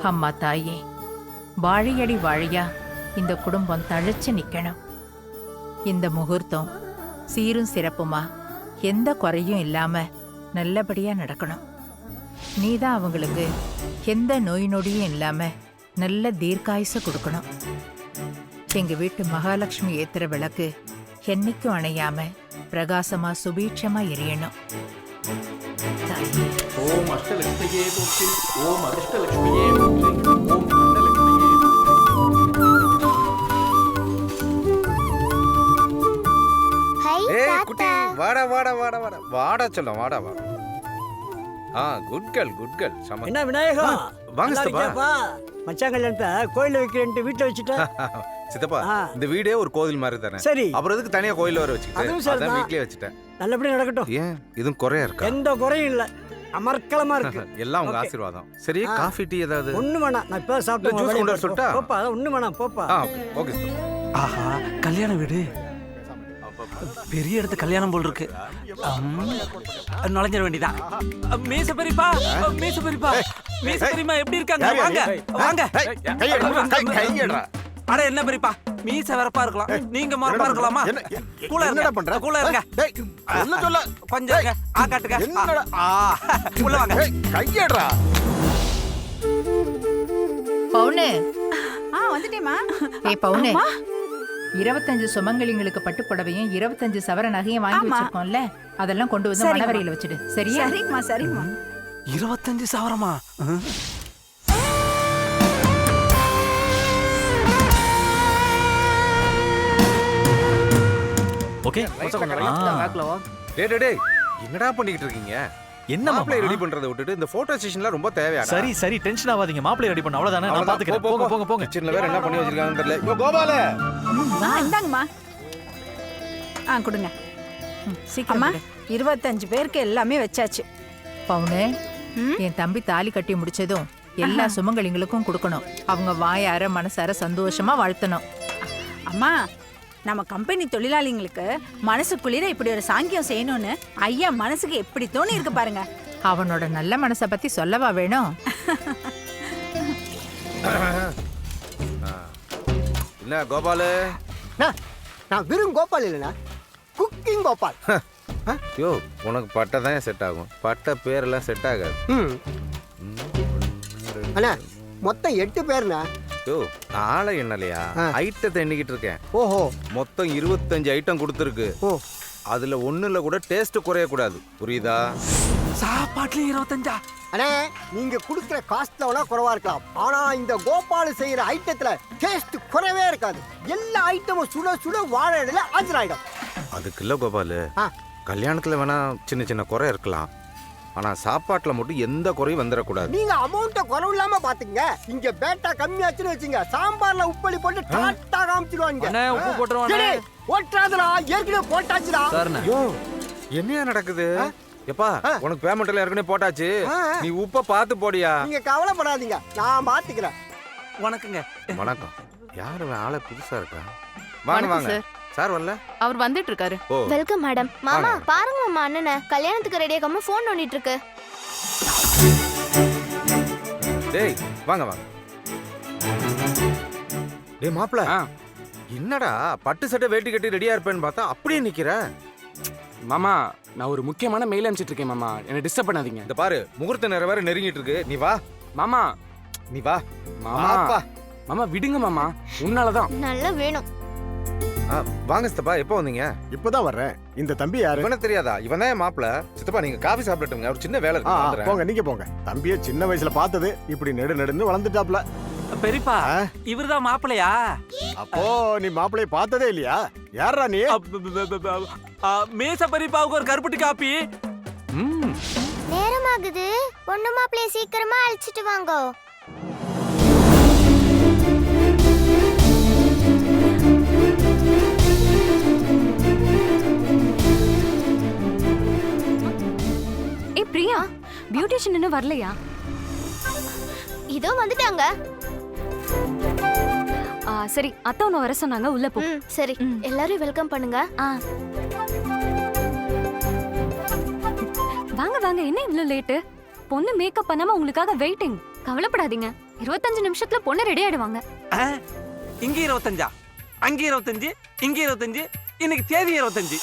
அம்மா தாயே, வாழையடி வாழையா இந்த குடும்பம் தழைச்சு நிக்கணும். இந்த முகூர்த்தம் சீரும் சிறப்புமா எந்த குறையும் இல்லாம நல்லபடியா நடக்கணும். நீதான் அவங்களுக்கு எந்த நோய் நொடியும் இல்லாம நல்ல தீர்க்காயுச கொடுக்கணும். எங்க வீட்டு மகாலட்சுமி ஏத்துற விளக்கு என்னைக்கும் அணையாம பிரகாசமா சுபீட்சமா எரியணும். ஓம் அஷ்டலட்சுமியே போற்றி, ஓம் அதிர்ஷ்டலட்சுமியே போற்றி, ஓம் அஷ்டலட்சுமியே. ஏய் குட்டி, வாடா வாடா வாடா வாடா வாடா சொல்லும், வாடா வாடா. குட் கேர்ள் சம. என்ன விநாயகா, வாங்க சித்தப்பா. மச்சான் கல்யாணத்தை கோயில வைக்கிறேன்ட்டு வீட்டுல வச்சுட்டேன். சித்தப்பா, இந்த வீடே ஒரு கோவில் மாதிரி தானே. சரி, அப்புறம் எதுக்கு தனியா கோயில வர வச்சுக்கிட்டு? அதான் வீட்லயே வச்சுட்டேன். நல்லபடியா நடக்கட்டும். ஏன் இதுவும் குறையா இருக்கா? எந்த குறையும் இல்ல, அமர்க்கலமா இருக்கு. எல்லாம் உங்க ஆசீர்வாதம். சரி, காஃபி டீ ஏதாவது? ஒண்ணு வேணாம், நான் இப்ப சாப்பிட்டு ஜூஸ் கொண்டு வர சொல்லட்டா? போப்பா, ஒண்ணு வேணாம் போப்பா. ஓகே சித்தப்பா. ஆஹா, கல்யாண வீடு பெரிய இடத்து கல்யாணம் போல் இருக்கு. நுழைஞ்சிட வேண்டியதான். மீச பெரியப்பா, மீச பெரியப்பா, மீச பெரியமா எப்படி இருக்காங்க? வாங்க வாங்க. கையடா. அட என்ன பெரியப்பா, மீச வரப்பா இருக்கலாம், நீங்க மரப்பா இருக்கலாமா? கூல என்னடா பண்ற? கூல இருங்க. என்ன சொல்ல? கொஞ்சம் இருங்க. காட்டுங்க. உள்ள வாங்க. கையடா. பவுனு. வந்துட்டேமா. ஏய் பவுனு, 25 சுமங்கலிங்களுக்கு பட்டு புடவையும் 25 சவர நகையும் வாங்கி வச்சிருக்கோம்ல, அதெல்லாம் கொண்டு வந்து மணவரையில வச்சிடு. சரியா? சரிம்மா சரிம்மா. 25 சவரமா? ஓகே. டேய் என்னடா பண்ணிட்டு இருக்கீங்க? என்ன மாப்ளை ரெடி பண்றதை விட்டுட்டு இந்த போட்டோ செஷன்ல ரொம்ப தேவையா? சரி சரி, டென்ஷன் ஆகாதீங்க. மாப்ளை ரெடி பண்ண அவ்வளவுதானே, நான் பாத்துக்கிறேன். போங்க போங்க போங்க. கிச்சன்ல வேற என்ன பண்ணி வச்சிருக்காங்கன்னு தெரியல. யோ கோபால, இந்தாங்கம்மா. கொடுங்க. சீக்கிரமா. 25 பேருக்கு எல்லாமே வச்சாச்சு. பவுனு, என் தம்பி தாலி கட்டி முடிச்சதும் எல்லா சுமங்கலிங்களுக்கும் கொடுக்கணும். அவங்க வாயார மனசார சந்தோஷமா வாழ்த்தணும். அம்மா, நம்ம கம்பெனி தொழிலாளிங்களுக்கு மனசு குளிர இப்படி ஒரு சாங்கியம் செய்யணும்னு ஐயா மனசுக்கு எப்படி தோணி இருக்கு பாருங்க. அவனோட நல்ல மனசை பத்தி சொல்லவா வேணும்? என்ன கோபாலு? நான் வெறும் கோபால் இல்லைண்ணா, குக்கிங் கோபால். யோ, உனக்கு பட்டை தான் செட் ஆகும், பட்டை பேரெல்லாம் செட் ஆகாது. அண்ணா மொத்தம் 8 பேர்ண்ணா. யோ, நாளை என்னலையா ஐட்டத்தை எண்ணிக்கிட்டு இருக்கேன். ஓஹோ, மொத்தம் 25 ஐட்டம் கொடுத்துருக்கு. அதுல ஒண்ணுல கூட டேஸ்ட் குறைய கூடாது, புரியுதா? சாப்பாட்டுல 25. அண்ணே, நீங்க குடுக்கிற காஸ்ட்ல குறைவா இருக்கலாம், ஆனா இந்த கோபால் செய்யற ஐட்டத்துல டேஸ்ட் குறைவே இருக்காது. எல்லா ஐட்டமும் சுட சுட வாழ இடையில ஆஜராயிடும். அதுக்கு இல்ல கோபாலு, கல்யாணத்துல வேணா சின்ன சின்ன குறை இருக்கலாம், ஆனா சாப்பாட்டுல மட்டும் எந்த குறையும் வந்துடக்கூடாது. நீங்க அமௌண்ட குறவு இல்லாம பாத்துங்க. இங்க பேட்டா கம்மியாச்சுன்னு வச்சுங்க, சாம்பார்ல உப்பளி போட்டு டாட்டா காமிச்சிடுவாங்க. அண்ணே உப்பு போட்டுருவானே. போட்டாதடா, ஏற்கனவே போட்டாச்சுடா. யோ, என்னையா நடக்குது? எப்பா, உனக்கு பேமெண்ட் எல்லாம் ஏற்கனவே போட்டாச்சு, நீ உப்ப பார்த்து போடியா. நீங்க கவலைப்படாதீங்க, நான் பாத்துக்கிறேன். வணக்கங்க. வணக்கம். யாரு ஆளை புதுசா இருக்கா? வாங்க வாங்க. சார் வரல? அவர் வந்துட்டு இருக்காரு. Welcome madam. மாமா பாருங்க மாமா, அண்ணனை கல்யாணத்துக்கு ரெடி ஆகாம ஃபோன் நோண்டிட்டு இருக்கு. டேய் வாங்க வாங்க. டேய் மாப்ள, என்னடா பட்டு சட்டை வேட்டி கட்டி ரெடியா இருப்பேன்னு பார்த்தா அப்படியே நிக்கிற? மாமா, நான் ஒரு முக்கியமான மெயில் அனுப்பிச்சிட்டு இருக்கேன் மாமா, என்ன டிஸ்டர்ப் பண்ணாதீங்க. இந்த பாரு, முகூர்த்த நேரம் வேற நெருங்கிட்டு இருக்கு, நீ வா. மாமா நீ வா. மாமா மாமா விடுங்க மாமா, உன்னாலதான். நல்லா வேணும். வாங்க சித்தப்பா, எப்போ வந்தீங்க? இப்பதான் வர்றேன். இந்த தம்பி யாரு? இவனை தெரியாதா? இவன் தான் மாப்பிள. சித்தப்பா நீங்க காஃபி சாப்பிட்டுங்க, ஒரு சின்ன வேலை இருக்கு. போங்க, நீங்க போங்க. தம்பியை சின்ன வயசுல பார்த்தது, இப்படி நெடுன்னு வளர்ந்துட்டாப்ல. பெரியப்பா, இவர்தான் மாப்பிளையா? அப்போ நீ மாப்பிளைய பார்த்ததே இல்லையா? யாரா நீ? மேச பெரியப்பாவுக்கு ஒரு கருப்பட்டி காப்பி. நேரமாகுது, பொண்ணு மாப்பிளைய சீக்கிரமா அழைச்சிட்டு வாங்க. பிரியா, பியூட்டிஷியன் இன்னும் வரலையா? இதோ வந்துட்டாங்க. சரி, அத்தை உன்னை வர சொன்னாங்க, உள்ள போ. சரி, எல்லாரும் வெல்கம் பண்ணுங்க. வாங்க வாங்க, என்ன இவ்ளோ லேட்டு? பொண்ணு மேக்கப் பண்ணாம உங்களுக்காக வெயிட்டிங். கவலைப்படாதீங்க. 25 நிமிஷத்துல பொண்ணு ரெடி ஆயிடுவாங்க. இங்க 25, அங்க 25, இங்க 25, இன்னைக்கு தேதி 25.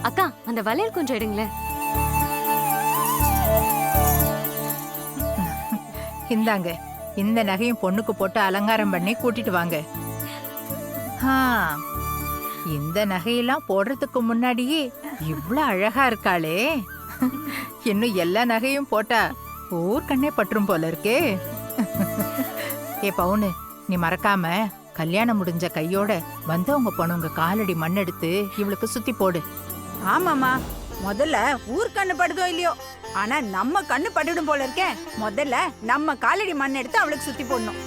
அக்கா அந்த வளையல் கொஞ்சம் எடுங்களேன். இந்தாங்க, இந்த நகையும் பொண்ணுக்கு போட்டு அலங்காரம் பண்ணி கூட்டிட்டு வாங்க. ஆ, இந்த நகையெல்லாம் போடுறதுக்கு முன்னாடியே இவ்ளோ அழகா இருக்காளே. இன்னும் எல்லா நகையும் போட்டா ஊர் கண்ணே பற்றும் போல இருக்கே. ஏ பவுனு, நீ மறக்காம கல்யாணம் முடிஞ்ச கையோட வந்தவங்க போனவங்க காலடி மண் எடுத்து இவளுக்கு சுத்தி போடு. ஆமாமா, முதல்ல ஊர் கண்ணு படுதோ இல்லையோ, ஆனா நம்ம கண்ணு பட்டுடும் போல இருக்கே. முதல்ல நம்ம காலடி மண் எடுத்து அவளுக்கு சுத்தி போடணும்.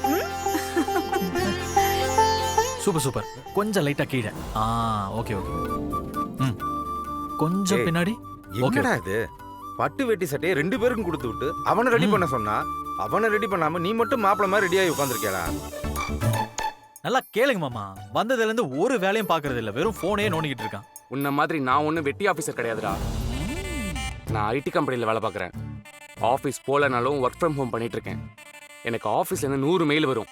Super super. கொஞ்சம் லைட்டா கீழே. Okay okay. கொஞ்சம் பின்னாடி. என்னடா இது, பட்டு வேட்டி சட்டையை 2 பேருக்கும் கொடுத்து விட்டு அவனை ரெடி பண்ண சொன்னா, அவனை ரெடி பண்ணாம நீ மட்டும் மாப்பிள மாதிரி ரெடியாகி உட்காந்துருக்கேடா. நல்லா கேளுங்க மாமா. வந்ததுல இருந்து ஒரு வேலையும் பாக்குறது இல்ல, வெறும் போனே நோண்டிக்கிட்டு இருக்கான். உன்ன மாதிரி நான் ஒன்றும் வெட்டி ஆஃபீஸர் கிடையாதுடா. நான் ஐடி கம்பெனியில் வேலை பார்க்குறேன். ஆஃபீஸ் போகலனாலும் ஒர்க் ஃப்ரம் ஹோம் பண்ணிட்டு இருக்கேன். எனக்கு ஆஃபீஸ்லேருந்து 100 மெயில் வரும்.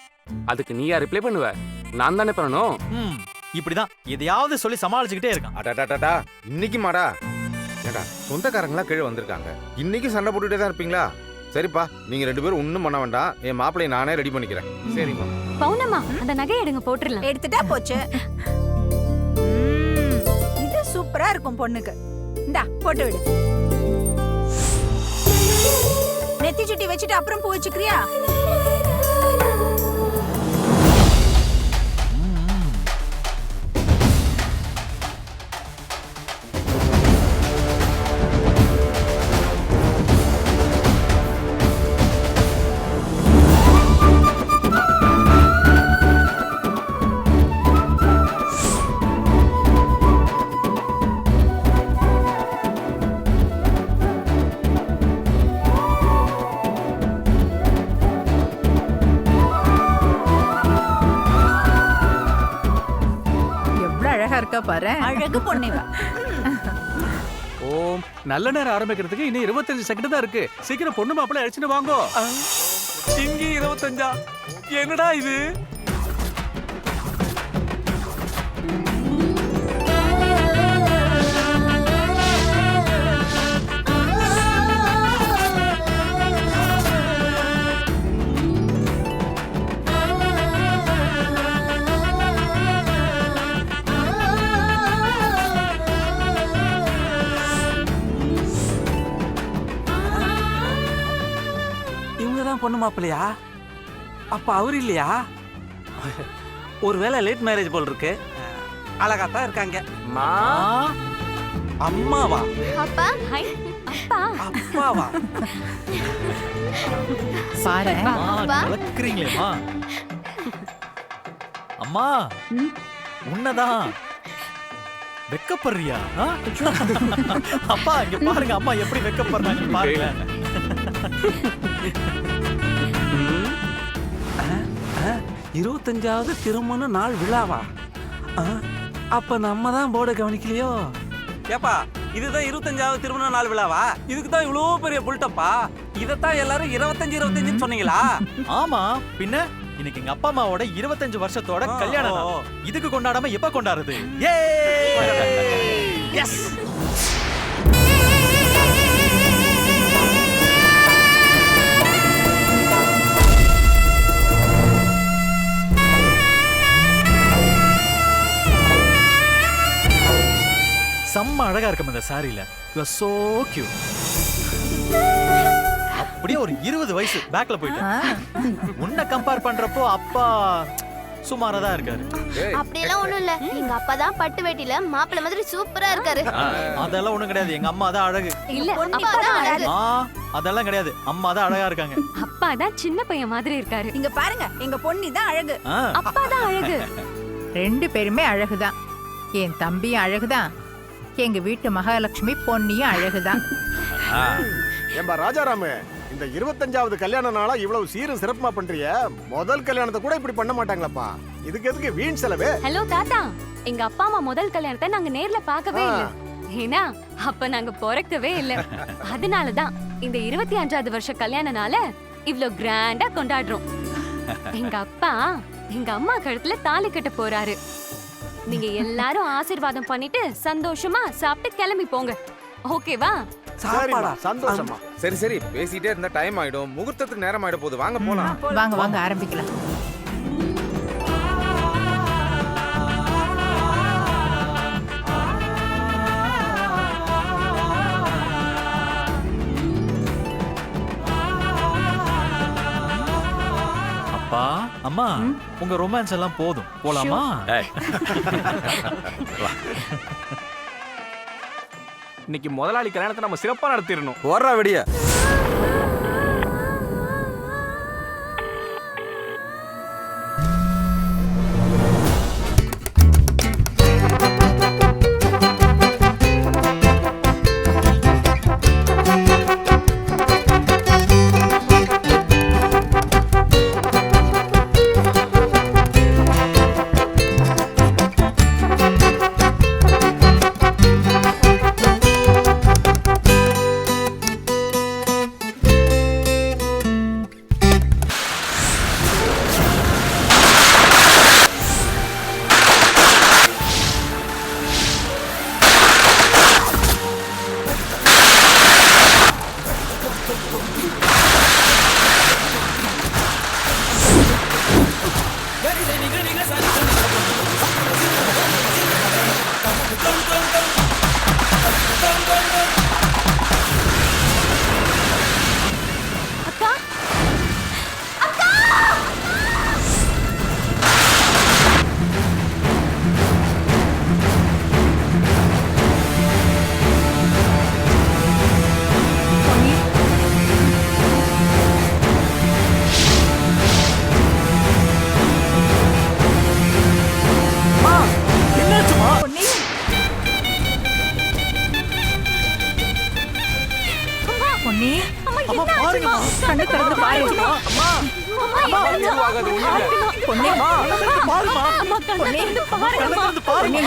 அதுக்கு நீயா ரிப்ளை பண்ணுவ? நான் தானே பண்ணணும். இப்படிதான் எதையாவது சொல்லி சமாளிச்சுக்கிட்டே இருக்கான். அடாடாடா, இன்னைக்கு மாடா ஏடா, சொந்தக்காரங்களா கீழே வந்திருக்காங்க. இன்னைக்கு சண்டை போட்டுட்டே தான் இருப்பீங்களா? சரிப்பா, நீங்க 2 பேரும் ஒன்றும் பண்ண வேண்டாம். என் மாப்பிள்ளையை நானே ரெடி பண்ணிக்கிறேன். சரிப்பா. பவுனம்மா அந்த நகையை எடுங்க, போட்டுடலாம். எடுத்துட்டா போச்சு. இது சூப்பரா இருக்கும் பொண்ணுக்கு. இந்தா போட்டு விடு. நெத்தி சுட்டி வச்சுட்டு அப்புறம் பூ வச்சுக்கிறியா? இருக்கா பாரு. அழகு பொண்ணுவா. ஓம், நல்ல நேரம் ஆரம்பிக்கிறதுக்கு இன்னும் 25 செகண்ட் தான் இருக்கு. சீக்கிரம் பொண்ணு மாப்பிள்ளை அழைச்சிட்டு வாங்கோ. இங்க 25? என்னடா இது? பொண்ணு மாப்பிள்ளையா? அப்ப அவரு இல்லையா? ஒருவேளை லேட் மேரேஜ் போல் இருக்கு. அழகாத்தான் இருக்காங்க. அம்மாவா? அப்பா, அப்பாவா? பாரு, கலக்குறீங்களேம்மா. அம்மா உன்னதான் வெக்கப்படுறியா? அப்பா இங்க பாருங்க, அம்மா எப்படி வெக்கப்படுறாங்க பாருங்க. 25வது திருமண நாள் விழாவா? அப்ப நம்ம தான் போர்டை கவனிக்கலையோ? ஏப்பா, இதுதான் 25வது திருமண நாள் விழாவா? இதுக்கு தான் இவ்வளோ பெரிய புல்டப்பா. இதைத்தான் எல்லாரும் 25 சொன்னீங்களா? ஆமா, பின்ன இன்னைக்கு எங்க அப்பா அம்மாவோட 25 வருஷத்தோட கல்யாணம். இதுக்கு கொண்டாடாம எப்ப கொண்டாடுறது? எஸ். செம்ம அழகா இருக்கும் இந்த சாரியில. You are so cute. அப்படியே ஒரு 20 வயசு பேக்ல போயிட்டு உன்னை கம்பேர் பண்றப்போ அப்பா சுமாரா தான் இருக்காரு. அப்படியெல்லாம் ஒண்ணும் இல்ல. எங்க அப்பா தான் பட்டு வேட்டில மாப்பிள்ளை மாதிரி சூப்பரா இருக்காரு. அதெல்லாம் ஒண்ணும் கிடையாது. எங்க அம்மா தான் அழகு. இல்ல, அப்பா தான் அழகு. அதெல்லாம் கிடையாது. அம்மா தான் அழகா இருக்காங்க. அப்பா தான் சின்ன பையன் மாதிரி இருக்காரு. இங்க பாருங்க, எங்க பொண்ணு தான் அழகு. அப்பா தான் அழகு. 2 பேருமே அழகுதான். என் தம்பியும் அழகுதான், எங்க வீட்டு மகாலட்சுமி பொன்னியும் அழகுதான். ஏம்பா ராஜாராமு, இந்த 25வது கல்யாண நாளா இவ்வளவு சீரும் சிறப்புமா பண்றிய? முதல் கல்யாணத்தை கூட இப்படி பண்ண மாட்டாங்களப்பா. இதுக்கு எதுக்கு வீண் செலவு? ஹலோ தாத்தா, எங்க அப்பா அம்மா முதல் கல்யாணத்தை நாங்க நேர்ல பார்க்கவே இல்ல. ஏன்னா அப்ப நாங்க பிறக்கவே இல்ல. அதனாலதான் இந்த 25வது வருஷ கல்யாண நாள இவ்ளோ கிராண்டா கொண்டாடுறோம். எங்க அப்பா எங்க அம்மா கழுத்துல தாலி கட்ட போறாரு. நீங்க எல்லாரும் ஆசீர்வாதம் பண்ணிட்டு சந்தோஷமா சாப்பிட்டு கிளம்பி போங்க. ஓகேவா? சரிம்மா, சந்தோஷமா. சரி சரி, பேசிட்டே இருந்தா டைம் ஆயிடும், முகூர்த்தத்துக்கு நேரம் ஆயிட போகுது. வாங்க போலாம். வாங்க வாங்க ஆரம்பிக்கலாம். அப்பா அம்மா, உங்க ரொமான்ஸ் எல்லாம் போதும், போலாமா? இன்னைக்கு முதலாளி கல்யாணத்தை நம்ம சிறப்பா நடத்திடணும். போடுறா வெடிய. பொன்னி, அம்மா பாருங்க, கண்ணு திறந்து பாரு. பொன்னி, பாருமா. பொன்னி, பாருங்க.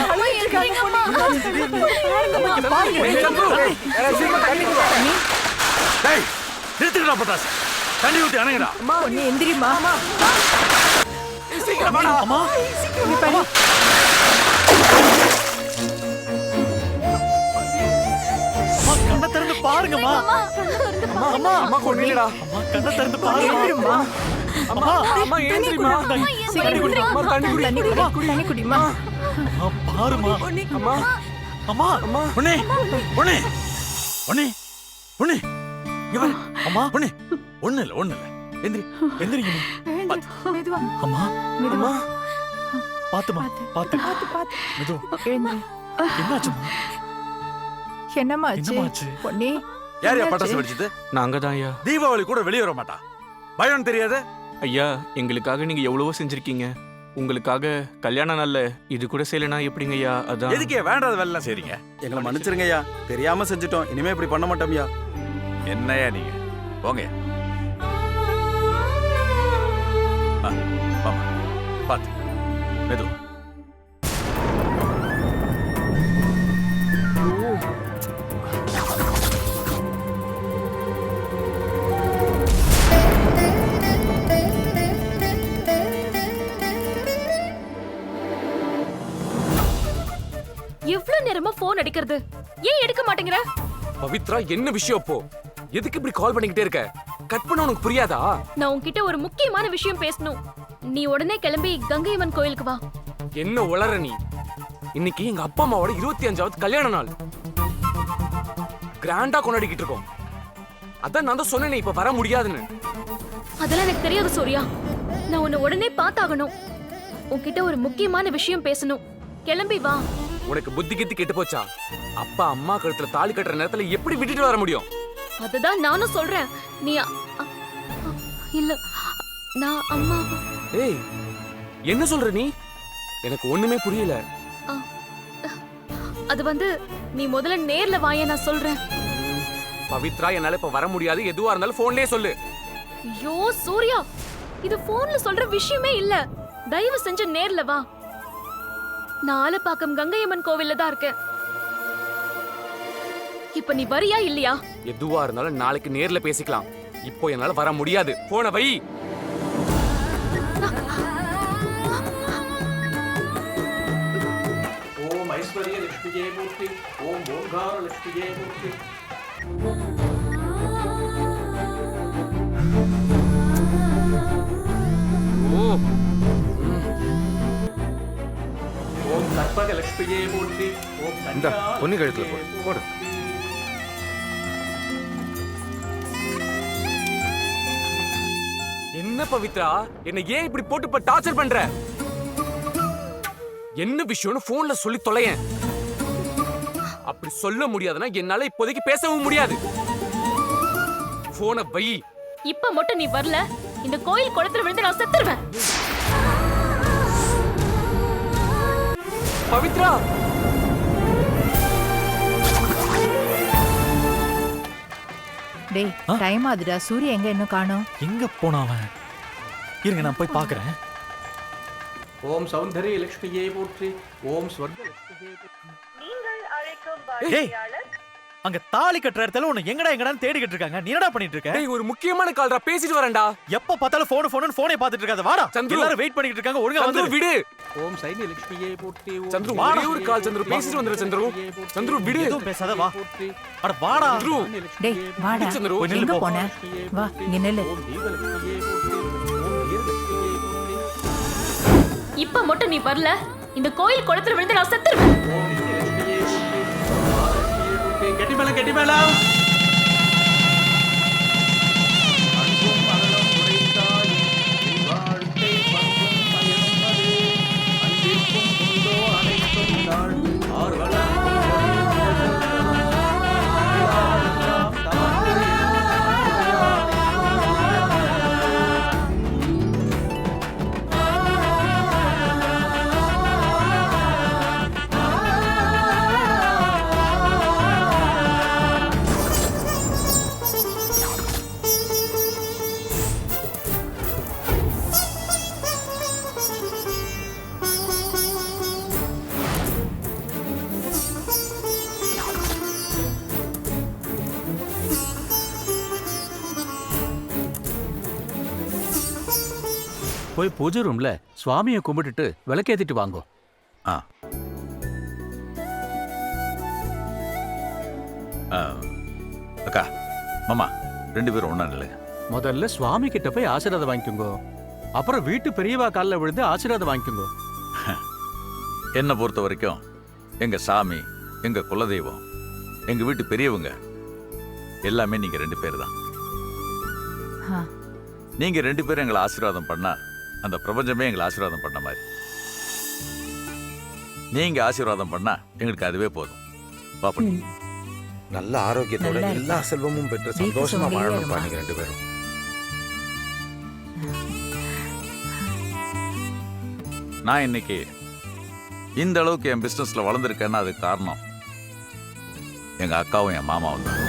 டேய், நிறுத்துக்கடா பட்டாசு. தண்ணி ஊத்தி அணைங்கடா. பொன்னி எந்திரிமா. அம்மா இங்க பாரு. கண்ணை திறந்து பாருங்கம்மா. அம்மா அம்மா கொன்னிடா. அம்மா கண்ணை திறந்து பாருங்க. எந்திரிமா. அம்மா அம்மா ஏந்திரிமா. சீக்கிரம் குடி. தண்ணி குடிமா. அம்மா பாருமா. அம்மா அம்மா அம்மா பொண்ணே பொண்ணே பொண்ணே பொண்ணே இவன் அம்மா பொண்ணே ஒண்ணு இல்ல எந்திரி எந்திரிங்க. மெதுவா. அம்மா மெதுவா. பாத்துமா பாத்து மெதுவா. என்னாச்சுமா? என்னமாச்சு பொன்னி? யாரையா பட்டாசு வெடிச்சது? நாங்க தான் ஐயா. தீபாவளி கூட வெளியே வர மாட்டா. பயம் தெரியாது? ஐயா, எங்களுக்காக நீங்க எவ்வளவோ செஞ்சிருக்கீங்க. உங்களுக்காக கல்யாண நாள்ல இது கூட செய்யலனா எப்படிங்க ஐயா? அதான் எதுக்கே வேண்டாத வேலை எல்லாம் செய்றீங்க? எங்களை மன்னிச்சிருங்கய்யா, தெரியாம செஞ்சுட்டோம். இனிமே இப்படி பண்ண மாட்டோம்யா. என்னையா நீங்க போங்க. வாமா பாத்து மெதுவா. எவ்வளவு நேரமா போன் அடிக்கிறது, ஏன் எடுக்க மாட்டேங்கிற? பவித்ரா, என்ன விஷயம் அப்போ? எதுக்கு இப்படி கால் பண்ணிக்கிட்டே இருக்க? கட் பண்ண உனக்கு புரியாதா? நான் உன்கிட்ட ஒரு முக்கியமான விஷயம் பேசணும். நீ உடனே கிளம்பி கங்கையம்மன் கோயிலுக்கு வா. என்ன உளற நீ? இன்னைக்கு எங்க அப்பா அம்மாவோட 25வது கல்யாண நாள். கிராண்டா கொண்டாடிக்கிட்டு இருக்கோம். அதான் நான் தான் சொன்னேனே இப்ப வர முடியாதுன்னு. அதெல்லாம் எனக்கு தெரியாது சூர்யா. நான் உன்னை உடனே பார்த்தாகணும். உன்கிட்ட ஒரு முக்கியமான விஷயம் பேசணும். கிளம்பி வா. உனக்கு புத்தி கித்தி கெட்டு போச்சா? அப்பா அம்மா கழுத்துல தாலி கட்டுற நேரத்துல எப்படி விட்டுட்டு வர முடியும்? அதுதான் நானும் சொல்றேன். நீ இல்ல, நான் அம்மா. ஏய், என்ன சொல்ற நீ? எனக்கு ஒண்ணுமே புரியல. அது வந்து நீ முதல்ல நேர்ல வாயே, நான் சொல்றேன். பவித்ரா, என்னால இப்ப வர முடியாது. எதுவா இருந்தாலும் போன்லயே சொல்லு. ஐயோ சூர்யா, இது போன்ல சொல்ற விஷயமே இல்ல. தயவு செஞ்சு நேர்ல வா. நான் ஆலப்பாக்கம் கங்கையம்மன் கோவில்ல தான் இருக்கேன். இப்ப நீ வரியா இல்லையா? எதுவா இருந்தாலும் நாளைக்கு நேர்ல பேசிக்கலாம். இப்போ என்னால வர முடியாது. போன வை. ஓம் ஐஸ்வர்ய லட்சுமியே மூர்த்தி, ஓம் ஓங்கார லட்சுமியே மூர்த்தி. ஓம் கற்பக லட்சுமியே மூர்த்தி, ஓம் இந்த பொண்ணு கழுத்துல போடு. என்ன பவித்ரா, என்ன ஏன் இப்படி போட்டு இப்ப டார்ச்சர் பண்ற? என்ன விஷயம்னு போன்ல சொல்லி தொலையேன். அப்படி சொல்ல முடியாதுன்னா என்னால இப்போதைக்கு பேசவும் முடியாது. போனை வை. இப்ப மட்டும் நீ வரல, இந்த கோயில் குளத்துல விழுந்து நான் செத்துருவேன். பவித்ரா, டேய் டைம் ஆகுதுடா. சூர்யா எங்க இன்னும் காணோம்? எங்க போனாவன்? இருங்க நான் போய் பாக்குறேன். ஓம் சௌந்தரிய லட்சுமியே போற்றி, ஓம் ஸ்வர்க லட்சுமியே போற்றி. ஏய், அங்க தாலி கட்டுற இடத்துல உன்னை எங்கடான்னு தேடிக்கிட்டு இருக்காங்க. நீ என்னடா பண்ணிட்டு இருக்க? டேய் ஒரு முக்கியமான கால்டா, பேசிட்டு வரேன்டா. எப்ப பார்த்தாலும் போனே பார்த்துட்டு இருக்காத. வாடா, சந்துரு. எல்லாரும் வெயிட் பண்ணிட்டு இருக்காங்க. ஒழுங்கா சந்துரு வந்து விடு. ஓம் சைன்ய லட்சுமியே போற்றி. சந்துரு ஒரே ஒரு கால் சந்துரு, பேசிட்டு வந்துரு சந்துரு. சந்துரு விடு. எதுவும் பேசாத, வா. அட வாடா சந்துரு. டேய் வாடா. சந்துரு போய் நில்லு எங்க போ. போன? வா இங்க நில்லு. ஓம் தீபலட்சுமியே போற்றி, ஓம் வீரலட்சுமியே போற்றி. இப்ப மட்டும் நீ வரல, இந்த கோயில் குளத்துல விழுந்து நான் செத்துருவேன். ஓம் நித்யலட்சுமியே போற்றி, மகாலட்சுமியே போற்றி. கெட்டி மேளம். அன்பும் அகலம் உரைத்தாய், உன் வாழ்க்கை பங்கும் பயனும் அது. அன்பிற்கும் உண்டோ அனைத்தும் தாழ், ஆர்வலம் போய் பூஜை ரூம்ல சுவாமியை கும்பிட்டுட்டு விளக்கேத்திட்டு வாங்கோ. ஆ. அக்கா, மாமா, 2 பேரும் ஒண்ணா நில்லுங்க. முதல்ல சுவாமி கிட்ட போய் ஆசீர்வாதம் வாங்கிக்கோங்க. அப்புறம் வீட்டு பெரியவா காலில் விழுந்து ஆசீர்வாதம் வாங்கிக்கோங்க. என்னை பொறுத்த வரைக்கும் எங்க சாமி, எங்க குலதெய்வம், எங்க வீட்டு பெரியவங்க எல்லாமே நீங்க 2 பேர் தான். நீங்க 2 பேரும் எங்களை ஆசீர்வாதம் பண்ணா அந்த பிரபஞ்சமே எங்களை ஆசீர்வாதம் பண்ண மாதிரி. நீங்க ஆசீர்வாதம் பண்ணா எங்களுக்கு அதுவே போதும். பாப்பா, நல்ல ஆரோக்கியத்தோட நல்லா எல்லா இருப்பா. செல்வமும் பெற்று வீட்டு சந்தோஷமா சூழ்நிலையே வாழணும்ப்பா இருமா. நீங்க 2 பேரும். நான் இன்னைக்கு இந்த அளவுக்கு என் பிசினஸ்ல வளர்ந்துருக்கேன்னா அதுக்கு காரணம் எங்க அக்காவும் என் மாமாவும் தான்.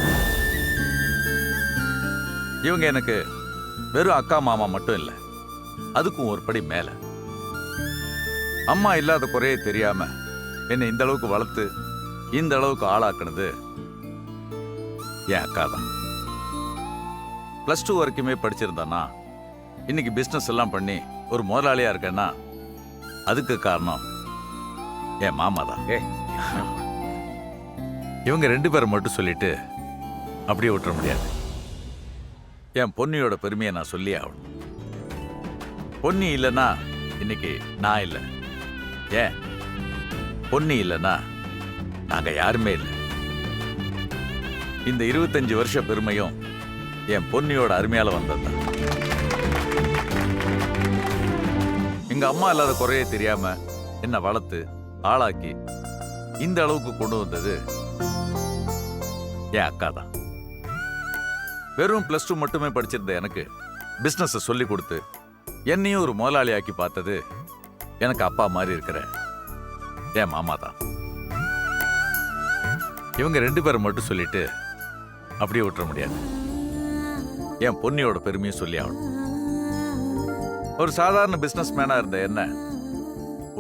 இவங்க எனக்கு வெறும் அக்கா மாமா மட்டும் இல்லை, அதுக்கும் ஒரு படி மேல. அம்மா இல்லாத குறையே தெரியாம என்னை இந்த அளவுக்கு வளர்த்து இந்த அளவுக்கு ஆளாக்குனது என் அக்கா தான். +2 வரைக்குமே படிச்சிருந்தானா இன்னைக்கு பிசினஸ் எல்லாம் பண்ணி ஒரு முதலாளியா இருக்கேன்னா அதுக்கு காரணம் என் மாமா தான். இவங்க 2 பேரை மட்டும் சொல்லிட்டு அப்படியே விட்டுற முடியாது. என் பொன்னியோட பெருமையை நான் சொல்லி ஆகணும். பொன்னி இல்லைன்னா இன்னைக்கு நான் இல்லை. ஏன், பொன்னி இல்லைன்னா நாங்க யாருமே இல்லை. இந்த 25 வருஷ பெருமையும் என் பொன்னியோட அருமையால வந்ததுதான். எங்க அம்மா இல்லாத குறையே தெரியாம என்ன வளர்த்து ஆளாக்கி இந்த அளவுக்கு கொண்டு வந்தது என் அக்கா தான். வெறும் +2 மட்டுமே படிச்சிருந்த எனக்கு பிசினஸ் சொல்லி கொடுத்து என்னையும் ஒரு முதலாளியாக்கி பார்த்தது எனக்கு அப்பா மாதிரி இருக்கிற என் மாமா தான். இவங்க 2 பேரை மட்டும் சொல்லிட்டு அப்படியே விட்டுற முடியாது. என் பொன்னியோட பெருமையும் சொல்லி ஆகணும். ஒரு சாதாரண பிசினஸ் மேனா இருந்த என்ன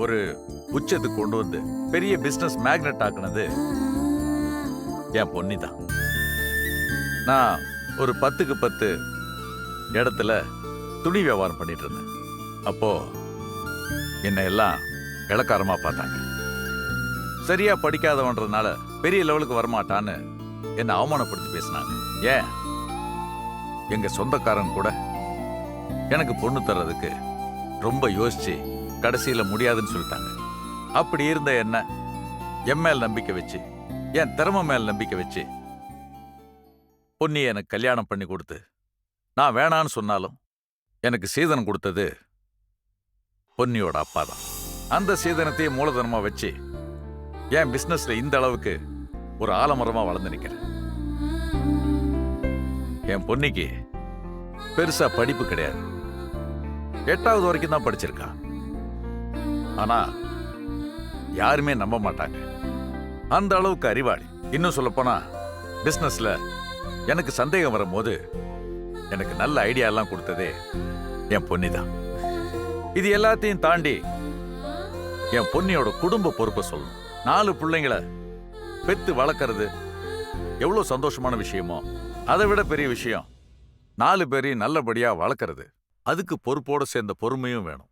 ஒரு உச்சத்துக்கு கொண்டு வந்து பெரிய பிசினஸ் மேக்னெட் ஆக்குனது என் பொன்னி தான். நான் ஒரு 10க்கு 10 இடத்துல துணி வியாபாரம் பண்ணிட்டு இருந்தேன். அப்போ என்னை எல்லாம் இளக்காரமா பார்த்தாங்க. சரியா படிக்காதவன்றதுனால பெரிய லெவலுக்கு வரமாட்டான்னு என்னை அவமானப்படுத்தி பேசினாங்க. ஏன் எங்க சொந்தக்காரன் கூட எனக்கு பொண்ணு தர்றதுக்கு ரொம்ப யோசிச்சு கடைசியில முடியாதுன்னு சொல்லிட்டாங்க. அப்படி இருந்த என்ன என் மேல் நம்பிக்கை வச்சு, என் திறமை மேல் நம்பிக்கை வச்சு பொன்னியை எனக்கு கல்யாணம் பண்ணி கொடுத்து, நான் வேணான்னு சொன்னாலும் எனக்கு சீதனம் கொடுத்தது பொன்னியோட அப்பா தான். அந்த சீதனத்தையே மூலதனமா வச்சு என் பிசினஸ்ல இந்த அளவுக்கு ஒரு ஆலமரமா வளர்ந்து நிக்கிறேன். என் பொன்னிக்கு பெருசா படிப்பு கிடையாது. 8வது வரைக்கும் தான் படிச்சிருக்கா. ஆனா யாருமே நம்ப மாட்டாங்க, அந்த அளவுக்கு அறிவாளி. இன்னும் சொல்ல போனா பிசினஸ்ல எனக்கு சந்தேகம் வரும்போது எனக்கு நல்ல ஐடியா எல்லாம் கொடுத்ததே என் பொன்னி தான். இது எல்லாத்தையும் தாண்டி என் பொன்னியோட குடும்ப பொறுப்பை சொல்லணும். 4 பிள்ளைங்களை பெத்து வளர்க்கறது எவ்வளவு சந்தோஷமான விஷயமோ அதை விட பெரிய விஷயம் 4 பேரையும் நல்லபடியா வளர்க்கறது. அதுக்கு பொறுப்போட சேர்ந்த பொறுமையும் வேணும்.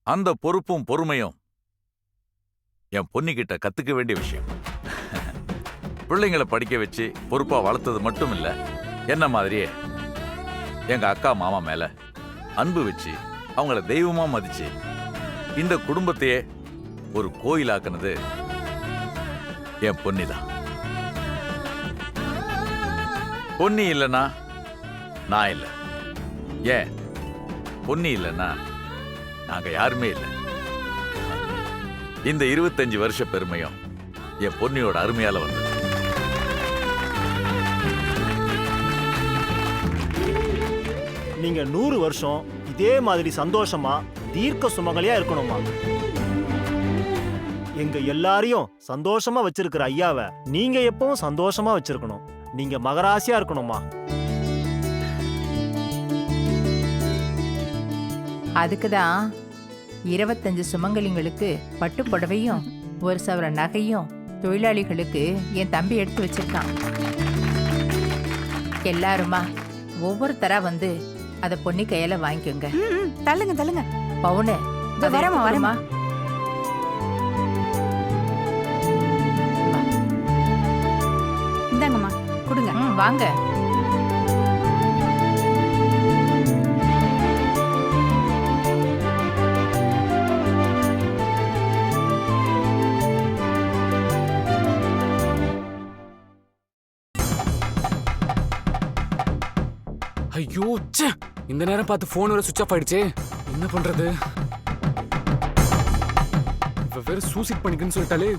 அந்த பொறுப்பும் பொறுமையும் என் பொன்னிக்கிட்ட கத்துக்க வேண்டிய விஷயம். பிள்ளைங்களை படிக்க வச்சு பொறுப்பா வளர்த்தது மட்டும் இல்ல, என்ன மாதிரியே எங்க அக்கா மாமா மேல அன்பு வச்சு அவங்கள தெய்வமா மதிச்சு இந்த குடும்பத்தையே ஒரு கோயிலாக்குனது என் பொன்னி தான். பொன்னி இல்லைன்னா நான் இல்லை. ஏன் பொன்னி இல்லைன்னா நாங்க யாருமே இல்லை. இந்த 25 வருஷ பெருமையும் என் பொன்னியோட அருமையால வந்தது. நீங்க 100 வருஷம் இதே மாதிரி சந்தோஷமா தீர்க்க சுமங்கலியா இருக்கணுமா? எங்க எல்லாரையும் சந்தோஷமா வச்சிருக்கிற ஐயாவை நீங்க எப்பவும் சந்தோஷமா வச்சிருக்கணும். நீங்க மகராசியா இருக்கணுமா? அதுக்குதான் 25 சுமங்கலிங்களுக்கு பட்டு புடவையும் 1 சவர நகையும் தொழிலாளிகளுக்கு என் தம்பி எடுத்து வச்சிருக்கான். எல்லாருமா ஒவ்வொருத்தரா வந்து அத பொன்னி கையில வாங்கிக்கோங்க. தள்ளுங்க தள்ளுங்க. பவுனு வரமா வரமா. இந்தாங்கம்மா கொடுங்க. வாங்க. ஐயோ ச்சே, இந்த நேரம் பார்த்து போன் வேற சுவிட்ச் ஆஃப் ஆயிடுச்சே. என்ன பண்றது? இவ வேற சூசைட் பண்ணிக்கன்னு சொல்லிட்டாலே.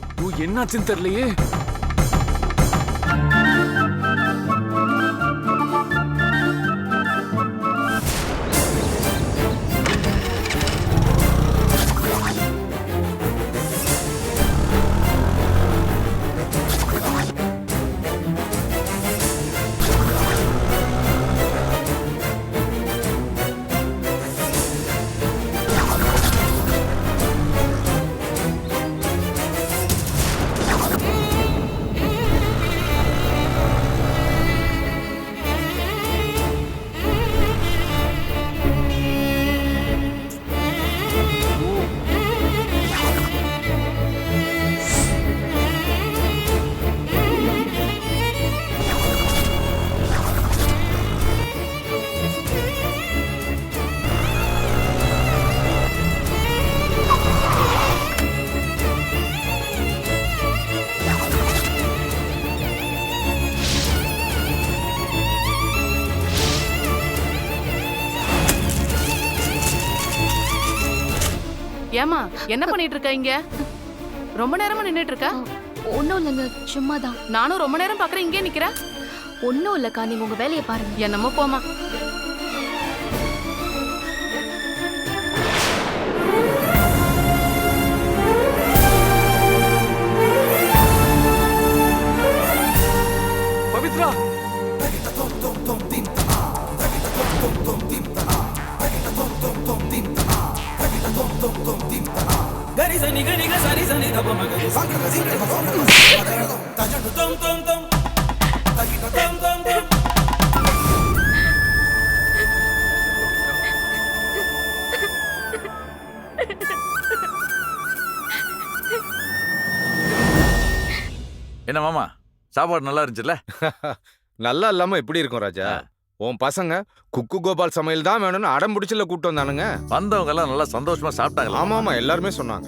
என்னாச்சுன்னு தெரியலையே. ஏமா என்ன பண்ணிட்டு இருக்க இங்க? ரொம்ப நேரமா நின்னுட்டு இருக்க? ஒன்னும் இல்லைங்க, சும்மாதான். நானும் ரொம்ப நேரம் பாக்குறேன், இங்கே நிக்கிற. ஒன்னும் இல்லக்கா, நீங்க உங்க வேலையை பாருங்க. என்னமோ போமா. என்ன மாமா, சாப்பாடு நல்லா இருந்துச்சுல்ல? நல்லா இல்லாம எப்படி இருக்கும் ராஜா? உன் பசங்க குக்கு கோபால் சமையல் தான் வேணும்னு அடம் பிடிச்சல கூட்டு வந்தானுங்க. வந்தவங்க எல்லாம் நல்லா சந்தோஷமா சாப்பிட்டாங்க. ஆமா ஆமா, எல்லாருமே சொன்னாங்க.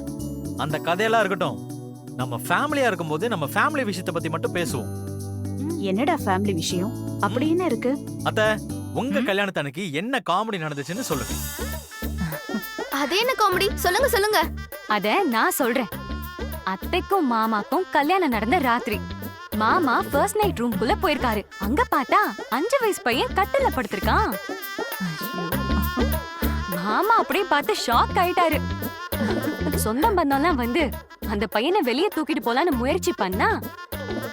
அந்த கதையெல்லாம் இருக்கட்டும், நம்ம ஃபேமிலியா இருக்கும்போது நம்ம ஃபேமிலி விஷயத்தை பத்தி மட்டும் பேசுவோம். என்னடா ஃபேமிலி விஷயம் அப்படி என்ன இருக்கு? அத்த, உங்க கல்யாணத்தன்னைக்கு என்ன காமெடி நடந்துச்சுன்னு சொல்லுங்க. அது என்ன காமெடி? சொல்லுங்க சொல்லுங்க. அத நான் சொல்றேன். அத்தைக்கும் மாமாக்கும் கல்யாணம் நடந்த ராத்திரி மாமா ஃபர்ஸ்ட் நைட் ரூம்குள்ள போயிருக்காரு. அங்க பார்த்தா 5 வயசு பையன் கட்டில படுத்திருக்கான். மாமா அப்படியே பார்த்து ஷாக் ஆயிட்டாரு. சொந்த பந்தம்லாம் வந்து அந்த பையனை வெளியே தூக்கிட்டு போலான்னு முயற்சி பண்ணா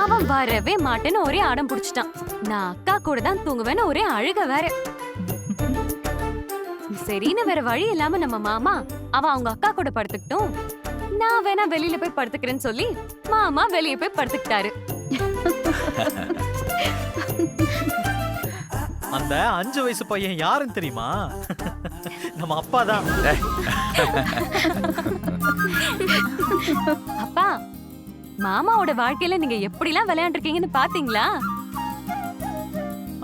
அவன் வரவே மாட்டேன்னு ஒரே அடம் பிடிச்சிட்டான். நான் அக்கா கூட தான் தூங்குவேன்னு ஒரே அழுக வேற. சரின்னு வேற வழி இல்லாம நம்ம மாமா அவன் அவங்க அக்கா கூட படுத்துக்கிட்டோம், நான் வேணா வெளியில போய் படுத்துக்கிறேன்னு சொல்லி மாமா வெளியே போய் படுத்துக்கிட்டாரு. அந்த 5 வயசு பையன் யாருன்னு தெரியுமா? நம்ம அப்பா தான். அப்பா, மாமாவோட வாழ்க்கையில நீங்க எப்படிலாம் விளையாண்டுருக்கீங்கன்னு பாத்தீங்களா?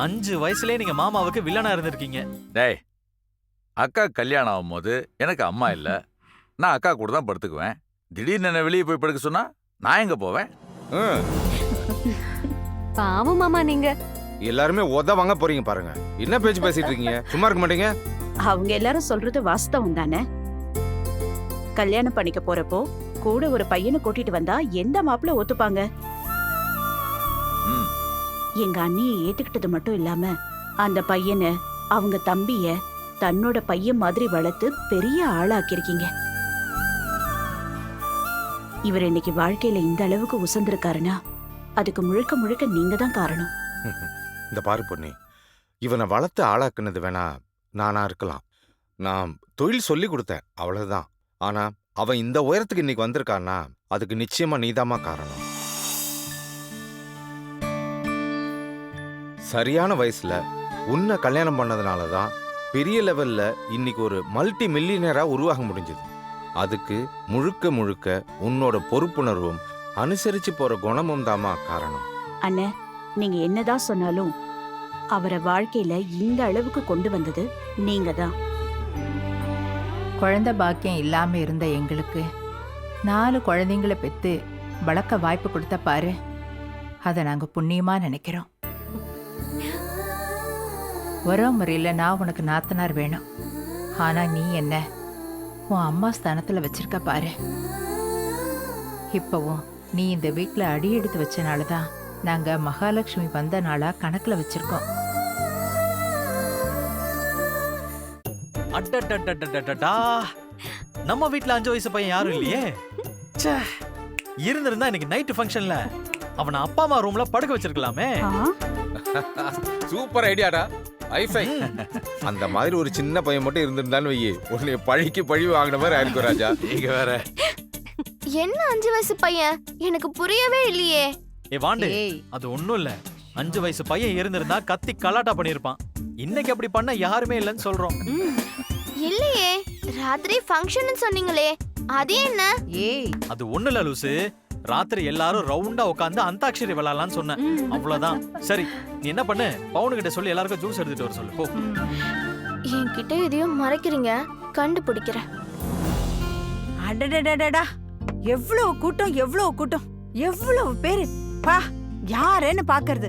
5 வயசுலயே நீங்க மாமாவுக்கு வில்லனா இருந்திருக்கீங்க. டேய், அக்கா கல்யாணம் ஆகும்போது எனக்கு அம்மா இல்ல, நான் அக்கா கூட தான் படுத்துக்குவேன். திடீர்னு என்ன வெளியே போய் படுக்க சொன்னா நான் எங்க போவேன்? பாவம் மாமா நீங்க. எல்லாருமே உத வாங்க போறீங்க பாருங்க. என்ன பேச்சு பேசிட்டு இருக்கீங்க? சும்மா இருக்க மாட்டீங்க? அவங்க எல்லாரும் சொல்றது வாஸ்தவம் தானே. கல்யாணம் பண்ணிக்க போறப்போ கூட ஒரு பையனை கூட்டிட்டு வந்தா எந்த மாப்பிள்ள ஒத்துப்பாங்க? எங்க அண்ணியை ஏத்துக்கிட்டது மட்டும் இல்லாம அந்த பையனை அவங்க தம்பிய தன்னோட பையன் மாதிரி வளர்த்து பெரிய ஆளாக்கிருக்கீங்க. இவர் இன்னைக்கு வாழ்க்கையில இந்த அளவுக்கு உசந்திருக்காருன்னா அதுக்கு முழுக்க முழுக்க நீங்க தான் காரணம். இந்த பாரு பொண்ணு, இவனை வளர்த்து ஆளாக்குனது வேணா நானா இருக்கலாம். நான் தொழில் சொல்லி கொடுத்தேன், அவ்வளவுதான். ஆனா அவன் இந்த உயரத்துக்கு இன்னைக்கு வந்திருக்கான்னா அதுக்கு நிச்சயமா நீதாமா காரணம். சரியான வயசுல உன்னை கல்யாணம் பண்ணதுனாலதான் பெரிய லெவல்ல இன்னைக்கு ஒரு மல்டி மில்லியனரா உருவாக முடிஞ்சது. அதுக்கு முழுக்க முழுக்க உன்னோட பொறுப்புணர்வும் அனுசரிச்சு போற குணமும் தாமா காரணம். அண்ணே, நீங்க என்னதான் சொன்னாலும் அவரை வாழ்க்கையில இந்த அளவுக்கு கொண்டு வந்தது நீங்க தான். குழந்தை பாக்கியம் இல்லாம இருந்த எங்களுக்கு 4 குழந்தைங்களை பெத்து வளர்க்க வாய்ப்பு கொடுத்த பாரு, அதை நாங்க புண்ணியமா நினைக்கிறோம். ஒரே முறையில் நான் உனக்கு நாத்தனார் வேணும், ஆனா நீ என்ன உன் அம்மா ஸ்தானத்துல வச்சிருக்க பாரு. இப்பவும் நீ இந்த வீட்டுல அடி எடுத்து வச்சனாலதான் நாங்க மகாலட்சுமி வந்த நாளா கணக்குல வச்சிருக்கோம். அடடடடடடடா, நம்ம வீட்ல 5 வயசு பையன் யாரும் இல்லையே. ச்சே, இருந்திருந்தா இன்னைக்கு நைட் ஃபங்க்ஷன்ல அவனை அப்பா அம்மா ரூம்ல படுக்க வச்சிருக்கலாமே. சூப்பர் ஐடியாடா, ஐஃபை. அந்த மாதிரி ஒரு சின்ன பையன் மட்டும் இருந்திருந்தான்னு வையே, உன்னை பழிக்கு பழி வாங்கின மாதிரி ஆயிருக்கும் ராஜா. நீங்க வேற என்ன 5 வயசு பையன்? எனக்கு புரியவே இல்லையே. வாண்டு, அது ஒண்ணும் இல்ல. 5 வயசு பையன் இருந்திருந்தா கத்தி கலாட்டா பண்ணிருப்பான். இன்னைக்கு அப்படி பண்ண யாருமே இல்லைன்னு சொல்றோம். இல்லையே, ராத்திரி ஃபங்க்ஷன் சொன்னீங்களே, அது என்ன? அது ஒண்ணு இல்ல லூசு. ராத்திரி எல்லாரும் ரவுண்டா உட்காந்து அந்தாக்ஷரி விளையாடலாம்னு சொன்னேன், அவ்வளவுதான். சரி, நீ என்ன பண்ணு, பவுனு கிட்ட சொல்லி எல்லாருக்கும் ஜூஸ் எடுத்துட்டு வர சொல்லு போ. என்கிட்ட எதையும் மறைக்கிறீங்க, கண்டுபிடிக்கிறேன். அடடடடடா, எவ்வளவு கூட்டம், எவ்வளவு கூட்டம், எவ்வளவு பேரு பா. யாருன்னு பாக்குறது?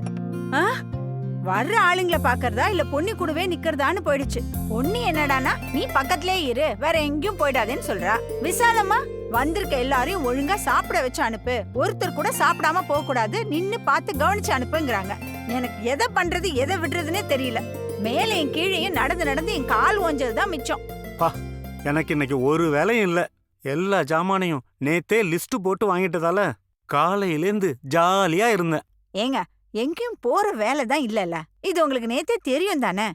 வர்ற ஆளுங்களை பாக்குறதா இல்ல பொண்ணு கூடவே நிக்கிறதான்னு போயிடுச்சு. பொண்ணு என்னடானா நீ பக்கத்திலே இரு, வேற எங்கேயும் போயிடாதேன்னு சொல்றா. விசாலமா வந்திருக்க எல்லாரையும் ஒழுங்கா சாப்பிட வச்சு அனுப்பு, ஒருத்தர் கூட சாப்பிடாம போக கூடாது, நின்னு பார்த்து கவனிச்சு அனுப்புங்கிறாங்க. எனக்கு எதை பண்றது எதை விடுறதுன்னே தெரியல. மேலையும் கீழையும் நடந்து நடந்து என் கால் ஓஞ்சதுதான் மிச்சம். எனக்கு இன்னைக்கு ஒரு வேலையும் இல்ல. எல்லா ஜாமானையும் நேத்தே லிஸ்ட் போட்டு வாங்கிட்டதால காலையிலேந்து ஜாலியா இருந்தேன். ஏங்க, எங்கேயும் போற வேலை தான் இல்லல, இது உங்களுக்கு நேத்தே தெரியும் தானே.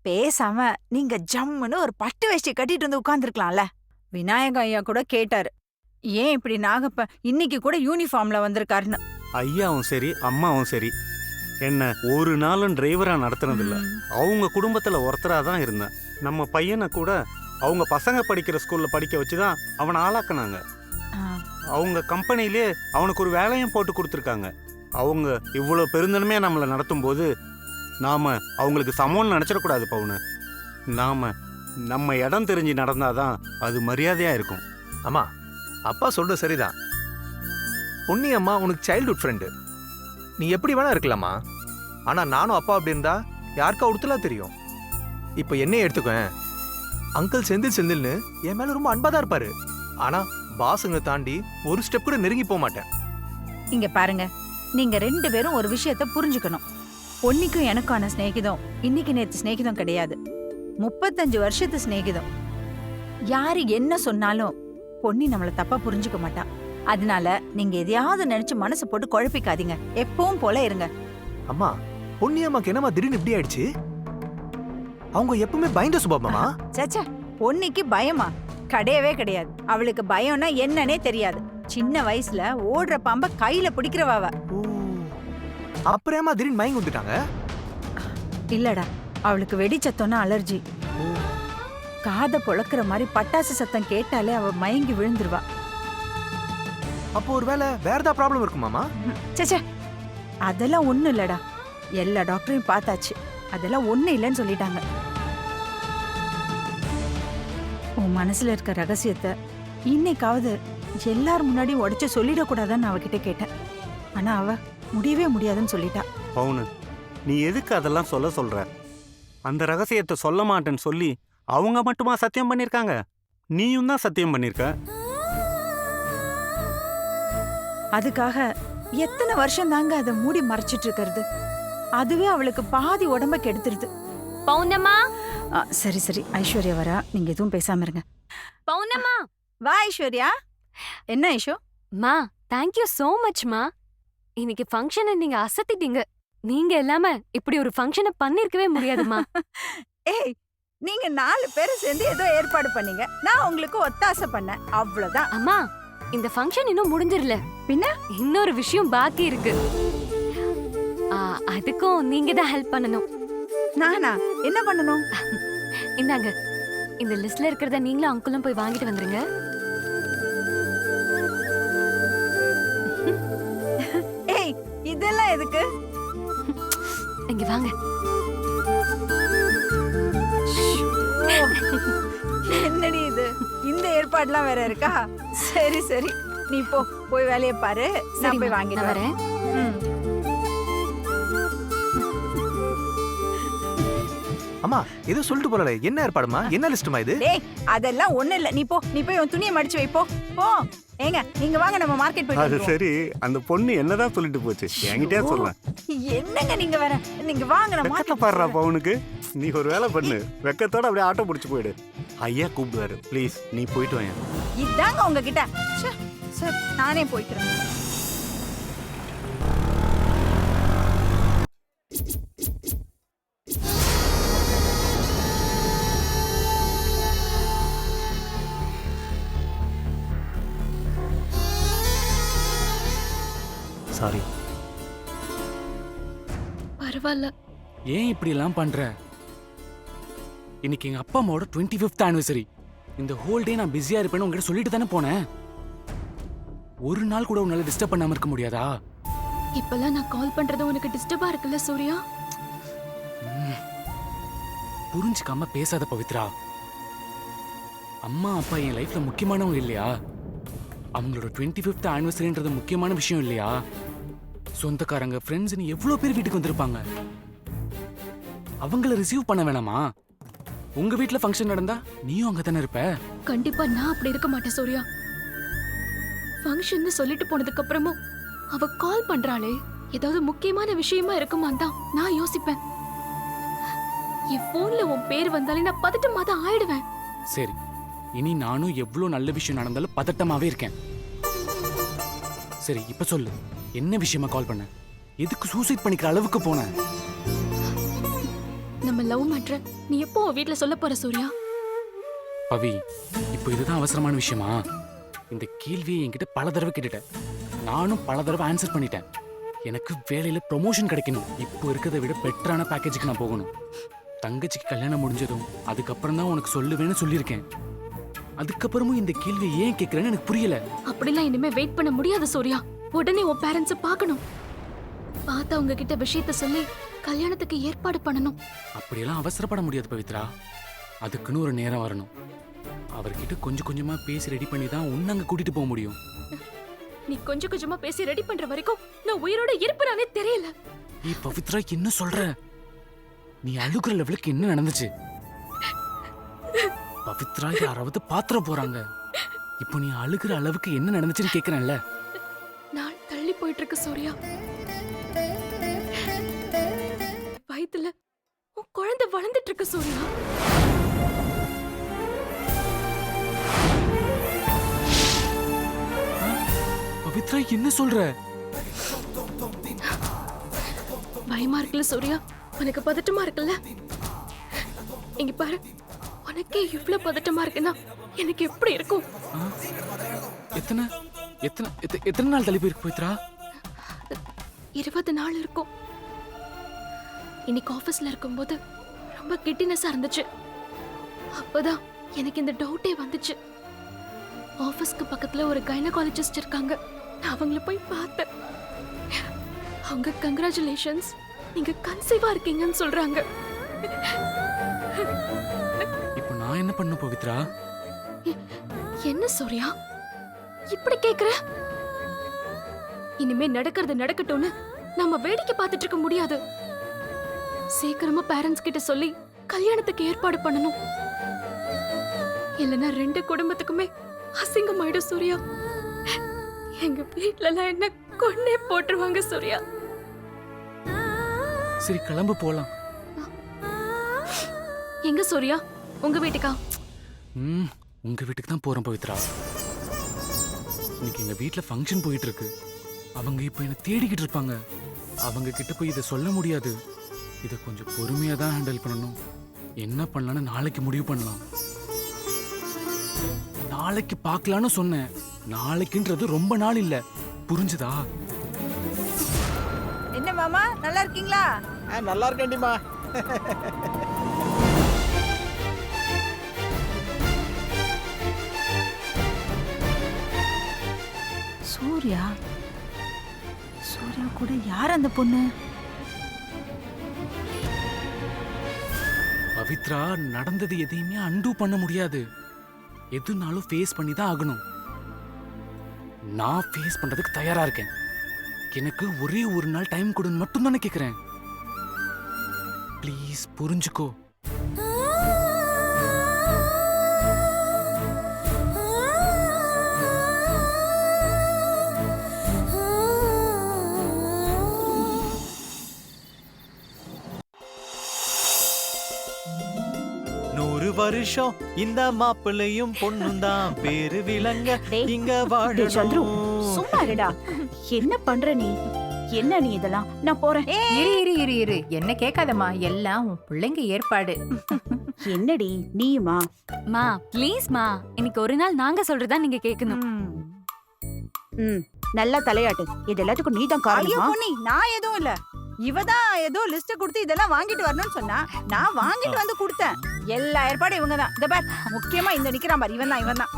பேசாம நீங்க ஜம்முன்னு ஒரு பட்டு வேஷ்டி கட்டிட்டு வந்து உட்கார்ந்துருக்கலாம்ல. விநாயக ஐயா கூட கேட்டாரு, ஏன் இப்படி நாகப்ப இன்னைக்கு கூட யூனிஃபார்ம்ல வந்திருக்காருன்னு. ஐயாவும் சரி அம்மாவும் சரி என்ன ஒரு நாளும் டிரைவரா நடத்துனதில்ல. அவங்க குடும்பத்துல ஒருத்தரா தான் இருந்தேன். நம்ம பையனை கூட அவங்க பசங்க படிக்கிற ஸ்கூல்ல படிக்க வச்சுதான் அவனை ஆளாக்குனாங்க. அவங்க கம்பெனிலே அவனுக்கு ஒரு வேலையும் போட்டு கொடுத்துருக்காங்க. அவங்க இவ்வளோ பெருந்தன்மையா நம்மளை நடத்தும் போது நாம அவங்களுக்கு சமம்னு நினைச்சிடக்கூடாது பவுனு. நாம நம்ம இடம் தெரிஞ்சு நடந்தாதான் அது மரியாதையா இருக்கும். அம்மா அப்பா சொல்றது சரிதான். பொன்னி அம்மா உனக்கு சைல்ட்ஹுட் ஃப்ரெண்டு, நீ எப்படி வேணா இருக்கலாமா. ஆனா நானும் அப்பா அப்படி இருந்தா யாருக்கா உடுத்தலாம் தெரியும். இப்போ என்னையே எடுத்துக்கேன், அங்கிள் செந்தில்னு என் மேல ரொம்ப அன்பா தான் இருப்பாரு. ஆனா பாசுங்க தாண்டி ஒரு ஸ்டெப் கூட நெருங்கி போக மாட்டேன். இங்க பாருங்க, நீங்க 2 பேரும் ஒரு விஷயத்த புரிஞ்சுக்கணும். பொன்னிக்கும் எனக்கான சிநேகிதம் இன்னைக்கு நேத்து சிநேகிதம் கிடையாது, 35 வருஷத்து சிநேகிதம். யாரு என்ன சொன்னாலும் பொன்னி நம்மள தப்பா புரிஞ்சுக்க மாட்டா. அதனால நீங்க எதையாவது நினைச்சு மனசு போட்டு குழப்பிக்காதீங்க. எப்பவும் போல இருங்க. அம்மா பொன்னி அம்மாக்கு என்னம்மா திடீர்னு இப்படி ஆயிடுச்சு? அவங்க எப்பவுமே பயந்த சுபாவமா? சச்சா, பொன்னிக்கு பயமா கிடையவே கிடையாது. அவளுக்கு பயம்னா என்னன்னே தெரியாது. சின்ன வயசுல ஓடுற பாம்ப கையில பிடிக்கிறவாவ. அப்புறமா திடீர்னு மயங்கி வந்துட்டாங்க? இல்லடா, அவளுக்கு வெடிச்சத்தம்னா அலர்ஜி. காதை பொளக்குற மாதிரி பட்டாசு சத்தம் கேட்டாலே அவ மயங்கி விழுந்துருவா. அப்போ ஒருவேளை வேற ஏதாவது ப்ராப்ளம் இருக்குமாமா? சச்சா, அதெல்லாம் ஒண்ணும் இல்லடா. எல்லா டாக்டரையும் பார்த்தாச்சு, அதெல்லாம் ஒண்ணும் இல்லைன்னு சொல்லிட்டாங்க. உன் மனசுல இருக்க ரகசியத்தை இன்னைக்காவது எல்லாரும் முன்னாடியும் உடைச்சு சொல்லிடக்கூடாதான்னு அவகிட்ட கேட்டேன். ஆனா அவ முடியவே முடியாதுன்னு சொல்லிட்டா. பவுனு, நீ எதுக்கு அதெல்லாம் சொல்ற? அந்த ரகசியத்தை சொல்ல மாட்டேன்னு சொல்லி அவங்க மட்டுமா சத்தியம் பண்ணிருக்காங்க? நீயும் தான் சத்தியம் பண்ணிருக்க. அதுக்காக எத்தனை வருஷம் தாங்க அதை மூடி மறைச்சிட்டு இருக்கிறது? அதுவே அவளுக்கு பாதி உடம்ப கெடுத்துருது. பௌர்ணமா, சரி சரி, ஐஸ்வர்யா வரா, நீங்க எதுவும் பேசாம இருங்க. பௌர்ணமா வா ஐஸ்வர்யா. என்ன ஐஷோ? மா, தேங்க்யூ சோ மச் மா. இன்னைக்கு ஃபங்க்ஷனை நீங்க அசத்திட்டீங்க. நீங்க இல்லாம இப்படி ஒரு ஃபங்க்ஷனை பண்ணிருக்கவே முடியாதுமா. ஏய், நீங்க 4 பேரும் சேர்ந்து ஏதோ ஏற்பாடு பண்ணீங்க, நான் உங்களுக்கு ஒத்தாசை பண்ணேன், அவ்வளவுதான். அம்மா, இந்த ஃபங்க்ஷன் இன்னும் முடிஞ்சிரல. பின்ன இன்னொரு விஷயம் பாக்கி இருக்கு. அதுக்கும் நீங்க தான் ஹெல்ப் பண்ணணும். நானா என்ன பண்ணணும்? இந்தாங்க, இந்த லிஸ்ட்ல இருக்கிறத நீங்களும் அங்கிளும் போய் வாங்கிட்டு வந்துருங்க. ஏய், இதெல்லாம் எதுக்கு? இங்க வாங்க. என்னடி இது, இந்த ஏற்பாடுலாம் வேற இருக்கா? சரி சரி, நீ போய் வேலையை பாரு, நான் போய் வாங்கிட்டு வரேன். அம்மா ஏதோ சொல்லிட்டு போறல, என்ன ஏற்பாடுமா? என்ன லிஸ்ட்மா இது? டேய், அதெல்லாம் ஒண்ணு இல்ல. நீ போய் உன் துணியை மடிச்சு வை. போ. ஏங்க, நீங்க வாங்க, நம்ம மார்க்கெட் போயிட்டு அது வருவோம். சரி, அந்த பொண்ணு என்னதான் சொல்லிட்டு போச்சு? என்கிட்டயே சொல்ல. என்னங்க நீங்க வேற, நீங்க வாங்க, நம்ம மார்க்கெட் பாடுறா பவுனுக்கு. நீ ஒரு வேலை பண்ணு, வெக்கத்தோட அப்படியே ஆட்டோ பிடிச்சு போயிடு. ஐயா கூப்பிடுவாரு, ப்ளீஸ் நீ போயிட்டு வாங்க. இதாங்க உங்ககிட்ட. சரி, நானே போய்க்கிறேன். சாரி. பரவாயில்ல. ஏன் இப்படி எல்லாம் பண்ற? இன்னைக்கு எங்க அப்பா அம்மாவோட 25th ஆனிவர்சரி. இந்த ஹோல் டே நான் பிஸியா இருப்பேன்னு உங்ககிட்ட சொல்லிட்டு தானே போனேன். ஒரு நாள் கூட உன்னால டிஸ்டர்ப் பண்ணாம இருக்க முடியாதா? இப்பெல்லாம் நான் கால் பண்றது உனக்கு டிஸ்டர்பா இருக்குல்ல சூர்யா? புரிஞ்சுக்காம பேசாத பவித்ரா. அம்மா அப்பா என் லைஃப்ல முக்கியமானவங்க இல்லையா? அவங்களோட 25th ஆனிவர்சரின்றது முக்கியமான விஷயம் இல்லையா? சொந்தக்காரங்க, ஃப்ரெண்ட்ஸ்னு எவ்வளவு பேர் வீட்டுக்கு வந்திருப்பாங்க. அவங்கள ரிசீவ் பண்ண வேணாமா? உங்க வீட்ல ஃபங்க்ஷன் நடந்தா நீயும் அங்க தானே இருப்ப. கண்டிப்பா நான் அப்படி இருக்க மாட்டேன் சூர்யா. ஃபங்க்ஷன் சொல்லிட்டு போனதுக்கு அப்புறமும் அவ கால் பண்றாளே, ஏதாவது முக்கியமான விஷயமா இருக்குமா தான் நான் யோசிப்பேன். என் போன்ல உன் பேர் வந்தாலே நான் பதட்டமா தான் ஆயிடுவேன். சரி, இனி நானும் எவ்வளவு நல்ல விஷயம் நடந்தாலும் பதட்டமாவே இருக்கேன். சரி, இப்ப சொல்லு, என்ன விஷயமா கால் பண்ண? எதுக்கு சூசைட் பண்ணிக்கிற அளவுக்கு போன? நம்ம லவ் மேட்டர் நீ எப்போ வீட்ல சொல்ல போற சூர்யா? பவி, இப்போ இதுதான் அவசரமான விஷயமா? இந்த கேள்வியை என்கிட்ட பல தடவை கேட்டுட்டேன். நானும் பல தடவை ஆன்சர் பண்ணிட்டேன். எனக்கு வேலையில ப்ரொமோஷன் கிடைக்கணும். இப்போ இருக்கிறத விட பெட்டரான பேக்கேஜுக்கு நான் போகணும். தங்கச்சிக்கு கல்யாணம் முடிஞ்சதும் அதுக்கப்புறம் தான் உனக்கு சொல்லுவேன்னு சொல்லியிருக்கேன். அதுக்கப்புறமும் இந்த கேள்வியை ஏன் கேட்கறேன்னு எனக்கு புரியல. அப்படிலாம் இனிமே வெயிட் பண்ண முடியாது சூர்யா. உடனே உன் பேரண்ட்ஸை பார்க்கணும். பார்த்து அவங்க கிட்ட விஷயத்த சொல்லி கல்யாணத்துக்கு ஏற்பாடு பண்ணணும். அப்படியெல்லாம் அவசரப்பட முடியாது பவித்ரா. அதுக்குன்னு ஒரு நேரம் வரணும். அவர்கிட்ட கொஞ்சம் கொஞ்சமா பேசி ரெடி பண்ணி தான் உன்னை அங்க கூட்டிட்டு போக முடியும். நீ கொஞ்சம் கொஞ்சமா பேசி ரெடி பண்ற வரைக்கும் நான் உயிரோட இருப்பேனானே தெரியல. நீ பவித்ரா என்ன சொல்ற? நீ அழுகுற லெவலுக்கு என்ன நடந்துச்சு? பவித்ரா யாராவது பாத்திர போறாங்க. இப்போ நீ அழுகுற அளவுக்கு என்ன நடந்துச்சுன்னு கேக்குறேன்ல. நாள் தள்ளி போயிட்டு இருக்கு சூர்யா. வயித்துல உன் குழந்தை வளர்ந்துட்டு இருக்கு சூர்யா. பவித்ரா என்ன சொல்ற? பயமா இருக்குல்ல சூர்யா? உனக்கு பதட்டமா இருக்குல்ல? இங்க பாரு, உனக்கே இவ்வளவு பதட்டமா இருக்குன்னா எனக்கு எப்படி இருக்கும்? எத்தனை எத்தனை எத்தனை நாள் தள்ளி போயிருக்கு பவித்ரா? 20 நாள் இருக்கும். இன்னைக்கு ஆபீஸ்ல இருக்கும்போது ரொம்ப கிட்டினஸா இருந்துச்சு. அப்பதான் எனக்கு இந்த டவுட்டே வந்துச்சு. ஆபீஸ்க்கு பக்கத்துல ஒரு கைனகாலஜிஸ்ட் இருக்காங்க. நான் அவங்கள போய் பார்த்தேன். அவங்க கங்க்ராச்சுலேஷன்ஸ், நீங்க கன்சீவா இருக்கீங்கன்னு சொல்றாங்க. இப்போ நான் என்ன பண்ண பவித்ரா? என்ன சூர்யா இப்படி கேக்குற? இனிமே நடக்கிறது நடக்கட்டும்னு நம்ம வேடிக்கை பார்த்துட்டு இருக்க முடியாது. சீக்கிரமா பேரண்ட்ஸ் கிட்ட சொல்லி கல்யாணத்துக்கு ஏற்பாடு பண்ணணும். இல்லைன்னா 2 குடும்பத்துக்குமே அசிங்கமாயிடும் சூர்யா. எங்க வீட்ல எல்லாம் என்ன கொன்னே போட்டுருவாங்க சூர்யா. சரி கிளம்பு போலாம். எங்க சூர்யா? உங்க வீட்டுக்கா? உங்க வீட்டுக்கு தான் போறேன் பவித்ரா. இன்னைக்கு எங்க வீட்ல ஃபங்க்ஷன் போயிட்டு இருக்கு. அவங்க இப்போ என்ன தேடிக்கிட்டு இருப்பாங்க. அவங்க கிட்ட போய் இதை சொல்ல முடியாது. இதை கொஞ்சம் பொறுமையா தான் ஹேண்டில் பண்ணணும். என்ன பண்ணலான்னு நாளைக்கு முடிவு பண்ணலாம். நாளைக்கு பார்க்கலான்னு சொன்னேன். நாளைக்குன்றது ரொம்ப நாள் இல்ல, புரிஞ்சுதா? என்ன மாமா, நல்லா இருக்கீங்களா? நல்லா இருக்கேன்டிமா. சூர்யா கூட யார் அந்த பொண்ணு? பவித்ரா, நடந்தது எதையுமே அன்டூ பண்ண முடியாது. எதுனாலும் ஃபேஸ் பண்ணி தான் ஆகணும். நான் ஃபேஸ் பண்றதுக்கு தயாரா இருக்கேன். எனக்கு ஒரே ஒரு நாள் டைம் கொடுன்னு மட்டும் தானே கேக்குறேன். ப்ளீஸ் புரிஞ்சுக்கோ. வருஷம் இந்த மாப்பிள்ளையும் பொண்ணும் தான் பேரு விளங்க இங்க சந்துரு, வாழணும். சும்மா இருடா. என்ன பண்ற நீ? என்ன நீ இதெல்லாம்? நான் போறேன். இரு என்ன கேட்காதம்மா, எல்லாம் உன் பிள்ளைங்க ஏற்பாடு. என்னடி நீயுமா? மா ப்ளீஸ் மா, இன்னைக்கு ஒரு நாள் நாங்க சொல்றதா நீங்க கேட்கணும். நல்லா தலையாட்டு. இது எல்லாத்துக்கும் நீ தான் காரணமா? ஐயோ பொன்னி, நான் எதுவும் இல்ல. இவதான் ஏதோ லிஸ்ட் கொடுத்து இதெல்லாம் வாங்கிட்டு வரணும்னு சொன்னா, நான் வாங்கிட்டு வந்து கொடுத்தேன். எல்லா ஏற்பாடும் இவங்க தான். இந்த பார், முக்கியமா இந்த நிக்கிற மாதிரி இவன் தான்.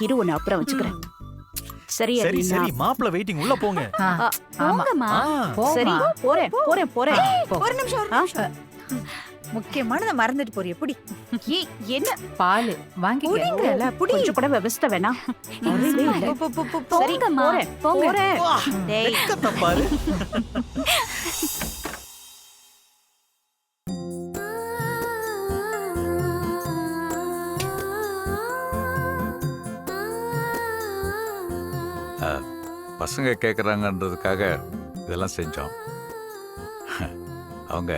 இரு, ஒன்னு அப்புறம் வச்சுக்கிறேன். சரி மாப்பிள்ள வெயிட்டிங், உள்ள போங்க. போங்கம்மா. சரி, போறேன். ஒரு நிமிஷம். முக்கியமானதை மறந்துட்டு போறிய புடி. என்ன பால் வாங்கிக்கல, புடி. கொஞ்சம் கூட விவஸ்தை வேணாம். போங்கம்மா, போறேன். பாரு. பசங்க கேட்குறாங்கன்றதுக்காக இதெல்லாம் செஞ்சோம். அவங்க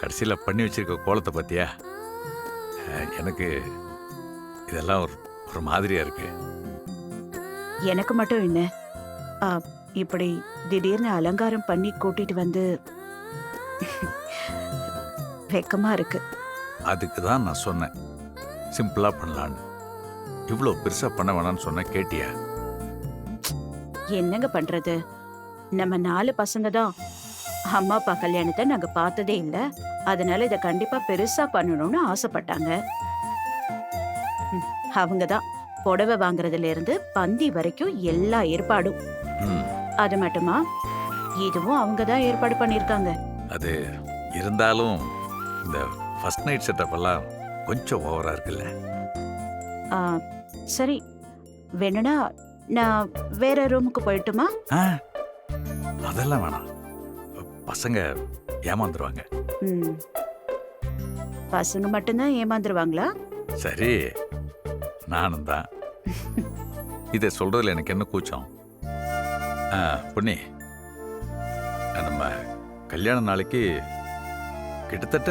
கடைசியில் பண்ணி வச்சிருக்க கோலத்தை பார்த்தியா? எனக்கு இதெல்லாம் ஒரு மாதிரியா இருக்கு. எனக்கு மட்டும் என்ன, இப்படி திடீர்னு அலங்காரம் பண்ணி கூட்டிட்டு வந்து வெக்கமா இருக்கு. அதுக்கு தான் நான் சொன்னேன் சிம்பிளா பண்ணலான்னு. இவ்வளோ பெருசா பண்ண வேணாம்னு சொன்ன கேட்டியா? என்னங்க பண்றது, நம்ம 4 பசங்க தான். அம்மா அப்பா கல்யாணத்தை நாங்க பார்த்ததே இல்ல. அதனால இத கண்டிப்பா பெருசா பண்ணணும்னு ஆசைப்பட்டாங்க. அவங்க தான் புடவை வாங்குறதுல இருந்து பந்தி வரைக்கும் எல்லா ஏற்பாடும். ம், அது மட்டுமா, இதுவும் அவங்க தான் ஏற்பாடு பண்ணிருக்காங்க. அது இருந்தாலும் இந்த ஃபர்ஸ்ட் நைட் செட்டப் எல்லாம் கொஞ்சம் ஓவரா இருக்குல்ல? ஆ, சரி, வேணும்னா நான் வேற ரூமுக்கு போயிட்டுமா? ஆ, அதெல்லாம் வேணாம். பசங்க ஏமாந்துருவாங்க. ம். பசங்க மட்டும்தான் ஏமாந்துருவாங்களா? சரி, நானும் தான். இதை சொல்றதுல எனக்கு என்ன கூச்சம்? பொன்னி, நம்ம கல்யாண நாளைக்கு கிட்டத்தட்ட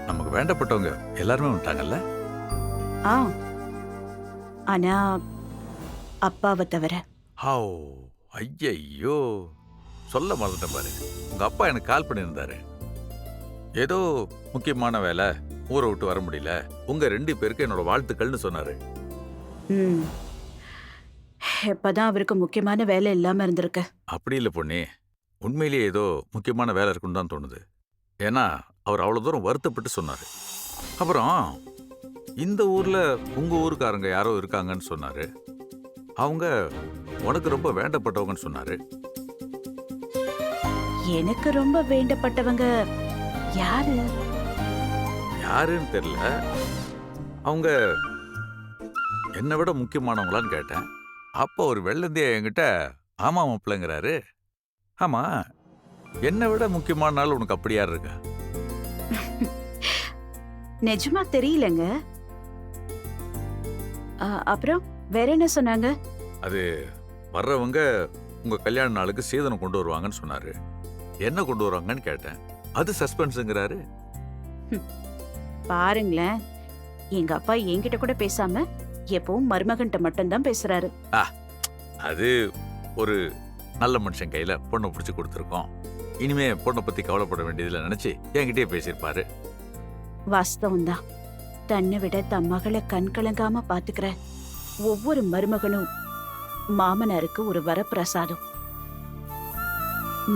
நமக்கு வேண்டப்பட்டவங்க எல்லாருமே வந்துட்டாங்கல்ல? ஆ, ஆனா அப்பாவை தவிர. ஹாவ், ஐயையோ, சொல்ல மறந்துட்டேன் பாரு. உங்க அப்பா எனக்கு கால் பண்ணியிருந்தாரு. ஏதோ முக்கியமான வேலை, ஊரை விட்டு வர முடியல, உங்க 2 பேருக்கு என்னோட வாழ்த்துக்கள்னு சொன்னாரு. ம். இப்பதான் அவருக்கு முக்கியமான வேலை இல்லாம இருந்திருக்கு. அப்படி இல்லை பொண்ணே, உண்மையிலேயே ஏதோ முக்கியமான வேலை இருக்குன்னு தான் தோணுது. ஏன்னா அவர் அவ்வளோ தூரம் வருத்தப்பட்டு சொன்னார். அப்புறம் இந்த ஊரில் உங்கள் ஊருக்காரங்க யாரோ இருக்காங்கன்னு சொன்னார். அவங்க உனக்கு ரொம்ப வேண்டப்பட்டவங்கன்னு சொன்னார். எனக்கு ரொம்ப வேண்டப்பட்டவங்க யாரு? யாருன்னு தெரியல. அவங்க என்னை விட முக்கியமானவங்களான்னு கேட்டேன். அப்போ ஒரு வெள்ளந்தியா என்கிட்ட ஆமா மாப்பிள்ளைங்கிறாரு. ஆமா, என்னை விட முக்கியமான நாள் உனக்கு அப்படி யார் இருக்கா? நிஜமா தெரியலங்க. அப்புறம் வேற என்ன சொன்னாங்க? அது வர்றவங்க உங்க கல்யாண நாளுக்கு சீதனம் கொண்டு வருவாங்கன்னு சொன்னாரு. என்ன கொண்டு வருவாங்கன்னு கேட்டேன். அது சஸ்பென்ஸுங்கிறாரு. பாருங்களேன், எங்க அப்பா என்கிட்ட கூட பேசாம எப்பவும் மருமகன்ட்ட மட்டும்தான் பேசுறாரு. அது ஒரு நல்ல மனுஷன் கையில பொண்ணை பிடிச்சி கொடுத்துருக்கோம். இனிமே பொண்ணை பத்தி கவலைப்பட வேண்டியதுல நினைச்சு என்கிட்டயே பேசியிருப்பாரு. வாஸ்தவம் தான். தன்னை விட தன் மகளை கண் கலங்காம பாத்துக்கிற ஒவ்வொரு மருமகனும் மாமனாருக்கு ஒரு வரப்பிரசாதம்.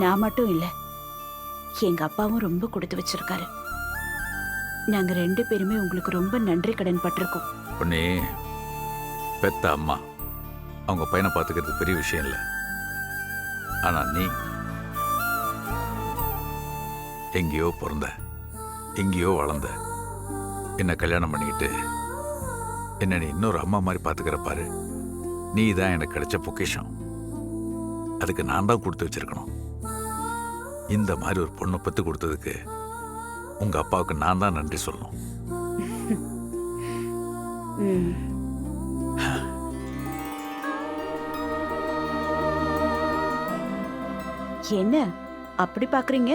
நான் மட்டும் இல்ல, எங்க அப்பாவும் ரொம்ப கொடுத்து வச்சிருக்காரு. நாங்க 2 பேருமே உங்களுக்கு ரொம்ப நன்றி கடன் பட்டிருக்கோம். பொண்ணே, பெத்த அம்மா அவங்க பையனை பார்த்துக்கிறது பெரிய விஷயம் இல்லை. ஆனா நீ எங்கேயோ பிறந்த, எங்கேயோ வளர்ந்த, என்ன கல்யாணம் பண்ணிக்கிட்டு என்ன நீ இன்னொரு அம்மா மாதிரி பார்த்துக்கிற பாரு. நீ தான் எனக்கு கிடைச்ச பொக்கிஷம். அதுக்கு நான் தான் கொடுத்து வச்சிருக்கணும். இந்த மாதிரி ஒரு பொண்ணை பத்து கொடுத்ததுக்கு உங்க அப்பாவுக்கு நான் தான் நன்றி சொல்லணும். என்ன அப்படி பாக்குறீங்க?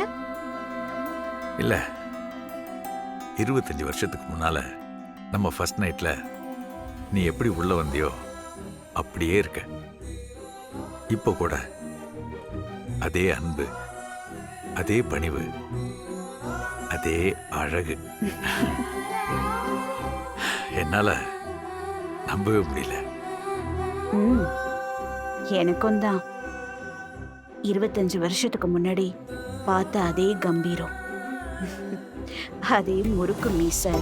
இல்ல, 25 வருஷத்துக்கு முன்னால நம்ம ஃபர்ஸ்ட் நைட்ல நீ எப்படி உள்ள வந்தியோ அப்படியே இருக்க. இப்போ கூட அதே அன்பு, அதே பணிவு, அதே அழகு. என்னால நம்பவே முடியல. எனக்கும் தான் 25 வருஷத்துக்கு முன்னாடி பார்த்த அதே கம்பீரம், அதே முறுக்கு மீசை,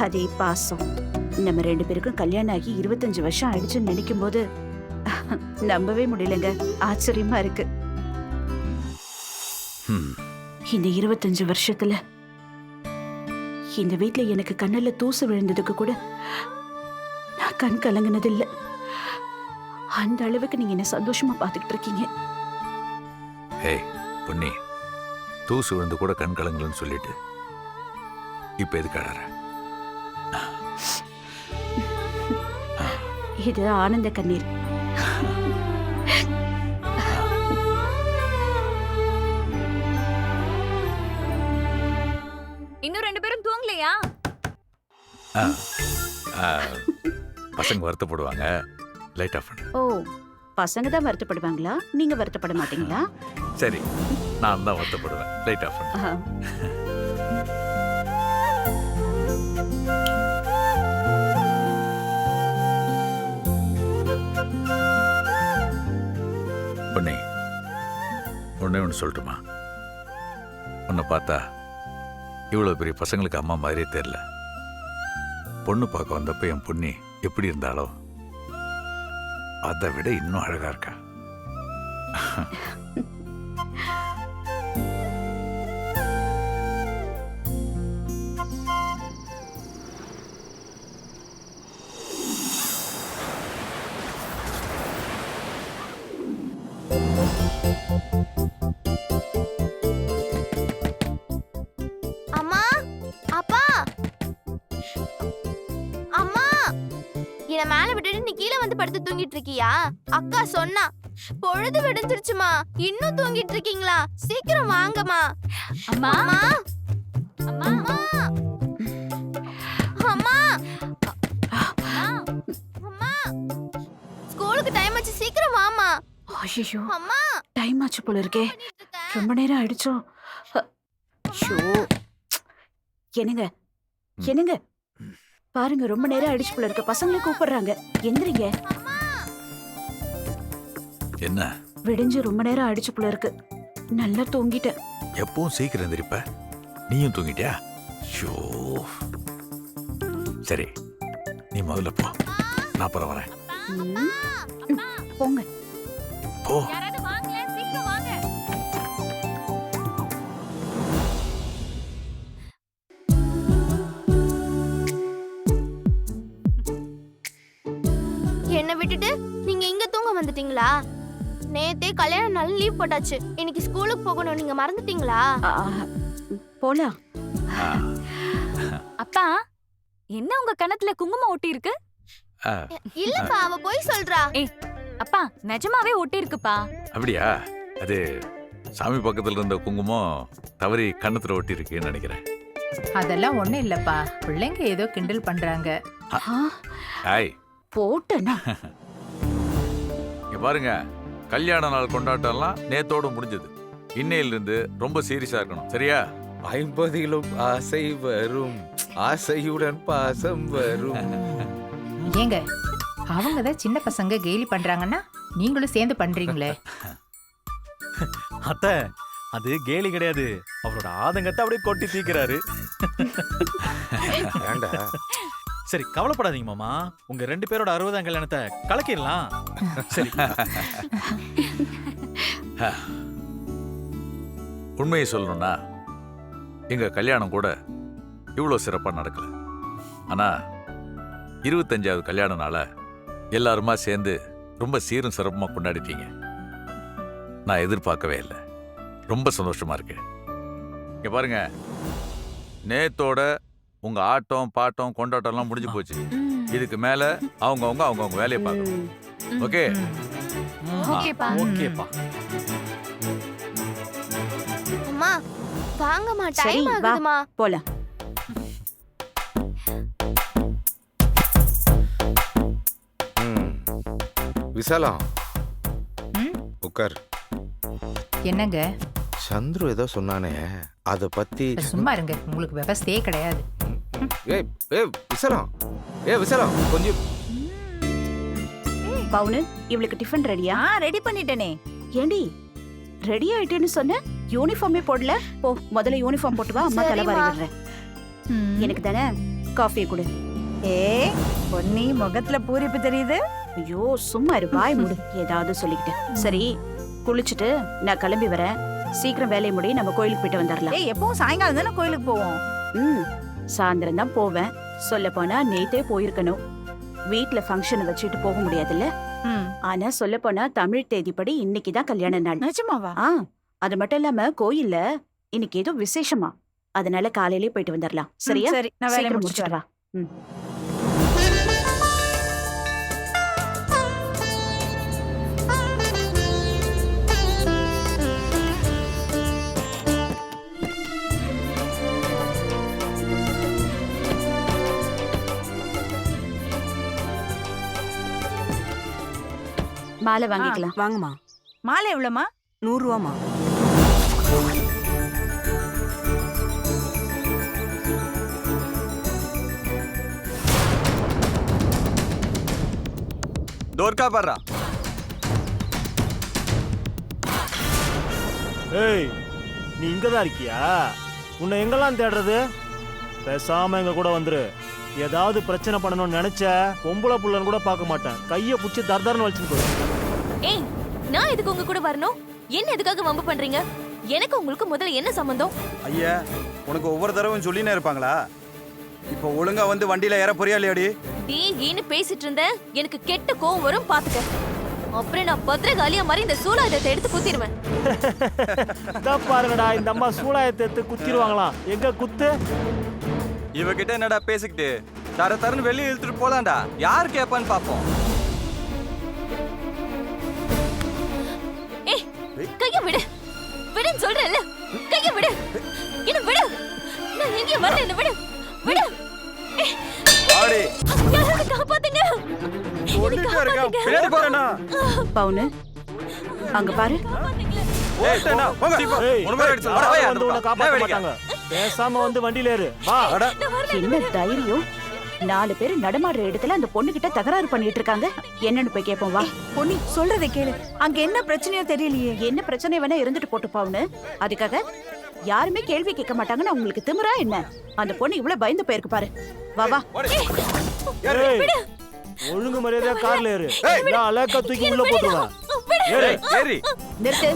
அதே பாசம். நம்ம 2 பேருக்கும் கல்யாணம் ஆகி 25 வருஷம் ஆயிடுச்சுன்னு நினைக்கும் போது நம்பவே முடியலங்க. ஆச்சரியமா இருக்கு. இந்த 25 வருஷத்துல இந்த வீட்ல எனக்கு கண்ணுல தூசு விழுந்ததுக்கு கூட நான் கண் கலங்கினது இல்ல. அந்த அளவுக்கு நீங்க என்ன சந்தோஷமா பாத்துக்கிட்டு இருக்கீங்க. ஏய் பொன்னி, தூசு விழுந்து கூட கண் கலங்கலன்னு சொல்லிட்டு இப்ப எதுக்கு அழற? இது ஆனந்த கண்ணீர். இன்னும் 2 பேரும் தூங்கலையா? பசங்க வருத்தப்படுவாங்க. லைட் ஆஃப் பண்ணு. ஓ, பசங்க தான் வருத்தப்படுவாங்களா? நீங்க வருத்தப்பட மாட்டீங்களா? சரி, நான் தான் வருத்தப்படுவேன். லைட் ஆஃப் பண்ணு. ஒண்ணே ஒன்று சொல்லட்டுமா? உன்னை பார்த்தா இவ்வளோ பெரிய பசங்களுக்கு அம்மா மாதிரியே தெரில. பொண்ணு பார்க்க வந்தப்ப என் பொண்ணு எப்படி இருந்தாலோ அதை விட இன்னும் அழகா இருக்கா. அம்மா, அப்பா, அம்மா, என்ன மேல விட்டுட்டு நீ கீழே வந்து படுத்து தூங்கிட்டு இருக்கியா? அக்கா சொன்னா பொழுது விடிஞ்சிருச்சுமா, இன்னும் தூங்கிட்டு இருக்கீங்களா? சீக்கிரம் வாங்கம்மா. அம்மா அம்மா, அம்மா, அம்மா, அம்மா, ஸ்கூலுக்கு டைம் ஆச்சு, சீக்கிரம் வாமா. ஐயோ, அம்மா, டைம் ஆச்சு போல இருக்கே. ரொம்ப நேரம் ஆயிடுச்சோ. ஐயோ, என்னங்க என்னங்க பாருங்க, ரொம்ப நேரம் ஆயிடுச்சு போல இருக்க. பசங்களை கூப்பிடுறாங்க, எந்திரிங்க. என்ன? விடிஞ்சு ரொம்ப நேரம் ஆயிடுச்சு போல இருக்கு. நல்லா தூங்கிட்டேன். எப்பவும் சீக்கிரம் எந்திரிப்ப, நீயும் தூங்கிட்டியா? ஷோ, சரி நீ முதல்ல போ, நான் அப்புறம் வரேன். போங்க போ. யாராவது வாங்க, சீக்கிரம் வாங்க. என்ன விட்டுட்டு நீங்க இங்க தூங்க வந்துட்டீங்களா? நேத்தே கல்யாண நாள் லீவ் போட்டாச்சு, இன்னைக்கு ஸ்கூலுக்கு போகணும், நீங்க மறந்துட்டீங்களா? போலாம். அப்பா, என்ன உங்க கணத்துல குங்குமம் ஒட்டி இருக்கு? இல்லப்பா, அவ போய் சொல்றா. ஏய் அப்பா, நிஜமாவே ஒட்டி இருக்குப்பா. அப்படியா? அது சாமி பக்கத்துல இருந்த குங்குமம் தவறி கண்ணத்துல ஒட்டி இருக்குன்னு நினைக்கிறேன். அதெல்லாம் ஒண்ணும் இல்லப்பா, பிள்ளைங்க ஏதோ கிண்டல் பண்றாங்க. ஹாய் போட்டேனா? இங்க பாருங்க, கல்யாண நாள் கொண்டாட்டம்லாம் நேத்தோட முடிஞ்சது. இன்னையிலிருந்து ரொம்ப சீரியஸா இருக்கணும், சரியா? 50 ஆசை வரும், ஆசையுடன் பாசம் வரும். ஏங்க, அவங்க தான் சின்ன பசங்க கேலி பண்றாங்கன்னா நீங்களும் சேர்ந்து பண்றீங்களே. அத்தை, அது கேலி கிடையாது, அவரோட ஆதங்கத்தை அப்படியே கொட்டி தீக்கிறாரு. ஏண்டா? சரி, கவலைப்படாதீங்க மாமா, உங்க 2 பேரோட 60ஆம் கல்யாணத்தை கலக்கிடலாம். சரி. உண்மையை சொல்லணும்னா எங்க கல்யாணம் கூட இவ்வளோ சிறப்பா நடக்கல. ஆனா 25வது கல்யாண நாளை எல்லாருமா சேர்ந்து ரொம்ப சீரும் சிறப்புமா கொண்டாடிட்டீங்க. நான் எதிர்பார்க்கவே இல்லை, ரொம்ப சந்தோஷமா இருக்கு. இங்க பாருங்க, நேத்தோட உங்க ஆட்டம் பாட்டம் கொண்டாட்டம்லாம் முடிஞ்சு போச்சு. இதுக்கு மேல அவங்கவுங்க வேலையை பார்க்கணும். ஓகே? ஓகேப்பா. ஓகேப்பா. அம்மா வாங்கம்மா, சரி, டைம் வா. ஆகுதுமா. போலாம். விசாலம், உட்கார். என்னங்க? சந்துரு ஏதோ சொன்னானே, அதை பத்தி. சும்மா இருங்க, உங்களுக்கு விவசாயே கிடையாது. ஏய் ஏய் விசாலம், விசாலம் கொஞ்சம். பவுனு, இவளுக்கு டிஃபன் ரெடியா? ரெடி பண்ணிட்டேனே. ஏண்டி ரெடி ஆயிட்டேன்னு சொன்ன, யூனிஃபார்மே போடல? போ, முதல்ல யூனிஃபார்ம் போட்டு வா, அம்மா தலை வாரி விடுறேன். எனக்கு தானே காஃபி கொடு. பொன்னி முகத்துல பூரிப்பு தெரியுது. ஐயோ சும்மா இரு, வாய் மூடு. ஏதாவது சொல்லிக்கிட்டேன். சரி, குளிச்சுட்டு நான் கிளம்பி வரேன். சீக்கிரம் வேலையை முடி, நம்ம கோயிலுக்கு போயிட்டு வந்துடலாம். எப்பவும் சாயங்காலம் தானே கோயிலுக்கு போவோம். சாயந்தரம் தான் போவேன். சொல்ல போனா நேத்தே போயிருக்கணும். வீட்டுல ஃபங்க்ஷன் வச்சுட்டு போக முடியாதுல்ல. ஆனா சொல்ல போனா தமிழ் தேதிப்படி இன்னைக்குதான் கல்யாண நாள். நிஜமாவா? அது மட்டும் இல்லாம கோயில்ல இன்னைக்கு ஏதோ விசேஷமா, அதனால காலையிலே போயிட்டு வந்துடலாம். சரியா? சரி, நான் வேலையை முடிச்சிட்டு வா. மாலை வாங்கிக்கலாம். வாங்கம்மா. மாலை எவ்வளவுமா? 100 ரூபாமா. டோர்க்கா பாரா. ஏய், நீ இங்கதான் இருக்கியா? உன்னை எங்கெல்லாம் தேடுறது? பேசாம எங்க கூட வந்துரு. ஏதாவது பிரச்சனை பண்ணணும்னு நினைச்ச பொம்பளை புள்ளன்னு கூட பார்க்க மாட்டேன். கைய புடிச்சு தர்தர்னு வச்சுட்டு போய். ஏய், நான் எதுக்கு உங்க கூட வரணும்? என்ன எதுக்காக வம்பு பண்றீங்க? எனக்கு உங்களுக்கு முதல்ல என்ன சம்பந்தம்? ஐயா, உனக்கு ஒவ்வொரு தடவையும் சொல்லினே இருப்பாங்களா? இப்போ ஒழுங்கா வந்து வண்டியில ஏற போறியா இல்லையாடி? ஏன்னு பேசிட்டு இருந்தேன். எனக்கு கெட்ட கோவம் வரும், பாத்துக்க. அப்புறம் நான் பத்திரகாலியா மாதிரி இந்த சூலாயுதத்தை எடுத்து குத்திடுவேன். பாருங்கடா, இந்த அம்மா சூலாயத்தை எடுத்து குத்திடுவாங்களாம். எங்க குத்து? இவகிட்ட என்னடா பேசிக்கிட்டு தர தரன்னு வெளியே இழுத்துட்டு போலாம்டா. யார் கேப்பான்னு பாப்போம். ஏய், கைய விடு. விடுன்னு சொல்றேன்ல, கைய விடு. என்ன விடு. நான் எங்கேயும் வரல, என்ன விடு. விடு. ஆடி. யாராவது காப்பாத்துங்க. சொல்லிட்டே இருக்கேன். பின்னாடி போறேனா? பவுனு, அங்க பாரு. ஏய், டேனா, போங்க. ஏய், ஒரு மாதிரி அடிச்சு. வர வாயா. வந்து உன்னை காப்பாத்த மாட்டாங்க. பேசாம வந்து வண்டியில ஏறு. வா. என்ன தைரியம்? 4 பேர் நடமாடுற இடத்துல அந்த பொண்ணு கிட்ட தகராறு பண்ணிட்டு இருக்காங்க. என்னன்னு போய் கேப்போம் வா. பொண்ணு சொல்றதை கேளு. அங்க என்ன பிரச்சனையோ தெரியலையே. என்ன பிரச்சனை வேணா இருந்துட்டு போட்டு பாவுன்னு. அதுக்காக யாருமே கேள்வி கேட்க மாட்டாங்கன்னு உங்களுக்கு திமிரா என்ன? அந்த பொண்ணு இவ்வளவு பயந்து போயிருக்கு பாரு. வா வா. ஏய், ஒழுங்கு மரியாதையா கார்ல ஏறு. நான் அலக்க தூக்கி உள்ள போட்டுருவேன். ஏறு. ஏறி. நிறுத்து.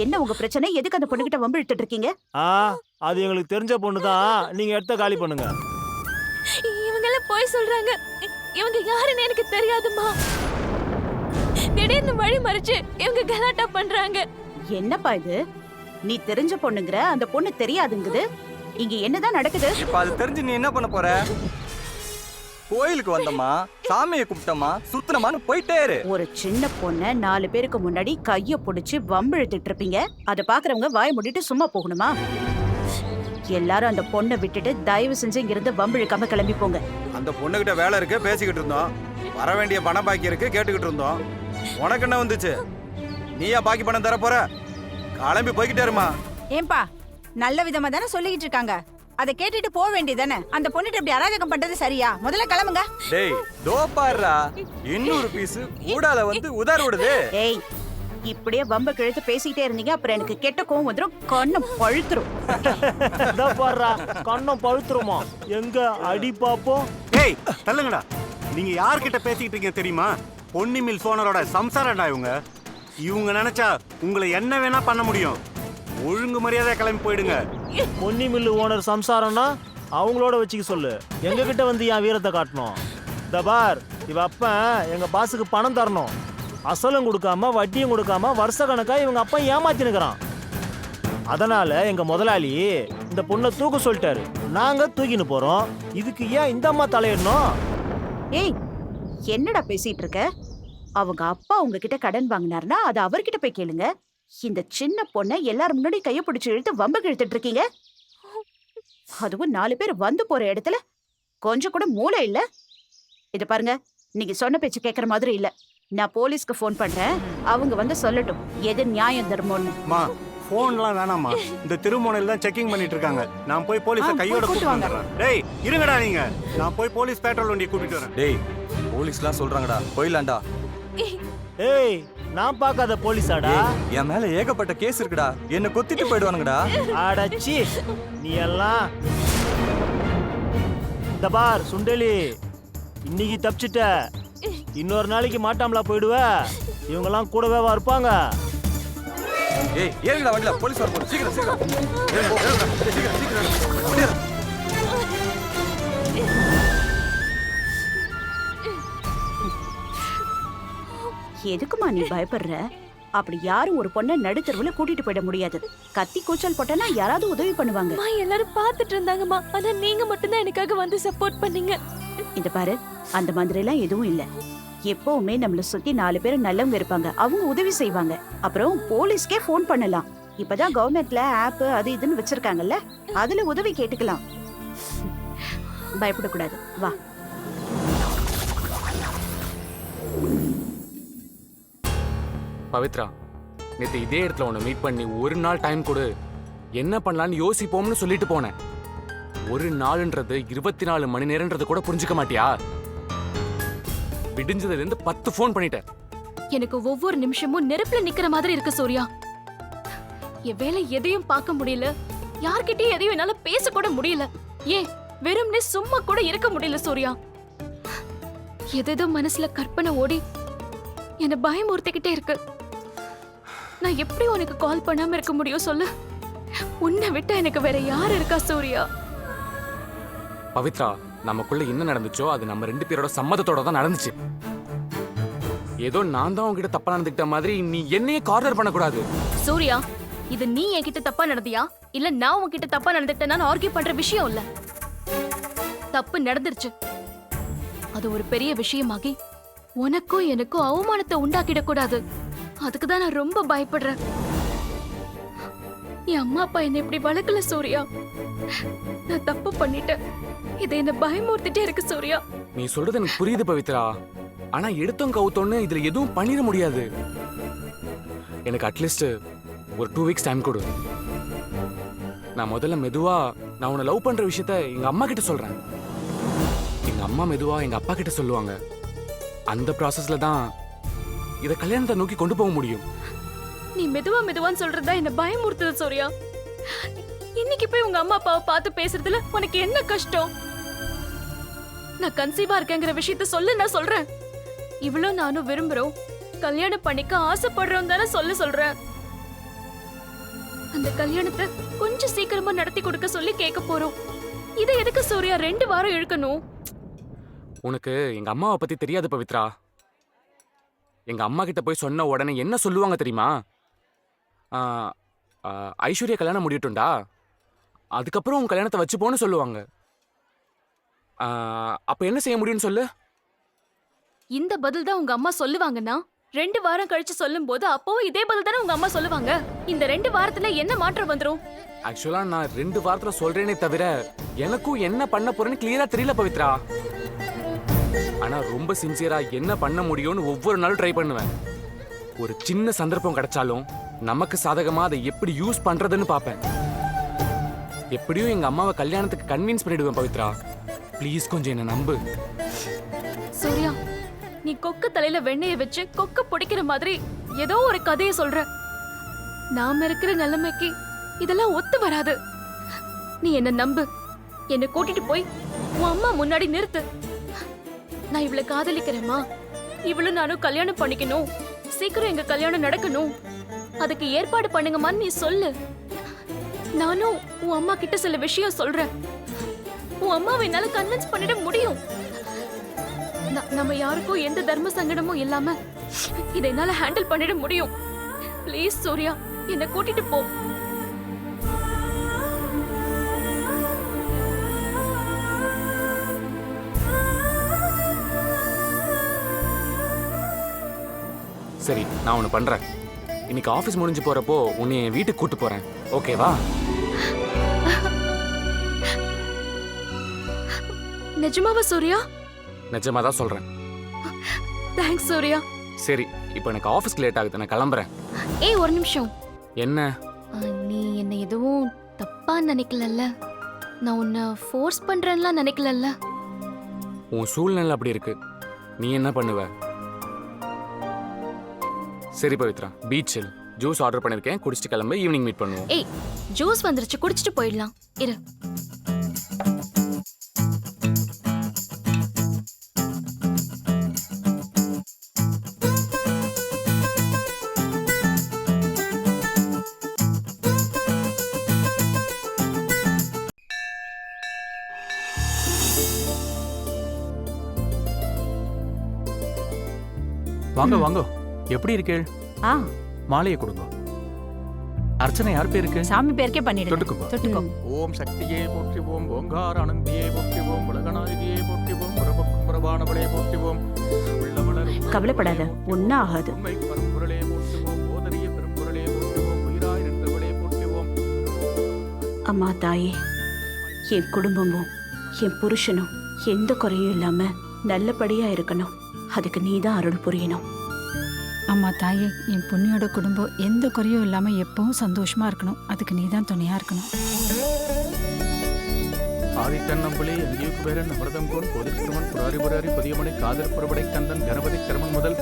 என்ன உங்க பிரச்சனை? எதுக்கு அந்த பொண்ணு கிட்ட வம்பு இழுத்துட்டு இருக்கீங்க? அது எங்களுக்கு தெரிஞ்ச பொண்ணு தான். நீங்க இடத்த காலி பண்ணுங்க. இவங்க எல்லாம் போய் சொல்றாங்க. இவங்க யாருன்னு எனக்கு தெரியாதுமா. திடீர்னு வழி மறிச்சு இவங்க கலாட்டா பண்றாங்க. என்னப்பா இது? நீ தெரிஞ்ச பொண்ணுங்கற, அந்த பொண்ணு தெரியாதுங்குது. இங்க என்னதான் நடக்குது? இப்ப அது தெரிஞ்சு நீ என்ன பண்ண போற? கோயிலுக்கு வந்தமா, சாமியை கும்பிட்டமா, சுத்தனமான்னு போயிட்டே இரு. ஒரு சின்ன பொண்ண 4 பேருக்கு முன்னாடி கைய புடிச்சு வம்பு இழுத்துட்டு இருப்பீங்க. அத பாக்குறவங்க வாய் மூடிட்டு சும்மா போகணுமா? எல்லாரும் அந்த பொண்ணை விட்டுட்டு தயவு செஞ்சு இங்க இருந்து வம்பு இழுக்காம கிளம்பி போங்க. அந்த பொண்ணுகிட்ட வேலை இருக்கு, பேசிக்கிட்டு இருந்தோம். வர வேண்டிய பணம் பாக்கி இருக்கு, கேட்டுக்கிட்டு இருந்தோம். உனக்கு என்ன வந்துச்சு? நீயா பாக்கி பணம் தர போற? கிளம்பி போய்கிட்டே இருமா. ஏன்பா, நல்ல விதமா தானே சொல்லிக்கிட்டு இருக்காங்க. அதை கேட்டுட்டு போக வேண்டியதானே. அந்த பொண்ணுட்டு இப்படி அராஜகம் பண்றது சரியா? முதல்ல கிளம்புங்க. டேய், தோ பாருடா, இன்னொரு பீஸ் கூடால வந்து உதார் விடுது. ஏய், இப்படியே வம்ப கிழத்து பேசிக்கிட்டே இருந்தீங்க, அப்புறம் எனக்கு கெட்ட கோவம் வந்துரும். கண்ணம் பழுத்துரும். பாருடா, கண்ணம் பழுத்துருமா? எங்க அடி பாப்போம். ஏய், தள்ளுங்கடா. நீங்க யார்கிட்ட பேசிக்கிட்டு இருக்கீங்க தெரியுமா? பொன்னி மில் சோனரோட சம்சாரம்டா இவங்க. இவங்க நினைச்சா உங்களை என்ன வேணா பண்ண முடியும். ஒழுங்கு மரியாதை கிளம்பி போயிடுங்க. பொன்னி மில்லு ஓனர் சம்சாரம்னா அவங்களோட வச்சுக்க சொல்லு. எங்க கிட்ட வந்து என் வீரத்தை காட்டணும். தபார், இவ அப்ப எங்க பாஸுக்கு பணம் தரணும். அசலும் கொடுக்காம வட்டியும் கொடுக்காம வருஷ கணக்கா இவங்க அப்பா ஏமாத்தினுக்கிறான். அதனால எங்க முதலாளி இந்த பொண்ணை தூக்க சொல்லிட்டாரு. நாங்க தூக்கின்னு போறோம். இதுக்கு ஏன் இந்த அம்மா தலையிடணும்? ஏய், என்னடா பேசிட்டு இருக்க? அவங்க அப்பா உங்ககிட்ட கடன் வாங்கினார்னா அது அவர்கிட்ட போய் கேளுங்க. இந்த சின்ன பொண்ணை எல்லாரும் முன்னாடி கைய பிடிச்சு இழுத்து வம்புக்கு இழுத்துட்டு இருக்கீங்க. அதுவும் 4 பேர் வந்து போற இடத்துல கொஞ்சம் கூட மூளை இல்ல. இத பாருங்க, நீங்க சொன்ன பேச்சு கேட்கற மாதிரி இல்ல. நான் போலீஸ்க்கு ஃபோன் பண்றேன். அவங்க வந்து சொல்லட்டும் எது நியாயம் தர்மம்னு. போன்லாம் வேணாமா. இந்த திருமோனையில தான் செக்கிங் பண்ணிட்டு இருக்காங்க. நான் போய் போலீஸை கையோட கூட்டிட்டு வந்துறேன். டேய், இருங்கடா நீங்க. நான் போய் போலீஸ் பெட்ரோல் வண்டியை கூட்டிட்டு வரேன். டேய், போலீஸ்லாம் சொல்றாங்கடா, போயிடலாம்டா. ஏய், நான் பார்க்காத போலீஸாடா? என் மேல ஏகப்பட்ட கேஸ் இருக்குடா. என்ன கொத்திட்டு போயிடுவானுங்கடா. அடச்சி, நீ எல்லாம் தபார் சுண்டலி, இன்னைக்கு தப்பிச்சிட்ட. இன்னொரு நாளைக்கு மாட்டாமலா போயிடுவ. இவங்கெல்லாம் கூடவே இருப்பாங்க. ஏய், ஏறுங்கடா வண்டில, போலீஸ் வர போகுது. சீக்கிரம் சீக்கிரம் சீக்கிரம். எதுக்குமா நீ பயப்படுற? அப்படி யாரும் ஒரு பொண்ணை நடுத்தருவுல கூட்டிட்டு போயிட முடியாது. கத்தி கூச்சல் போட்டனா யாராவது உதவி பண்ணுவாங்க. எல்லாரும் பாத்துட்டு இருந்தாங்கம்மா. ஆனா நீங்க மட்டும் தான் எனக்காக வந்து சப்போர்ட் பண்ணீங்க. இந்த பாரு, அந்த மாதிரி எல்லாம் எதுவும் இல்ல. எப்பவுமே நம்மள சுத்தி 4 பேர் நல்லவங்க இருப்பாங்க. அவங்க உதவி செய்வாங்க. அப்புறம் போலீஸ்க்கே ஃபோன் பண்ணலாம். இப்பதான் கவர்மெண்ட்ல ஆப் அது இதுன்னு வச்சிருக்காங்கல்ல, அதுல உதவி கேட்டுக்கலாம். பயப்படக்கூடாது. வா. பவித்ரா, நேற்று இதே இடத்துல உன்னை மீட் பண்ணி ஒரு நாள் டைம் கொடு, என்ன பண்ணலான்னு யோசிப்போம்னு சொல்லிட்டு போனேன். ஒரு நாள்ன்றது 24 மணி நேரம்ன்றது கூட புரிஞ்சுக்க மாட்டியா? விடிஞ்சதுல இருந்து 10 ஃபோன் பண்ணிட்டேன். எனக்கு ஒவ்வொரு நிமிஷமும் நெருப்புல நிக்கிற மாதிரி இருக்கு சூர்யா. என் வேலை எதையும் பார்க்க முடியல, யார்கிட்டயும் எதையும் என்னால பேச கூட முடியல. ஏன் வெறும்னே சும்மா கூட இருக்க முடியல சூர்யா. எதேதோ மனசுல கற்பனை ஓடி என்ன பயமுறுத்திக்கிட்டே இருக்கு. நான் எப்படி உனக்கு கால் பண்ணாம இருக்க முடியும் சொல்லு? உன்னை விட்டா எனக்கு வேற யார் இருக்கா சூர்யா? பவித்ரா, நமக்குள்ள என்ன நடந்துச்சோ அது நம்ம 2 பேரோட சம்மதத்தோட தான் நடந்துச்சு. ஏதோ நான் தான் உன்கிட்ட தப்பா நடந்துக்கிட்ட மாதிரி நீ என்னையே கார்னர் பண்ணக்கூடாது. சூர்யா, இது நீ என்கிட்ட தப்பா நடந்தியா இல்ல நான் உன்கிட்ட தப்பா நடந்துட்டேன்னு ஆர்கியூ பண்ற விஷயம் இல்ல. தப்பு நடந்துருச்சு. அது ஒரு பெரிய விஷயமாகி உனக்கும் எனக்கும் அவமானத்தை உண்டாக்கிட கூடாது. அதுக்கு தான் நான் ரொம்ப பயப்படுறேன். என் அம்மா அப்பா என்ன இப்படி வளர்க்கல சூர்யா. நான் தப்பு பண்ணிட்டேன். இதை என்ன பயமுறுத்திட்டே இருக்கு சூர்யா. நீ சொல்றது எனக்கு புரியுது பவித்ரா. ஆனா எடுத்தோம் கவுத்தோன்னு இதுல எதுவும் பண்ணிட முடியாது. எனக்கு அட்லீஸ்ட் ஒரு 2 வீக்ஸ் டைம் கொடு. நான் முதல்ல மெதுவா நான் உன்னை லவ் பண்ற விஷயத்த எங்க அம்மா கிட்ட சொல்றேன். எங்க அம்மா மெதுவா எங்க அப்பா கிட்ட சொல்லுவாங்க. அந்த ப்ராசஸ்ல தான் இத கல்யாணத்தை நோக்கி கொண்டு போக முடியும். நீ மெதுவான்னு சொல்றதா என்ன பயமுறுத்துது சூர்யா. இன்னைக்கு போய் உங்க அம்மா அப்பாவை பார்த்து பேசுறதுல உனக்கு என்ன கஷ்டம்? நான் கன்சீவா இருக்கேங்கிற விஷயத்த சொல்லு, நான் சொல்றேன். இவ்வளவு நானும் விரும்புறோம், கல்யாணம் பண்ணிக்க ஆசைப்படுறோம் தானே சொல்றேன். அந்த கல்யாணத்தை கொஞ்சம் சீக்கிரமா நடத்தி கொடுக்க சொல்லி கேட்க போறோம். இதை எதுக்கு சூர்யா 2 வாரம் இழுக்கணும்? உனக்கு எங்க அம்மாவை பத்தி தெரியாது பவித்ரா. எங்க அம்மா கிட்ட போய் சொன்ன உடனே என்ன சொல்லுவாங்க தெரியுமா? ஐஸ்வர்யா கல்யாணம் முடியட்டும்டா, அதுக்கப்புறம் உன் கல்யாணத்தை வச்சுப்போன்னு சொல்லுவாங்க. அப்ப என்ன செய்ய முடியும்னு சொல்லு? இந்த பதில் தான் உங்க அம்மா சொல்லுவாங்கன்னா 2 வாரம் கழிச்சு சொல்லும் போது அப்பவும் இதே பதில் தானே உங்க அம்மா சொல்லுவாங்க. இந்த 2 வாரத்துல என்ன மாற்றம் வந்துரும்? ஆக்சுவலா நான் 2 வாரத்துல சொல்றேனே தவிர எனக்கும் என்ன பண்ண போறேன்னு கிளியரா தெரியல பவித்ரா. ஆனா ரொம்ப சின்சியரா என்ன பண்ண முடியும்னு ஒவ்வொரு நாளும் ட்ரை பண்ணுவேன். ஒரு சின்ன சந்தர்ப்பம் கிடைச்சாலும் நமக்கு சாதகமா அதை எப்படி யூஸ் பண்றதுன்னு பாப்பேன். எப்படியும் எங்க அம்மாவை கல்யாணத்துக்கு கன்வின்ஸ் பண்ணிடுவேன் பவித்ரா. ப்ளீஸ் கொஞ்சம் என்ன நம்பு. சூர்யா, நீ கொக்கு தலையில வெண்ணெயை வச்சு கொக்க பிடிக்கிற மாதிரி ஏதோ ஒரு கதையை சொல்ற. நாம இருக்கிற நிலைமைக்கு இதெல்லாம் ஒத்து வராது. நீ என்ன நம்பு. என்ன கூட்டிட்டு போய் உன் அம்மா முன்னாடி நிறுத்து. நான் இவளை காதலிக்கிறேம்மா, இவளும் நானும் கல்யாணம் பண்ணிக்கணும், சீக்கிரம் எங்க கல்யாணம் நடக்கணும், அதுக்கு ஏற்பாடு பண்ணுங்கம்மான்னு நீ சொல்லு. நானும் உன் அம்மா கிட்ட சில விஷயம் சொல்றேன். உன் அம்மாவை என்னால கன்வின்ஸ் பண்ணிட முடியும். நம்ம யாருக்கும் எந்த தர்ம சங்கடமும் இல்லாம இதை என்னால ஹேண்டில் பண்ணிட முடியும். ப்ளீஸ் சூர்யா, என்ன கூட்டிட்டு போ. சரி, நான் ஒன்று பண்றேன். இன்னைக்கு ஆஃபீஸ் முடிஞ்சு போறப்போ உன்னை என் வீட்டுக்கு கூட்டு போறேன். ஓகேவா? நிஜமாவா சூர்யா? நிஜமா தான் சொல்றேன். தேங்க்ஸ் சூர்யா. சரி, இப்போ எனக்கு ஆஃபீஸ்க்கு லேட் ஆகுது, நான் கிளம்புறேன். ஏய் ஒரு நிமிஷம். என்ன? நீ என்ன எதுவும் தப்பா நினைக்கலல்ல? நான் உன்னை ஃபோர்ஸ் பண்றேன்லாம் நினைக்கலல்ல? உன் சூழ்நிலை அப்படி இருக்கு, நீ என்ன பண்ணுவ? சரி பவித்ரா, பீச்சில் ஜூஸ் ஆர்டர் பண்ணிருக்கேன், குடிச்சிட்டு கிளம்ப. ஈவினிங் மீட் பண்ணுவோம். ஏய், ஜூஸ் வந்துருச்சு, குடிச்சிட்டு போயிடலாம். இரு. வாங்க வாங்க, எப்படி இருக்கேள்? மாலையை கொடுங்க. அர்ச்சனை யார் பேருக்கு? சாமி பேருக்கே பண்ணிடுங்க. தொட்டுக்கோ. ஓம் சக்தியே போற்றுவோம், ஓங்கார ஆனந்தியே போற்றுவோம், உலகநாயகியே போற்றுவோம், உறவுக்கும் உறவானவளே போற்றுவோம், கவலைப்படாத, ஒன்னும் ஆகாது. உண்மை பரம்பொருளே போற்றுவோம், ஓதரிய பெரும்பொருளே போற்றுவோம், உயிராய் நின்றவளே போற்றுவோம். அம்மா தாயே, என் குடும்பமும் என் புருஷனும் எந்த குறையும் இல்லாம நல்லபடியா இருக்கணும். அதுக்கு நீதான் அருள் புரியணும். அம்மா தாயே, என் பொண்ணியோட குடும்பம் எந்த குறையும் இல்லாம எப்பவும் சந்தோஷமா இருக்கணும். அதுக்கு நீதான் துணையா இருக்கணும். ஆதித்தன்னம்புலி அங்கியுக்கு பேரன் அமிர்தம் கோன் பொதுக்கிருமன் புராரி புராரி புதியமனை காதல் புறப்படை கந்தன் கணபதி கிரமன் முதல்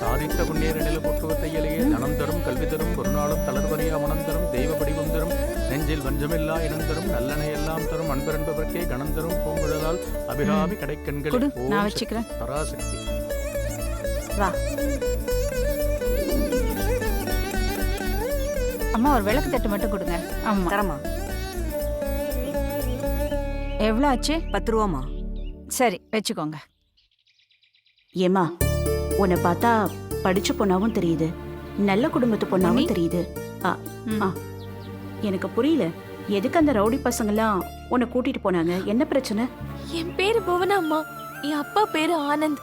சாதித்த புண்ணியர நில போற்றுவ தையலையே தனம் தரும் கல்வி தரும் ஒரு நாளும் தளர்வறியா மனம் தரும் தெய்வ வடிவம் தரும் நெஞ்சில் வஞ்சமில்லா இனம் தரும் நல்லெண்ணை எல்லாம் தரும் அன்பரன்பவர்க்கே கணம் தரும் பூங்குழலால் அபிராமி கடைக்கண்களில் நான் வச்சுக்கிறேன். பராசக்தி. வா அம்மா ஒரு விளக்கு தட்டு மட்டும் கொடுங்க. ஆமா தரமா எவ்வளோ ஆச்சு? 10 ரூபாமா. சரி வச்சுக்கோங்க. ஏமா உன்னை பார்த்தா படிச்ச பொண்ணாவும் தெரியுது, நல்ல குடும்பத்து பொண்ணாவும் தெரியுது. எனக்கு புரியல, எதுக்கு அந்த ரவுடி பசங்கெல்லாம் உன்னை கூட்டிட்டு போனாங்க? என்ன பிரச்சனை? என் பேரு புவனா அம்மா. என் அப்பா பேரு ஆனந்த்.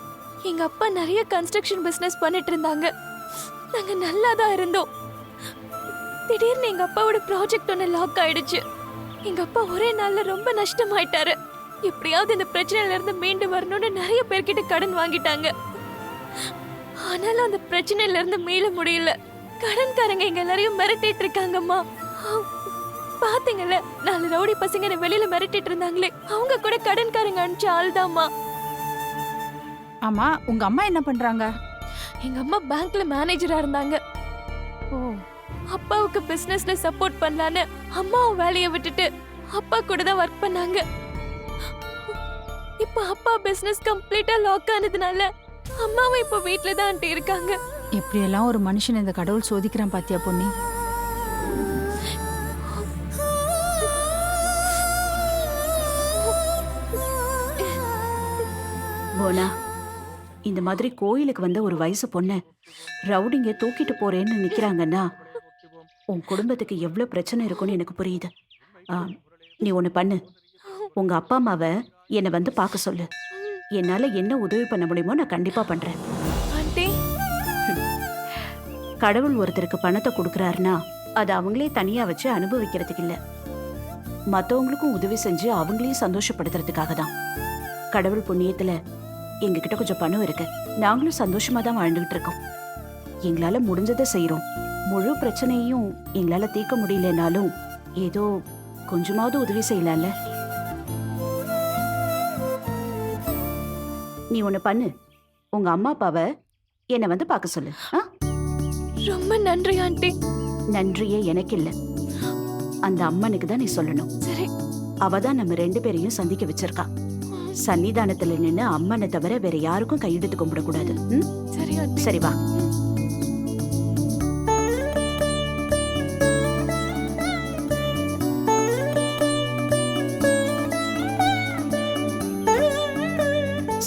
எங்க அப்பா நிறைய கன்ஸ்ட்ரக்ஷன் பிசினஸ் பண்ணிட்டு இருந்தாங்க. நாங்க நல்லா தான் இருந்தோம். திடீர்னு எங்க அப்பாவோட ப்ராஜெக்ட் ஒன்று லாக் ஆயிடுச்சு. எங்க அப்பா ஒரே நாள்ல ரொம்ப நஷ்டமாயிட்டாரு. எப்படியாவது இந்த பிரச்சனையில இருந்து மீண்டு வரணும்னு நிறைய பேர்கிட்ட கடன் வாங்கிட்டாங்க. ஆனாலும் அந்த பிரச்சனையில இருந்து மீள முடியல. கடன்காரங்க எங்க எல்லாரையும் மிரட்டிட்டு இருக்காங்கம்மா. பாத்தீங்கல்ல, 4 ரவுடி பசங்க என்ன வெளியில மிரட்டிட்டு இருந்தாங்களே, அவங்க கூட கடன்காரங்க அனுப்பிச்ச ஆள்தாம்மா. ஆமா, உங்க அம்மா என்ன பண்றாங்க? எங்க அம்மா பேங்க்ல மேனேஜரா இருந்தாங்க. ஓ, அப்பாவுக்கு பிசினஸ்ல சப்போர்ட் பண்ணலான்னு அம்மாவும் வேலையை விட்டுட்டு அப்பா கூட தான் ஒர்க் பண்ணாங்க. இப்ப அப்பா பிசினஸ் கம்ப்ளீட்டா லாக் ஆனதுனால அம்மாவும் இப்ப வீட்ல தான் ஆண்டி இருக்காங்க. எப்படியெல்லாம் ஒரு மனுஷன் இந்த கடவுள் சோதிக்கிறான் பாத்தியா பொன்னி? போனா, இந்த மாதிரி கோயிலுக்கு வந்த ஒரு வயசு பொண்ணு ரவுடிங்க தூக்கிட்டு போறேன்னு நிக்கிறாங்கன்னா உன் குடும்பத்துக்கு எவ்வளவு பிரச்சனை இருக்கும்னு எனக்கு புரியுது. நீ ஒண்ணு பண்ணு, உங்க அப்பா அம்மாவை என்னை வந்து பார்க்க சொல்லு. என்னால என்ன உதவி பண்ண முடியுமோ நான் கண்டிப்பா பண்றேன். கடவுள் ஒருத்தருக்கு பணத்தை கொடுக்கறாருன்னா அது அவங்களே தனியா வச்சு அனுபவிக்கிறதுக்கு இல்ல, மத்தவங்களுக்கும் உதவி செஞ்சு அவங்களையும் சந்தோஷப்படுத்துறதுக்காக தான். கடவுள் புண்ணியத்துல எங்ககிட்ட கொஞ்சம் பணம் இருக்கு, நாங்களும் சந்தோஷமா தான் வாழ்ந்துகிட்டு இருக்கோம். எங்களால முடிஞ்சதை செய்யறோம். முழு பிரச்சனையும் எங்களால தீர்க்க முடியலனாலும் ஏதோ கொஞ்சமாவது உதவி செய்யலாம்ல. நீ ஒண்ணு பண்ணு, உங்க அம்மா அப்பாவை என்னை வந்து பார்க்க சொல்லு. ரொம்ப நன்றி ஆண்டி. நன்றியே எனக்கு இல்ல, அந்த அம்மனுக்கு தான் நீ சொல்லணும். சரி. அவ தான் நம்ம 2 பேரையும் சந்திக்க வச்சிருக்கா. சன்னிதானத்துல நின்னு அம்மனை தவிர வேற யாருக்கும் கையெடுத்து கும்பிடக்கூடாது. சரி ஆண்டி. சரி வா.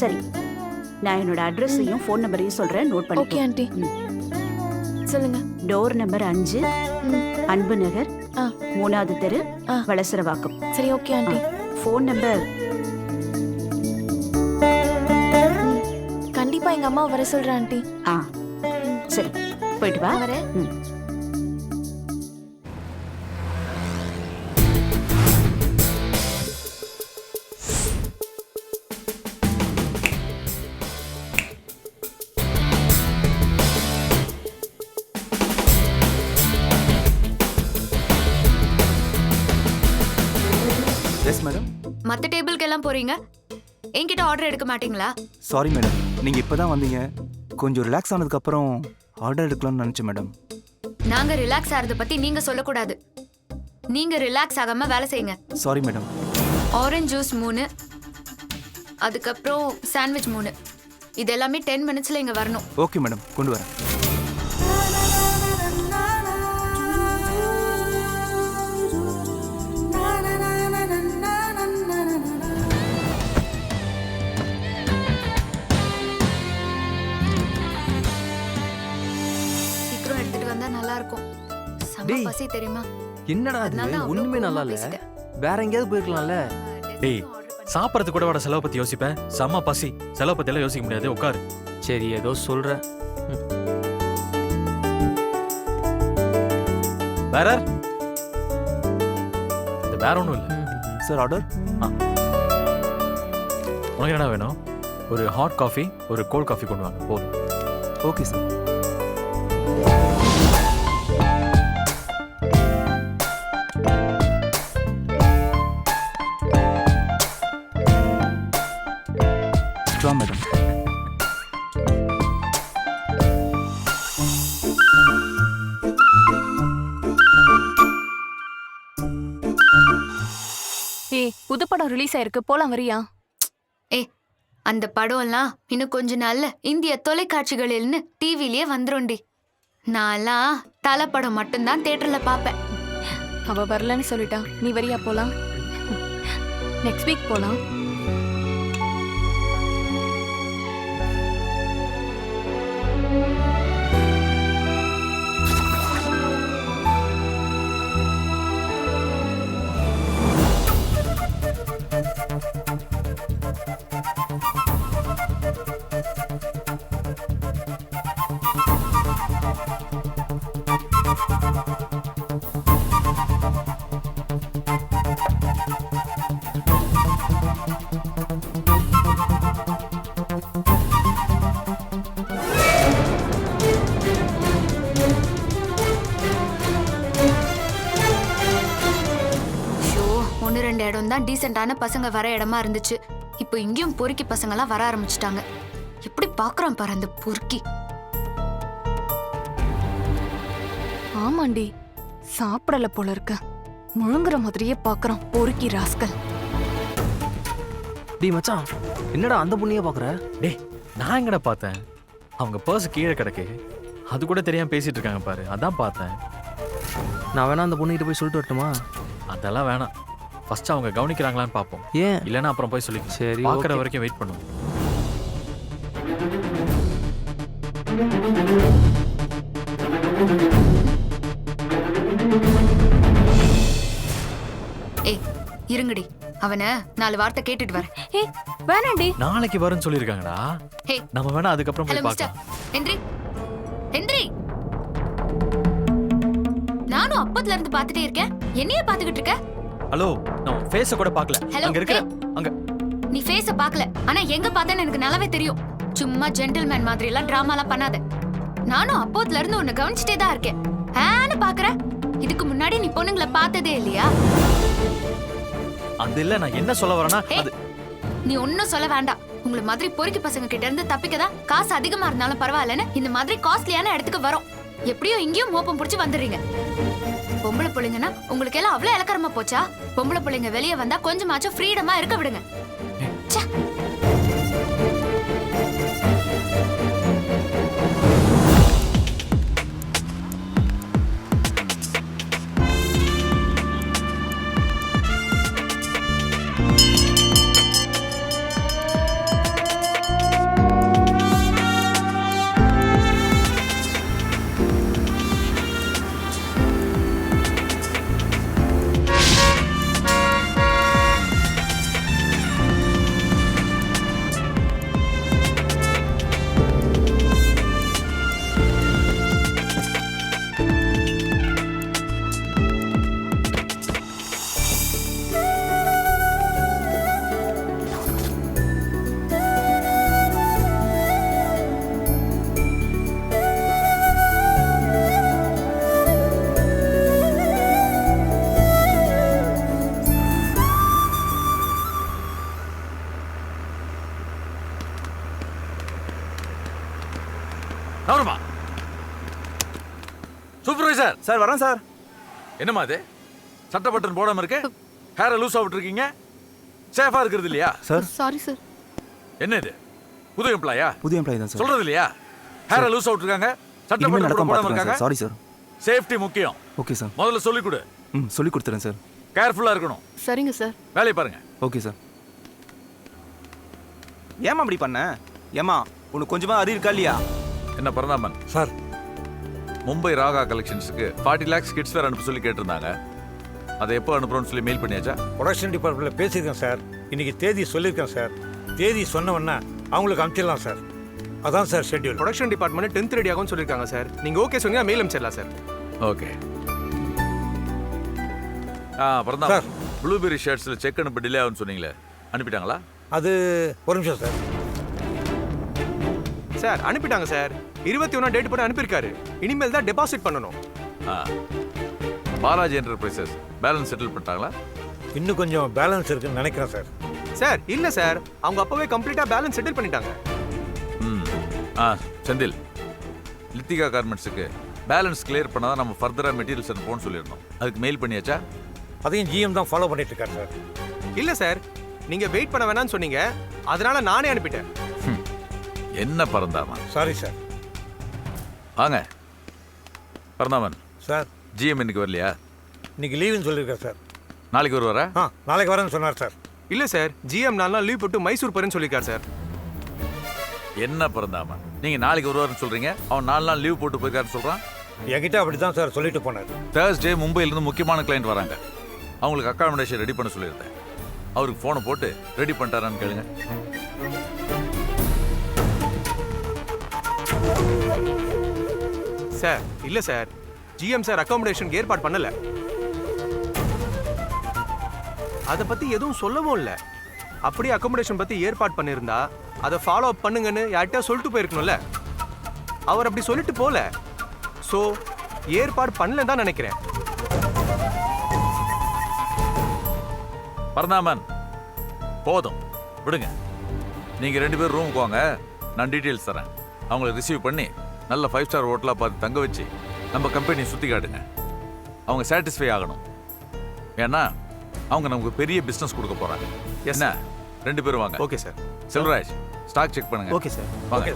சரி, நான் என்னோட அட்ரஸையும் ஃபோன் நம்பரையும் சொல்றேன், நோட் பண்ணிக்கோ. Okay aunty. சொல்லுங்க. டோர் நம்பர் 5, அன்பு நகர், 3வது தெரு, வளசரவாக்கம். சரி ஓகே ஆண்டி. Phone number. கண்டிப்பா எங்க அம்மா வர சொல்றேன் ஆண்டி. சரி, போயிட்டு வா. வரேன். Yes madam. மற்ற டேபிளுக்கு எல்லாம் போறீங்க, என்கிட்ட ஆர்டர் எடுக்க மாட்டீங்களா? சாரி மேடம், நீங்கள் இப்போ தான் வந்தீங்க. கொஞ்சம் ரிலாக்ஸ் ஆனதுக்கப்புறம் ஆர்டர் எடுக்கலாம்னு நினச்சேன் மேடம். நாங்க ரிலாக்ஸ் ஆகிறத பத்தி நீங்க சொல்லக்கூடாது. நீங்க ரிலாக்ஸ் ஆகாம வேலை செய்யுங்க. Sorry madam. ஆரஞ்சு ஜூஸ் 3, அதுக்கப்புறம் சாண்ட்விச் 3. இது எல்லாமே 10 மினிட்ஸ்ல இங்க வரணும். ஓகே மேடம், கொண்டு வரேன். சீக்கிரம் எடுத்துட்டு வந்தா நல்லா இருக்கும். செம்ம பசி தெரியுமா? என்னடா இது, ஒண்ணுமே நல்லா இல்ல. வேற எங்கேயாவது போயிருக்கலாம்ல. டேய், சாப்பிடறது கூட வர செலவு பத்தி யோசிப்பேன். செம்ம பசி, செலவு பத்தி எல்லாம் யோசிக்க முடியாது. உட்காரு. சரி, ஏதோ சொல்ற. வேற வேற ஒன்றும் இல்லை சார். ஆர்டர். உனக்கு என்ன வேணும்? ஒரு ஹாட் காஃபி, ஒரு கோல்ட் காஃபி கொண்டு வாங்க, போதும். Okay sir. மேடம் இன்னைக்கு புது படம் ரிலீஸ் ஆயிருக்கு, போலாம் வரியா? ஏ, அந்த படம்லாம் இன்னும் கொஞ்ச நாள்ல இந்திய தொலைக்காட்சிகளில்னு டிவிலேயே வந்துரும்டி. நான்லாம் தலை படம் மட்டும்தான் தியேட்டர்ல பாப்பேன். அவ வரலன்னு சொல்லிட்டா, நீ வரியா போலாம்? நெக்ஸ்ட் வீக் போலாம். ஒன்னு ரெண்டு இடம் தான் டீசென்டான பசங்க வர இடமா இருந்துச்சு. இப்போ இங்கேயும் பொறுக்கி பசங்கெல்லாம் வர ஆரம்பிச்சிட்டாங்க. எப்படி பாக்குறான் பாரு அந்த பொறுக்கி. ஆமாண்டி, சாப்பிடல போல இருக்க. முழுங்குற மாதிரியே பாக்குறான் பொறுக்கி ராஸ்கல். டேய் மச்சான், என்னடா அந்த பொண்ணையே பாக்குற? டேய், நான் எங்கடா பார்த்தேன்? அவங்க பர்ஸ் கீழே கிடக்கு, அது கூட தெரியாம பேசிட்டு இருக்காங்க பாரு, அதான் பார்த்தேன். நான் வேணா அந்த பொண்ணுகிட்ட போய் சொல்லிட்டு வரட்டுமா? அதெல்லாம் வேணாம். ஃபர்ஸ்ட் அவங்க கவனிக்கிறாங்களான்னு பார்ப்போம். ஏன் இல்லைன்னா அப்புறம் போய் சொல்லி சரி பார்க்குற வரைக்கும் வெயிட் பண்ணுவோம். ஏய் இருங்கடி, அவனை 4 வார்த்தை கேட்டுட்டு வரேன். ஏய் வேணாண்டி, நாளைக்கு வரும்னு சொல்லியிருக்காங்கடா. நம்ம வேணா அதுக்கப்புறம் போய் பார்க்கலாம். எந்திரி எந்திரி. நானும் அப்பத்துல இருந்து பார்த்துட்டே இருக்கேன், என்னையே பார்த்துக்கிட்டு இருக்க? ஹலோ, நான் ஃபேஸ கூட பார்க்கல. அங்க இருக்கிற அங்க நீ ஃபேஸ பார்க்கல, ஆனா எங்க பார்த்தேன்னு எனக்கு நல்லாவே தெரியும். சும்மா ஜென்டில்மேன் மாதிரி எல்லாம் டிராமாலாம் பண்ணாத. நானும் அப்போத்துல இருந்து உன்னை கவனிச்சிட்டே தான் இருக்கேன். ஆன்னு பாக்குற. இதுக்கு முன்னாடி நீ பொண்ணுங்களை பார்த்ததே இல்லையா? அது இல்ல, நான் என்ன சொல்ல வரேன்னா அது நீ ஒன்னும் சொல்ல வேண்டாம். உங்களை மாதிரி பொறுக்கி பசங்க கிட்ட இருந்து தப்பிக்கதான் காசு அதிகமா இருந்தாலும் பரவாயில்லன்னு இந்த மாதிரி காஸ்ட்லியான இடத்துக்கு வரோம். எப்படியோ இங்கேயும் மோப்பம் பிடிச்சி வந்துடுறீங்க. பொம்பளை பிள்ளைங்கன்னா உங்களுக்கு எல்லாம் அவ்வளவு இலக்கரமா போச்சா? பொம்பளை பிள்ளைங்க வெளியே வந்தா கொஞ்சமாச்சும் ஃப்ரீடமா இருக்க விடுங்க. சூப்பர்வைசர் சார் வரேன் சார். என்னம்மா அது? சட்டை பட்டன் போடாம இருக்கு, ஹேரை லூஸா விட்டுருக்கீங்க, சேஃபா இருக்கிறது இல்லையா? Sir sorry sir. என்ன இது, புது எம்ப்ளாயா? புது எம்ப்ளாயி தான் சார். சொல்றது இல்லையா? ஹேரை லூஸா விட்டுருக்காங்க, சட்டை இனிமே பட்டன் நடக்காம போடாம பார்த்துக்கிறேன் இருக்காங்க. சார். Sorry sir. சேஃப்டி முக்கியம். Okay sir. முதல்ல சொல்லி கொடு. சொல்லி கொடுத்துறேன் சார். கேர்ஃபுல்லா இருக்கணும். சரிங்க சார். வேலையை பாருங்க. Okay sir. ஏமா அப்படி பண்ண? ஏமா உனக்கு கொஞ்சமா அறிவு இருக்கா இல்லையா? என்ன பரந்தாமன் சார், மும்பை ராகா கலெக்ஷன்ஸுக்கு 40 lakhs கிட்ஸ் வேர் அனுப்ப சொல்லி கேட்டிருந்தாங்க. அதை எப்போ அனுப்புறோம்னு சொல்லி மெயில் பண்ணியாச்சா? ப்ரொடக்ஷன் டிபார்ட்மெண்ட்ல பேசியிருக்கேன் சார். இன்னைக்கு தேதி சொல்லியிருக்கேன் சார். தேதி சொன்னவொன்னே அவங்களுக்கு அனுப்பிச்சிடலாம் சார். அதான் sir schedule. Production department 10th ready ஆகும்னு சொல்லியிருக்காங்க சார். நீங்க ஓகே சொன்னீங்க, மெயில் அனுப்பிச்சிடலாம் சார். ஓகே. பரந்தாமன், ப்ளூபெரி ஷர்ட்ஸில் செக் அனுப்ப டிலே ஆகும்னு சொன்னீங்களே, அனுப்பிட்டாங்களா? அது ஒரு நிமிஷம் சார். சார் அனுப்பிட்டாங்க சார். 21 டேட் போட்டு அனுப்பியிருக்காரு. இனிமேல் தான் டெபாசிட் பண்ணணும். பாலாஜி என்டர்பிரைசஸ் பேலன்ஸ் செட்டில் பண்ணிட்டாங்களா? இன்னும் கொஞ்சம் பேலன்ஸ் இருக்குன்னு நினைக்கிறேன் சார். சார் இல்ல சார், அவங்க அப்பவே கம்ப்ளீட்டா பேலன்ஸ் செட்டில் பண்ணிட்டாங்க. செந்தில், லித்திகா கார்மெண்ட்ஸுக்கு பேலன்ஸ் கிளியர் பண்ணாதான் நம்ம ஃபர்தரா மெட்டீரியல்ஸ் அனுப்போம்னு சொல்லியிருந்தோம். அதுக்கு மெயில் பண்ணியாச்சா? அதையும் ஜிஎம் தான் ஃபாலோ பண்ணிட்டு இருக்காரு சார். இல்ல சார், நீங்க வெயிட் பண்ண வேணாம்னு சொன்னீங்க, அதனால நானே அனுப்பிட்டேன். என்ன பரந்தாமன்? Sorry sir. வாங்க பரந்தாமன். சார் ஜிஎம் இன்னைக்கு வரலையா? இன்னைக்கு லீவுன்னு சொல்லியிருக்கார் சார். நாளைக்கு வருவாரா? நாளைக்கு வரேன்னு சொன்னார் சார். இல்ல சார், ஜிஎம் 4 நாள் லீவ் போட்டு மைசூர் போறேன்னு சொல்லியிருக்கார் சார். என்ன பரந்தாமன், நீங்க நாளைக்கு வருவாருன்னு சொல்றீங்க, அவன் 4 நாள் லீவ் போட்டு போயிருக்காருன்னு சொல்றான். என்கிட்ட அப்படிதான் சார் சொல்லிட்டு போனார். தேர்ஸ்டே மும்பையிலேருந்து முக்கியமான கிளைண்ட் வராங்க, அவங்களுக்கு அக்காமடேஷன் ரெடி பண்ண சொல்லியிருந்தேன். அவருக்கு ஃபோனை போட்டு ரெடி பண்ணிட்டாரான்னு கேளுங்க. சார் இல்ல சார், ஜிஎம் சார் அகாமடேஷனுக்கு ஏற்பாடு பண்ணல. அதை பத்தி எதுவும் சொல்லவும் இல்ல. அப்படியே அகாமடேஷன் பத்தி ஏற்பாடு பண்ணிருந்தா அதை ஃபாலோ அப் பண்ணுங்கன்னு யார்கிட்ட சொல்லிட்டு போயிருக்கணும்ல. அவர் அப்படி சொல்லிட்டு போல. சோ ஏற்பாடு பண்ணலன்னு தான் நினைக்கிறேன். பரந்தாமன் போதும் விடுங்க. நீங்க 2 பேரும் ரூமுக்கு வாங்க, நான் டீட்டெயில்ஸ் தரேன். அவங்கள ரிசீவ் பண்ணி நல்ல 5 ஸ்டார் ஹோட்டலா பார்த்து தங்க வச்சு நம்ம கம்பெனி சுத்தி காட்டுங்க. அவங்க சாட்டிஸ்ஃபை ஆகணும். ஏன்னா அவங்க நமக்கு பெரிய பிசினஸ் கொடுக்க போறாங்க. என்ன 2 பேரும் வாங்க. Okay sir. Selvaraj stock check பண்ணுங்க. Okay sir. வாங்க.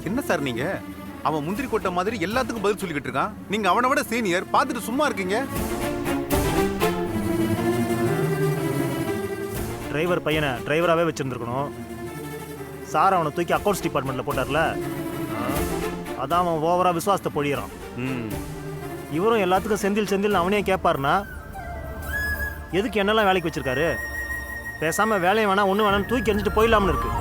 என்ன சார் நீங்க அவன் முந்திரி கொட்டை மாதிரி எல்லாத்துக்கும் பதில் சொல்லிக்கிட்டு இருக்கான். நீங்க அவனை விட சீனியர், பார்த்துட்டு சும்மா இருக்கீங்க. டிரைவர் பையனை டிரைவராகவே வச்சிருந்துருக்கணும். சார் அவனை தூக்கி அக்கௌண்ட்ஸ் டிபார்ட்மெண்ட்டில் போட்டார்ல, அதான் அவன் ஓவராக விசுவாசத்தை பொழியிறான். இவரும் எல்லாத்துக்கும் செந்தில் செந்தில் அவனே கேட்பாருனா எதுக்கு என்னெல்லாம் வேலைக்கு வச்சிருக்காரு? பேசாமல் வேலையை வேணா ஒன்று வேணான்னு தூக்கி எறிஞ்சிட்டு போயிடலாம்னு இருக்கு.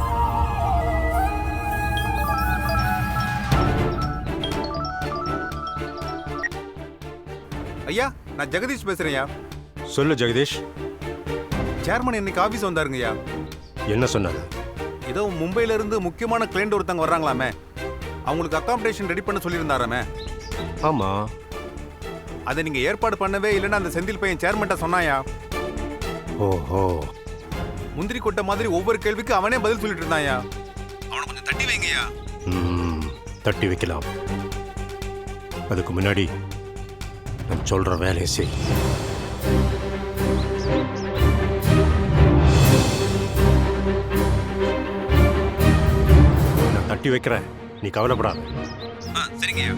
ஐயா, நான் ஜெகதீஷ் பேசுறேன்யா. சொல்லு ஜெகதீஷ். சேர்மன் இன்னைக்கு ஆபீஸ் வந்தாருங்கய்யா. என்ன சொன்னாங்க? ஏதோ மும்பையில இருந்து முக்கியமான கிளைண்ட் ஒருத்தங்க வர்றாங்களாமே, அவங்களுக்கு அகாமடேஷன் ரெடி பண்ண சொல்லியிருந்தாராமே. ஆமா, அதை நீங்க ஏற்பாடு பண்ணவே இல்லைன்னு அந்த செந்தில் பையன் சேர்மன்ட்ட சொன்னாயா. ஓஹோ, முந்திரி கொட்டை மாதிரி ஒவ்வொரு கேள்விக்கு அவனே பதில் சொல்லிட்டு இருந்தாயா. அவனை கொஞ்சம் தட்டி வைங்கய்யா. தட்டி வைக்கலாம். அதுக்கு முன்னாடி நான் சொல்ற வேலையை செய். நான் தட்டி வைக்கிறேன், நீ கவலைப்படாத. சரிங்கய்யா.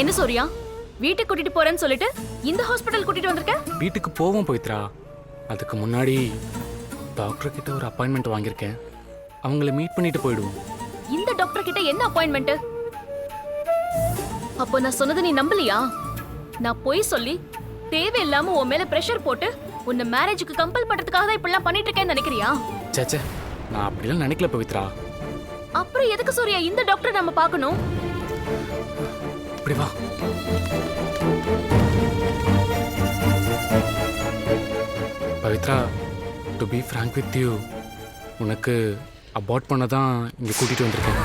என்ன சூர்யா, வீட்டுக்கு கூட்டிட்டு போறேன்னு சொல்லிட்டு இந்த ஹாஸ்பிடல் கூட்டிட்டு வந்திருக்க? வீட்டுக்கு போவோம் பவித்ரா. அதுக்கு முன்னாடி டாக்டர் கிட்ட ஒரு அப்பாயின்மெண்ட் வாங்கியிருக்கேன். அவங்கள மீட் பண்ணிட்டு போயிடுவோம். இந்த டாக்டர் கிட்ட என்ன அப்பாயின்மெண்ட்? அப்போ நான் சொன்னதை நீ நம்பலையா? நான் போய் சொல்லி தேவையில்லாம உன் மேல பிரஷர் போட்டு உன்னை மேரேஜுக்கு கம்பல் பண்றதுக்காக தான் இப்படிலாம் பண்ணிட்டு இருக்கேன்னு நினைக்கிறியா? சேச்சே, நான் அப்படிலாம் நினைக்கல பவித்ரா. அப்புறம் எதுக்கு சூர்யா இந்த டாக்டர் நம்ம பார்க்கணும்? இப்படி வா. Pavithra, to be frank with you, உனக்கு அபார்ட் பண்ண தான் இங்கே கூட்டிகிட்டு வந்திருக்கேன்.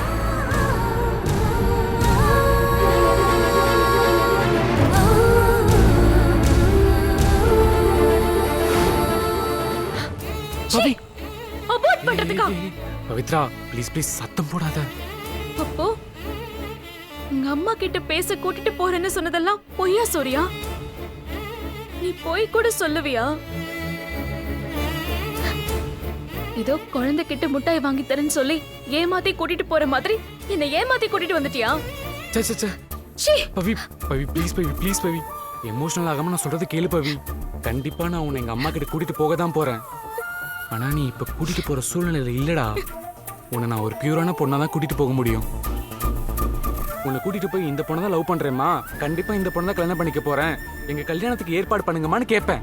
அபார்ட் பண்றதுக்கா? பவித்ரா ப்ளீஸ் ப்ளீஸ் சத்தம் போடாத. அப்போ உங்க அம்மா கிட்ட பேச கூட்டிட்டு போறேன்னு சொன்னதெல்லாம் பொய்யா சூர்யா? நீ போய் கூட சொல்லுவியா? இதோ குழந்தை கிட்ட முட்டாய் வாங்கி தரேன்னு சொல்லி ஏமாத்தி கூட்டிட்டு போற மாதிரி என்ன ஏமாத்தி கூட்டிட்டு வந்துட்டியா? Pavi Pavi please Pavi please Pavi, emotional ஆகாம நான் சொல்றது கேளு பவி. கண்டிப்பா நான் உன்னை எங்க அம்மா கிட்ட கூட்டிட்டு போக தான் போறேன். ஆனா நீ இப்ப கூட்டிட்டு போற சூழ்நிலையில இல்லடா. உன்னை நான் ஒரு பியூரான பொண்ணா தான் கூட்டிட்டு போக முடியும். உன்னை கூட்டிட்டு போய் இந்த பொண்ணை தான் லவ் பண்றேம்மா, கண்டிப்பா இந்த பொண்ணை தான் கல்யாணம் பண்ணிக்க போறேன், எங்க கல்யாணத்துக்கு ஏற்பாடு பண்ணுங்கம்மான்னு கேட்பேன்.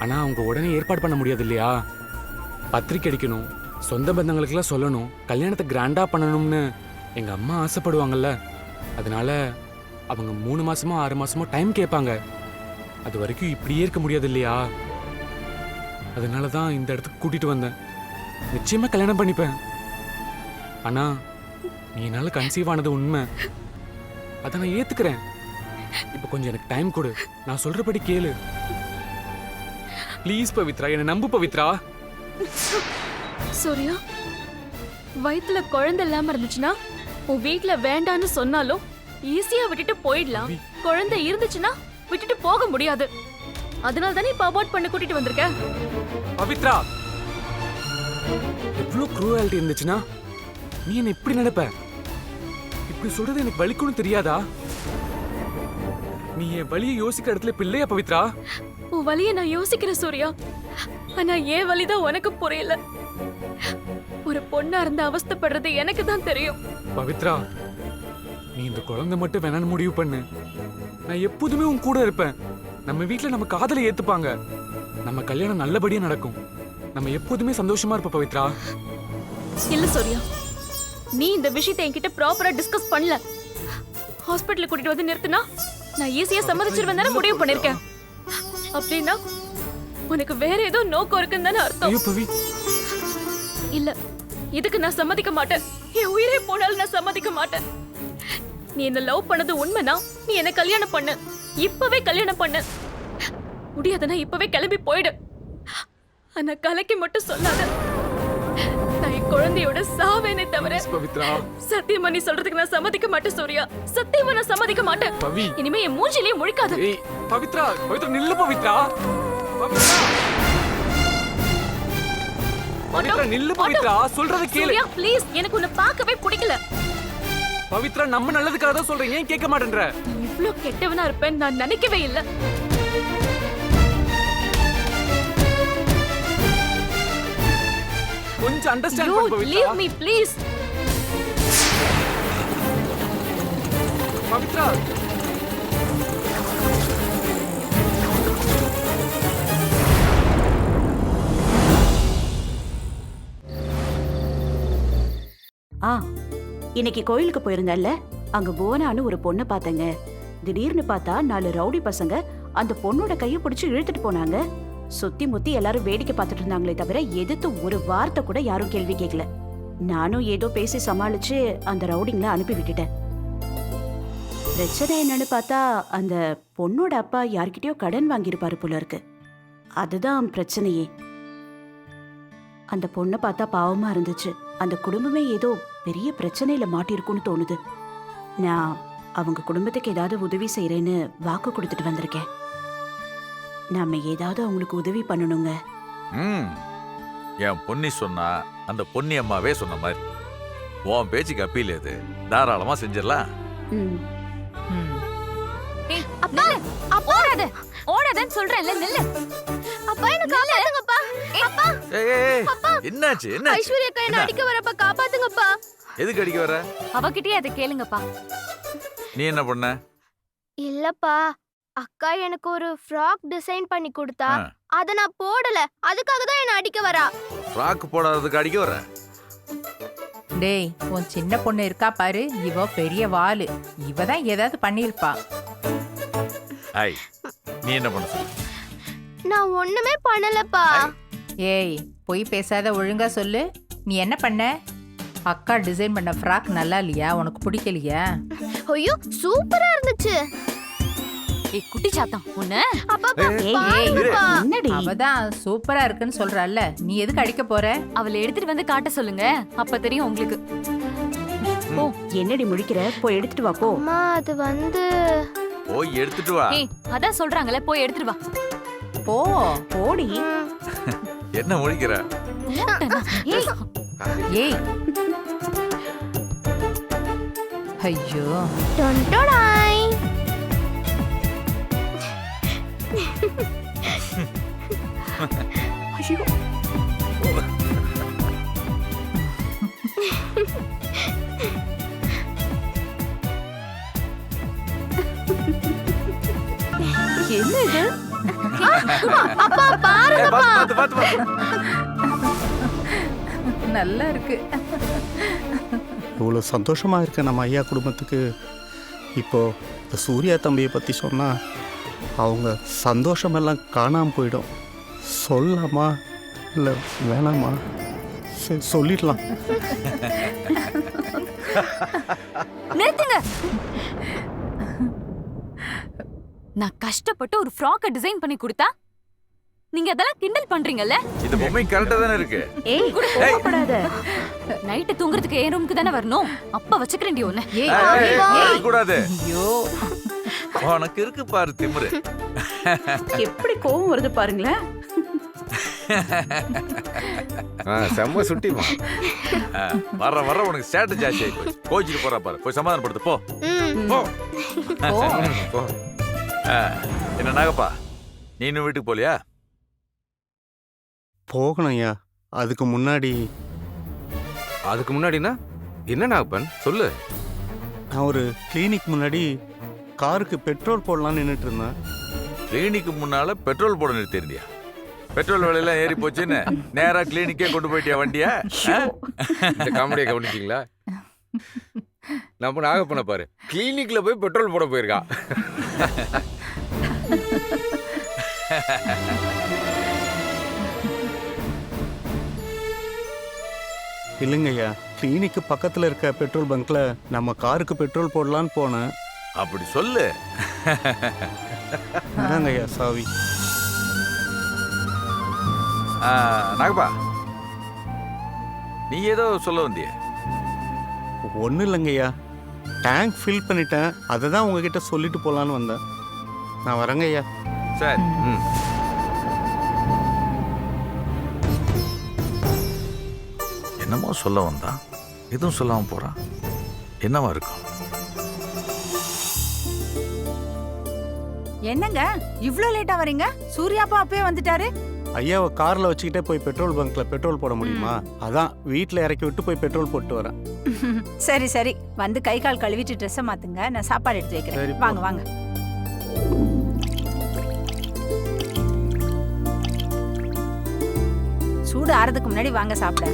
ஆனா அவங்க உடனே ஏற்பாடு பண்ண முடியாது இல்லையா? பத்திரிக்கை அடிக்கணும், சொந்த பந்தங்களுக்கெல்லாம் சொல்லணும், கல்யாணத்தை கிராண்டா பண்ணணும்னு எங்க அம்மா ஆசைப்படுவாங்கல்ல. அதனால அவங்க 3 மாசமோ 6 மாசமோ டைம் கேட்பாங்க. அது வரைக்கும் இப்படியே இருக்க முடியாது இல்லையா? அதனால தான் இந்த இடத்துக்கு கூட்டிட்டு வந்தேன். நிச்சயமா கல்யாணம் பண்ணிப்பேன். ஆனா நீ என்னால கன்சீவ் ஆனது உண்மை. அதை நான் ஏத்துக்கிறேன். இப்போ கொஞ்சம் எனக்கு டைம் கொடு, நான் சொல்றபடி கேளு. ப்ளீஸ் பவித்ரா, என்னை நம்பு பவித்ரா. சூர்யா, வயித்துல குழந்தை இல்லாம இருந்துச்சுன்னா உன் வீட்ல வேண்டான்னு சொன்னாலும் ஈஸியா விட்டுட்டு போயிடலாம். குழந்தை இருந்துச்சுன்னா விட்டுட்டு போக முடியாது. அதனால தானே இப்ப அபார்ட் பண்ண கூட்டிட்டு வந்திருக்க. பவித்ரா, எவ்வளவு க்ரூவாலிட்டி இருந்துச்சுன்னா நீ என்ன இப்படி நினைப்ப? இப்படி சொல்றது எனக்கு வலிக்கும்னு தெரியாதா? நீ என் வலியை யோசிக்கிற இடத்துல இப்ப இல்லையா பவித்ரா? உன் வலியை நான் யோசிக்கிறேன் சூர்யா, ஆனா ஏன் வலிதான் உனக்கு புரியல. ஒரு பொண்ணா இருந்த அவஸ்தைப்படுறது எனக்கு தான் தெரியும். பவித்ரா, நீ இந்த குழந்தை மட்டும் வேணான்னு முடிவு பண்ணு. நான் எப்போதுமே உன் கூட இருப்பேன். நம்ம வீட்டுல நம்ம காதலை ஏத்துப்பாங்க. நம்ம கல்யாணம் நல்லபடியா நடக்கும். நம்ம எப்போதுமே சந்தோஷமா இருப்போம் பவித்ரா. இல்ல சூர்யா, நீ இந்த விஷயத்தை என்கிட்ட ப்ராப்பரா டிஸ்கஸ் பண்ணல. ஹாஸ்பிட்டல் கூட்டிட்டு வந்து நிறுத்தினா நான் ஈஸியா சம்மதிச்சிருவேன் தானே முடிவு பண்ணிருக்கேன். அப்படின்னா உனக்கு வேற ஏதோ நோக்கம் இருக்குன்னு தானே அர்த்தம். இல்ல, இதுக்கு நான் சம்மதிக்க மாட்டேன். என் உயிரே போனாலும் நான் சம்மதிக்க மாட்டேன். நீ என்ன லவ் பண்ணது உண்மைனா நீ என்ன கல்யாணம் பண்ணு. இப்பவே கல்யாணம் பண்ணு. முடியாதுன்னா இப்பவே கிளம்பி போயிடு. ஆனா கலைக்கு மட்டும் சொல்லாத. நான் என் குழந்தையோட சாவேனே தவிர சத்தியமா நீ சொல்றதுக்கு நான் சம்மதிக்க மாட்டேன் சூர்யா. சத்தியமா நான் சம்மதிக்க மாட்டேன். இனிமே என் மூஞ்சிலேயே முழிக்காத. பவித்ரா, பவித்ரா நில்லு பவித்ரா. பவித்ரா நில்லு பவித்ரா, சொல்றத கேளு. சூர்யா ப்ளீஸ், எனக்கு உன்னை பார்க்கவே பிடிக்கல. பவித்ரா, நம்ம நல்லதுக்காக தான் சொல்றேன், ஏன் கேட்க மாட்டேன்ற? இவ்ளோ கெட்டவனா இருப்பேன் நான் நினைக்கவே இல்ல. கொஞ்சம் அண்டர்ஸ்டாண்ட் பண்ணு Pavithra. Leave me please. Pavithra, இன்னைக்கு கோயிலுக்கு போயிருந்தேன்ல, அங்க புவனான்னு ஒரு பொண்ணை பார்த்தேங்க. திடீர்னு பார்த்தா 4 ரவுடி பசங்க அந்த பொண்ணோட கையை பிடிச்சு இழுத்துட்டு போனாங்க. சுத்தி முத்தி எல்லாரும் வேடிக்கை பார்த்துட்டு இருந்தாங்களே தவிர எதிர்த்து ஒரு வார்த்தை கூட யாரும் கேள்வி கேட்கல. நானும் ஏதோ பேசி சமாளிச்சு அந்த ரவுடிங்களை அனுப்பி விட்டுட்டேன். பிரச்சனை என்னன்னு பார்த்தா அந்த பொண்ணோட அப்பா யார்கிட்டயோ கடன் வாங்கியிருப்பாரு போல இருக்கு. அதுதான் பிரச்சனையே. அந்த பொண்ணை பார்த்தா பாவமா இருந்துச்சு. அந்த குடும்பமே ஏதோ பெரிய பிரச்சனையில மாட்டிருக்குன்னு தோணுது. நான் அவங்க குடும்பத்துக்கு ஏதாவது உதவி செய்யறேன்னு வாக்கு கொடுத்துட்டு வந்திருக்கேன். நாம ஏதாவது அவங்களுக்கு உதவி பண்ணணுங்க. என் பொன்னி சொன்னா அந்த பொன்னி அம்மாவே சொன்ன மாதிரி உன் பேச்சுக்கு அப்பீல் எது, தாராளமா செஞ்சிடலாம். அப்பா, அப்பா ஓடாத, ஓடாதன்னு சொல்றேன்ல, நில்லு. அப்பா என்ன காப்பாத்துங்கப்பா. அப்பா, அப்பா என்னாச்சு? என்ன ஐஸ்வர்யா அக்கா என்ன அடிக்க வரப்பா, காப்பாத்துங்கப்பா. எதுக்கு அடிக்க வர? அவகிட்டயே அதை கேளுங்கப்பா. நீ என்ன பண்ண? இல்லப்பா, அக்கா எனக்கு ஒரு ஃப்ராக் டிசைன் பண்ணி கொடுத்தா, அத நான் போடல. அதுக்காக தான் என்ன அடிக்க வரா. ஃப்ராக் போடாததுக்கு அடிக்க வர? டேய், உன் சின்ன பொண்ணு இருக்கா பாரு, இவ பெரிய வாளு. இவ தான் ஏதாவது பண்ணிருப்பா. ஐய், நீ என்ன பண்ண சொல்லு? நான் ஒண்ணுமே பண்ணலப்பா. ஏய், பொய் பேசாத, ஒழுங்கா சொல்லு. நீ என்ன பண்ண? அக்கா டிசைன் பண்ண ஃப்ராக் நல்லா இல்லையா? உனக்கு பிடிக்கலையா? ஐயோ, சூப்பரா இருந்துச்சு. ஏய் குட்டி சாத்தான், உன்ன அவதான் சூப்பரா இருக்குன்னு சொல்றால, நீ எதுக்கு அடிக்க போற? அவளை எடுத்துட்டு வந்து காட்ட சொல்லுங்க, அப்ப தெரியும் உங்களுக்கு. ஓ, என்னடி முடிக்கிற? போய் எடுத்துட்டு வா போ. அம்மா, அது வந்து போய் எடுத்துட்டு வா. ஏய், அதான் சொல்றாங்கல, போய் எடுத்துட்டு வா. போ, போடி. என்ன முடிக்கிற? ஏய், ஐயோ. டொண்டடாய். ஐயோ. என்ன இது? அப்பா பாருங்கப்பா. நல்லா இருக்கு. இவ்வளோ சந்தோஷமா இருக்க நம்ம ஐயா குடும்பத்துக்கு இப்போ இந்த சூர்யா தம்பியை பற்றி சொன்னால் அவங்க சந்தோஷமெல்லாம் காணாமல் போயிடும். சொல்லலாமா இல்லை வேணாமா? சரி, சொல்லிடலாம். நிறுத்துங்க. நான் கஷ்டப்பட்டு ஒரு ஃப்ராக்க டிசைன் பண்ணி கொடுத்தா நீங்க அதெல்லாம் கிண்டல் பண்றீங்கல்ல? இந்த பொம்மை கரெக்டா தானே இருக்கு. ஏய் கோவப்படாத. நைட்டு தூங்குறதுக்கு என் ரூமுக்கு தானே வரணும். அப்ப வச்சுக்கிறேன்டி ஒண்ணு. கூடாது. ஐயோ உனக்கு இருக்கு பாரு திமிரு. எப்படி கோவம் வருது பாருங்களேன். செம்ம சுட்டிமா. வர வர உனக்கு ஸ்ட்ராட்டஜி ஜாஸ்தி ஆகி போச்சு. கோச்சிட்டு போறா பாரு. போய் சமாதானப்படுத்து போ. போ. என்ன நாகப்பா நீ இன்னும் வீட்டுக்கு போலியா? போகணும் ஐயா. அதுக்கு முன்னாடினா என்ன நாகப்பன் சொல்லு. நான் ஒரு கிளினிக் முன்னாடி காருக்கு பெட்ரோல் போடலாம்னு நின்றுட்டு இருந்தேன். கிளினிக்கு முன்னால பெட்ரோல் போட நிறுத்திருந்தியா? பெட்ரோல் விலையெல்லாம் ஏறி போச்சுன்னு நேரா கிளினிக்கே கொண்டு போயிட்டியா வண்டியா? இந்த காமெடியை கவனிச்சிங்களா? நம்ம நாகப்பனை பாரு கிளினிக்ல போய் பெட்ரோல் போட போயிருக்கா. இல்லைங்க ஐயா, கிளினிக்கு பக்கத்துல இருக்க பெட்ரோல் பங்க்ல நம்ம காருக்கு பெட்ரோல் போடலான்னு போனேன். அப்படி சொல்லு. இந்தாங்க ஐயா சாவி. நாகப்பா நீ ஏதோ சொல்ல வந்திய? ஒன்றும் இல்லைங்க ஐயா, டேங்க் ஃபில் பண்ணிட்டேன். அதை தான் உங்ககிட்ட சொல்லிட்டு போகலான்னு வந்தேன். நான் வரேங்க ஐயா. சரி. என்னமோ சொல்ல வந்தான், எதுவும் சொல்லாம போறான். என்னவா இருக்கும்? என்னங்க இவ்ளோ லேட்டா வரீங்க? சூர்யாப்பா அப்பவே வந்துட்டாரு. ஐயாவை கார்ல வச்சுக்கிட்டே போய் பெட்ரோல் பங்க்ல பெட்ரோல் போட முடியுமா? அதான் வீட்டில் இறக்கி விட்டு போய் பெட்ரோல் போட்டு வரேன். சரி சரி, வந்து கை கால் கழுவிட்டு ட்ரெஸ்ஸை மாத்துங்க, நான் சாப்பாடு எடுத்து வைக்கிறேன். வாங்க வாங்க. சூடு ஆறதுக்கு முன்னாடி வாங்க சாப்பிட.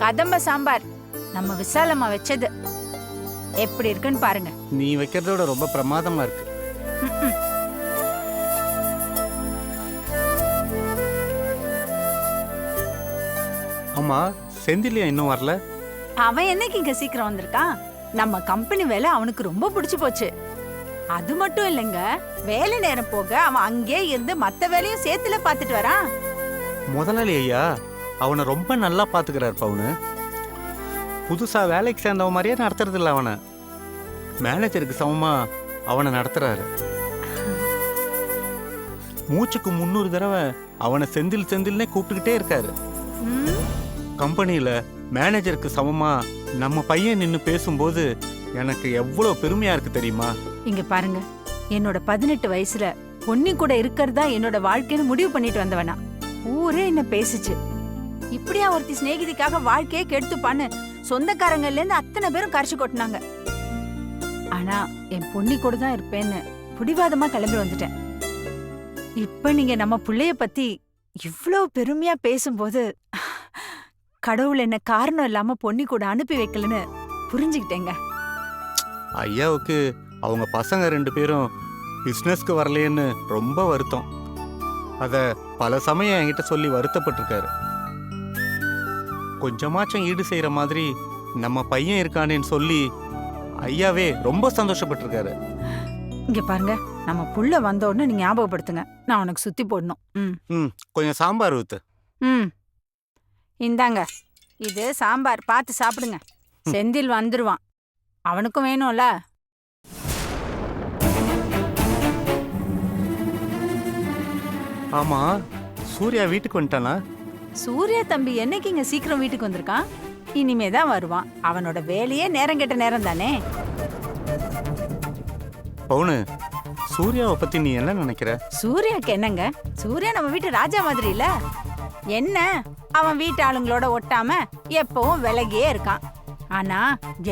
கதம்ப சாம்பார் நம்ம விசாலம்மா வச்சது. எப்படி இருக்குன்னு பாருங்க. நீ வைக்கிறதோட ரொம்ப பிரமாதமா இருக்கு. ஆமா, செந்திலியா இன்னும் வரல? அவன் என்னைக்கு இங்க சீக்கிரம் வந்திருக்கான்? நம்ம கம்பெனி வேலை அவனுக்கு ரொம்ப பிடிச்சு போச்சு. அது மட்டும் இல்லைங்க, வேலை நேரம் போக அவன் அங்கே இருந்து மத்த வேலையும் சேர்த்துல பாத்துட்டு வரான். முதலாளி ஐயா அவனை ரொம்ப நல்லா பாத்துக்கிறாரு. பவுனு புதுசா வேலைக்கு சேர்ந்தவன் மாதிரியே நடத்துறது இல்லை. அவனை மேனேஜருக்கு சமமா அவனை நடத்துறாரு. மூச்சுக்கு 300 தடவை அவனை செந்தில் செந்தில்னே கூப்பிட்டுக்கிட்டே இருக்காரு. கம்பெனியில மேனேஜருக்கு சமமா நம்ம பையன் நின்னு பேசும்போது எனக்கு எவ்வளவு பெருமையா இருக்கு தெரியுமா? இங்க பாருங்க, என்னோட 18 வயசுல பொன்னி கூட இருக்கிறதா என்னோட வாழ்க்கைன்னு முடிவு பண்ணிட்டு வந்தவனா. ஊரே என்ன பேசுச்சு. இப்படியா ஒருத்தி சிநேகிதிக்காக வாழ்க்கையே கெடுத்துப்பான்னு சொந்தக்காரங்கள்ல இருந்து அத்தனை பேரும் கரைச்சு கொட்டினாங்க. ஆனா என் பொன்னி கூட தான் இருப்பேன்னு புடிவாதமா கிளம்பி வந்துட்டேன். இப்ப நீங்க நம்ம புள்ளைய பத்தி இவ்ளோ பெருமையா பேசும்போது கடவுள் என்ன காரணம் இல்லாம பொன்னி கூட அனுப்பி வைக்கலன்னு புரிஞ்சுக்கிட்டேங்க. ஐயாவுக்கு அவங்க பசங்க 2 பேரும் பிசினஸ்க்கு வரலையேன்னு ரொம்ப வருத்தம். அத பல சமயம் என்கிட்ட சொல்லி வருத்தப்பட்டிருக்காரு. கொஞ்சமாச்சும் ஈடு செய்யற மாதிரி நம்ம பையன் இருக்கானேன்னு சொல்லி ஐயாவே ரொம்ப சந்தோஷப்பட்டிருக்காரு. இங்க பாருங்க, நம்ம புள்ள வந்த உடனே நீங்க ஞாபகப்படுத்துங்க, நான் உனக்கு சுத்தி போடணும். கொஞ்சம் சாம்பார் ஊத்து. இந்தாங்க, இது சாம்பார், பார்த்து சாப்பிடுங்க. செந்தில் வந்துருவான், அவனுக்கும் வேணும்ல. ஆமா, சூர்யா வீட்டுக்கு வந்துட்டானா? சூர்யா தம்பி என்னைக்கு இங்க சீக்கிரம் வீட்டுக்கு வந்திருக்கான்? இனிமேதான் வருவான். அவனோட வேலையே நேரம் கெட்ட நேரம் தானே. பவுனு, சூர்யாவை பத்தி நீ என்ன நினைக்கிற? சூர்யாக்கு என்னங்க, சூர்யா நம்ம வீட்டு ராஜா மாதிரி இல்ல. என்ன, அவன் வீட்டு ஆளுங்களோட ஒட்டாம எப்பவும் விலகியே இருக்கான். ஆனா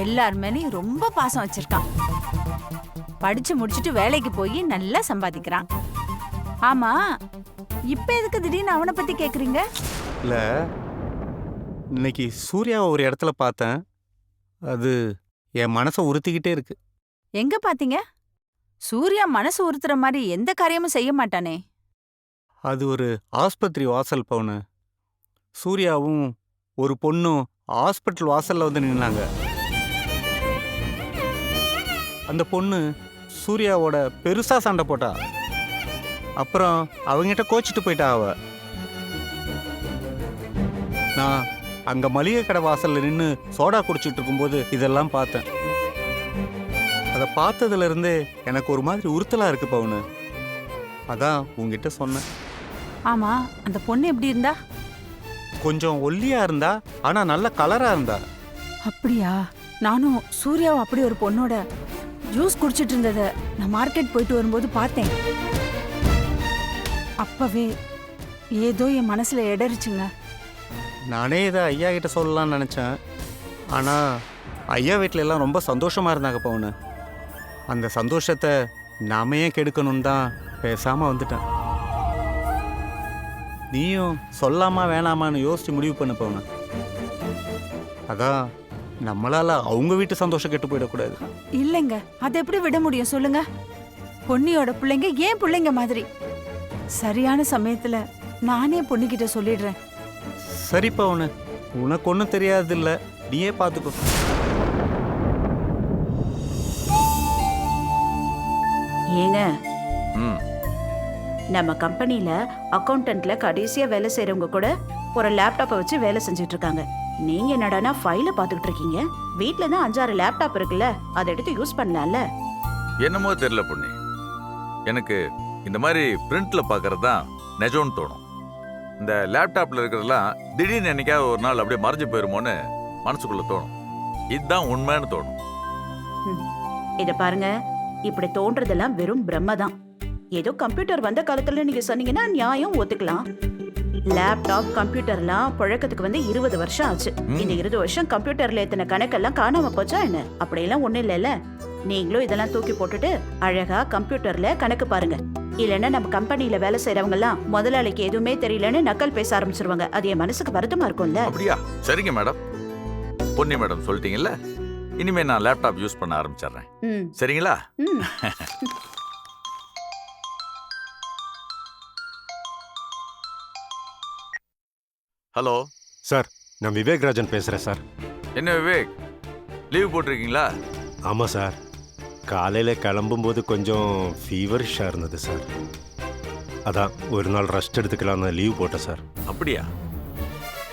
எல்லார் மேலயும் ரொம்ப பாசம் வச்சிருக்கான். படிச்சு முடிச்சுட்டு வேலைக்கு போய் நல்லா சம்பாதிக்கிறான். ஆமா, இப்ப எதுக்கு திடீர்னு அவனை பத்தி கேக்குறீங்க? இல்ல, இன்னைக்கு சூர்யாவை ஒரு இடத்துல பார்த்தேன். அது என் மனசை உறுத்திக்கிட்டே இருக்கு. எங்க பாத்தீங்க? சூர்யா மனசு உறுத்துற மாதிரி எந்த காரியமும் செய்ய மாட்டானே. அது ஒரு ஆஸ்பத்திரி வாசல் பவுனு. சூர்யாவும் ஒரு பொண்ணும் ஹாஸ்பிட்டல் வாசல்ல வந்து நின்னாங்க. அந்த பொண்ணு சூர்யாவோட பெருசா சண்டை போட்டா. அப்புறம் அவங்கிட்ட கோச்சிட்டு போயிட்டா அவ. நான் அங்க மளிகை கடை வாசல்ல நின்று சோடா குடிச்சிட்டு இருக்கும்போது இதெல்லாம் பார்த்தேன். அதை பார்த்ததுல இருந்தே எனக்கு ஒரு மாதிரி உறுத்தலா இருக்கு பவுனு. அதான் உங்ககிட்ட சொன்னேன். ஆமா, அந்த பொண்ணு எப்படி இருந்தா? கொஞ்சம் ஒல்லியா இருந்தா, ஆனா நல்ல கலரா இருந்தா. அப்படியா? நானும் சூர்யாவும் அப்படி ஒரு பொண்ணோட ஜூஸ் குடிச்சிட்டு இருந்தத நான் மார்க்கெட் போயிட்டு வரும்போது பார்த்தேன். அப்பவே ஏதோ என் மனசுல இடறிச்சுங்க. நானே இதை ஐயா கிட்ட சொல்லலாம்னு நினச்சேன். ஆனால் ஐயா வீட்டில எல்லாம் ரொம்ப சந்தோஷமாக இருந்தாங்க பவுனு. அந்த சந்தோஷத்தை நாம ஏன் கெடுக்கணும்னு தான் பேசாமல் வந்துட்டேன். நீயும் சொல்லாமா வேணாமான்னு யோசிச்சு முடிவு பண்ண பவுனு. அதான் நம்மளால அவங்க வீட்டு சந்தோஷம் கெட்டு போயிடக்கூடாது. இல்லைங்க, அதை எப்படி விட முடியும் சொல்லுங்க? பொன்னியோட பிள்ளைங்க ஏன் பிள்ளைங்க மாதிரி. சரியான சமயத்துல நானே பொண்ணுகிட்ட சொல்லிடுறேன். சரி பவுனு, உனக்கு ஒன்றும் தெரியாது இல்லை, நீயே பார்த்துக்கோ. ஏங்க, நம்ம கம்பெனில அக்கௌண்டன்ட்ல கடைசியா வேலை செய்யறவங்க கூட ஒரு லேப்டாப்பை வச்சு வேலை செஞ்சுட்டு இருக்காங்க. நீங்க என்னடானா ஃபைல பாத்துக்கிட்டு இருக்கீங்க. வீட்ல தான் 5-6 லேப்டாப் இருக்குல்ல, அதை எடுத்து யூஸ் பண்ணலாம்ல. என்னமோ தெரியல பொண்ணு, எனக்கு இந்த மாதிரி பிரிண்ட்ல பாக்குறது தான் நிஜம்னு தோணும். இந்த லேப்டாப்ல இருக்கிறதெல்லாம் திடீர்னு என்னைக்காவது ஒரு நாள் அப்படியே மறைஞ்சு போயிருமோன்னு மனசுக்குள்ள தோணும். இதுதான் உண்மைன்னு தோணும். இத பாருங்க, இப்படி தோன்றதெல்லாம் வெறும் பிரம்ம தான். ஏதோ கம்ப்யூட்டர் வந்த காலத்துல நீங்க சொன்னீங்கன்னா நியாயம் ஒத்துக்கலாம். லேப்டாப் கம்ப்யூட்டர்லாம் புழக்கத்துக்கு வந்து 20 வருஷம் ஆச்சு. இந்த 20 வருஷம் கம்ப்யூட்டர்ல எத்தனை கணக்கெல்லாம் காணாம போச்சா என்ன? அப்படியெல்லாம் ஒண்ணும் இல்லைல்ல. நீங்களும் இதெல்லாம் தூக்கி போட்டுட்டு அழகா கம்ப்யூட்டர்ல கணக்கு பாருங்க. இல்லைன்னா நம்ம கம்பெனில வேலை செய்யறவங்க எல்லாம் முதலாளிக்கு எதுவுமே தெரியலன்னு நக்கல் பேச ஆரம்பிச்சிருவாங்க. அது என் மனசுக்கு வருத்தமா இருக்கும்ல. அப்படியா? சரிங்க மேடம். பொன்னி மேடம் சொல்லிட்டீங்கல்ல, இனிமே நான் லேப்டாப் யூஸ் பண்ண ஆரம்பிச்சிடுறேன். சரிங்களா? ஹலோ சார், நான் விவேக் ராஜன் பேசுகிறேன் சார். என்ன விவேக், லீவ் போட்டிருக்கீங்களா? ஆமாம் சார், காலையில் கிளம்பும்போது கொஞ்சம் ஃபீவரிஷாக இருந்தது சார். அதான் ஒரு நாள் ரெஸ்ட் எடுத்துக்கலாம்னு லீவ் போட்டேன் சார். அப்படியா?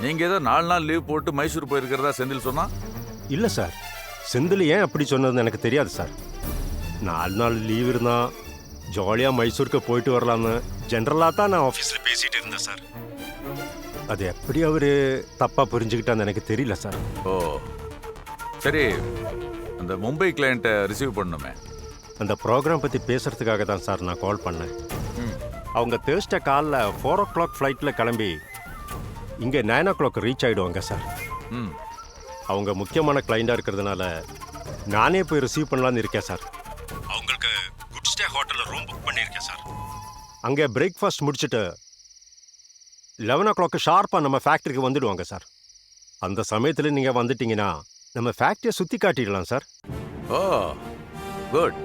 நீங்கள் ஏதோ 4 நாள் லீவ் போட்டு மைசூர் போயிருக்கிறதா செந்தில் சொன்னா? இல்லை சார், செந்தில் ஏன் அப்படி சொன்னதுன்னு எனக்கு தெரியாது சார். 4 நாள் லீவ் இருந்தால் ஜாலியாக மைசூருக்கு போயிட்டு வரலான்னு ஜென்ரலாக தான் நான் ஆஃபீஸில் பேசிகிட்டு இருந்தேன் சார். அது எப்படி அவர் தப்பாக புரிஞ்சுக்கிட்டான்னு எனக்கு தெரியல சார். ஓ சரி, அந்த மும்பை கிளையண்ட்டை ரிசீவ் பண்ணணுமே, அந்த ப்ரோக்ராம் பற்றி பேசுகிறதுக்காக தான் சார் நான் கால் பண்ணேன். அவங்க தேர்ஸ்டே காலைல 4 o'clock ஃப்ளைட்டில் கிளம்பி இங்கே 9 o'clock ரீச் ஆகிடுவாங்க சார். அவங்க முக்கியமான கிளைண்டாக இருக்கிறதுனால நானே போய் ரிசீவ் பண்ணலான்னு இருக்கேன் சார். அவங்களுக்கு குட் ஸ்டே ஹோட்டலில் ரூம் புக் பண்ணியிருக்கேன் சார். அங்கே பிரேக்ஃபாஸ்ட் முடிச்சுட்டு 11 o'clock ஷார்ப்பாக நம்ம ஃபேக்ட்ரிக்கு வந்துடுவாங்க சார். அந்த சமயத்தில் நீங்கள் வந்துட்டீங்கன்னா நம்ம ஃபேக்ட்ரியை சுற்றி காட்டிடலாம் சார். ஓ குட்.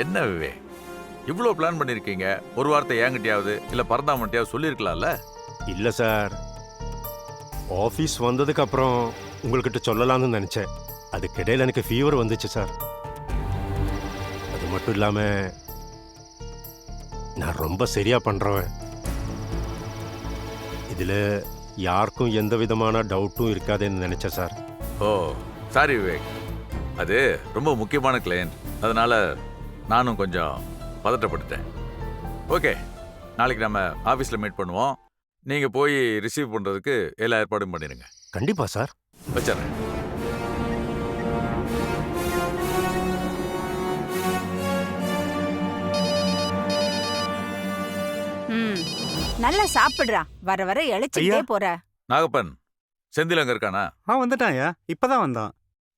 என்ன விவேக், இவ்வளோ பிளான் பண்ணியிருக்கீங்க. ஒரு வார்த்தை ஏங்கிட்டியாவது இல்லை பரந்தாமட்டியாவது சொல்லியிருக்கலாம்ல? இல்லை சார், ஆஃபீஸ் வந்ததுக்கு அப்புறம் உங்கள்கிட்ட சொல்லலாம்னு நினச்சேன். அதுக்கிடையில் எனக்கு ஃபீவர் வந்துச்சு சார். அது மட்டும் இல்லாமல் நான் ரொம்ப சரியாக பண்ணுறவன். இதில் யாருக்கும் எந்த விதமான டவுட்டும் இருக்காதுன்னு நினச்சேன் சார். ஓ சாரி விவேக், அது ரொம்ப முக்கியமான கிளையண்ட், அதனால நானும் கொஞ்சம் பதட்டப்பட்டுட்டேன். ஓகே, நாளைக்கு நம்ம ஆஃபீஸில் மீட் பண்ணுவோம். நீங்கள் போய் ரிசீவ் பண்ணுறதுக்கு எல்லா ஏற்பாடும் பண்ணிடுங்க. கண்டிப்பாக சார். வச்சிடுறேன். நல்லா சாப்பிடுறா, வர வர இழைச்சிட்டே போற. நாகப்பன், செந்தில் அங்கே இருக்கானா? வந்துட்டான் ஐயா, இப்பதான் வந்தான்.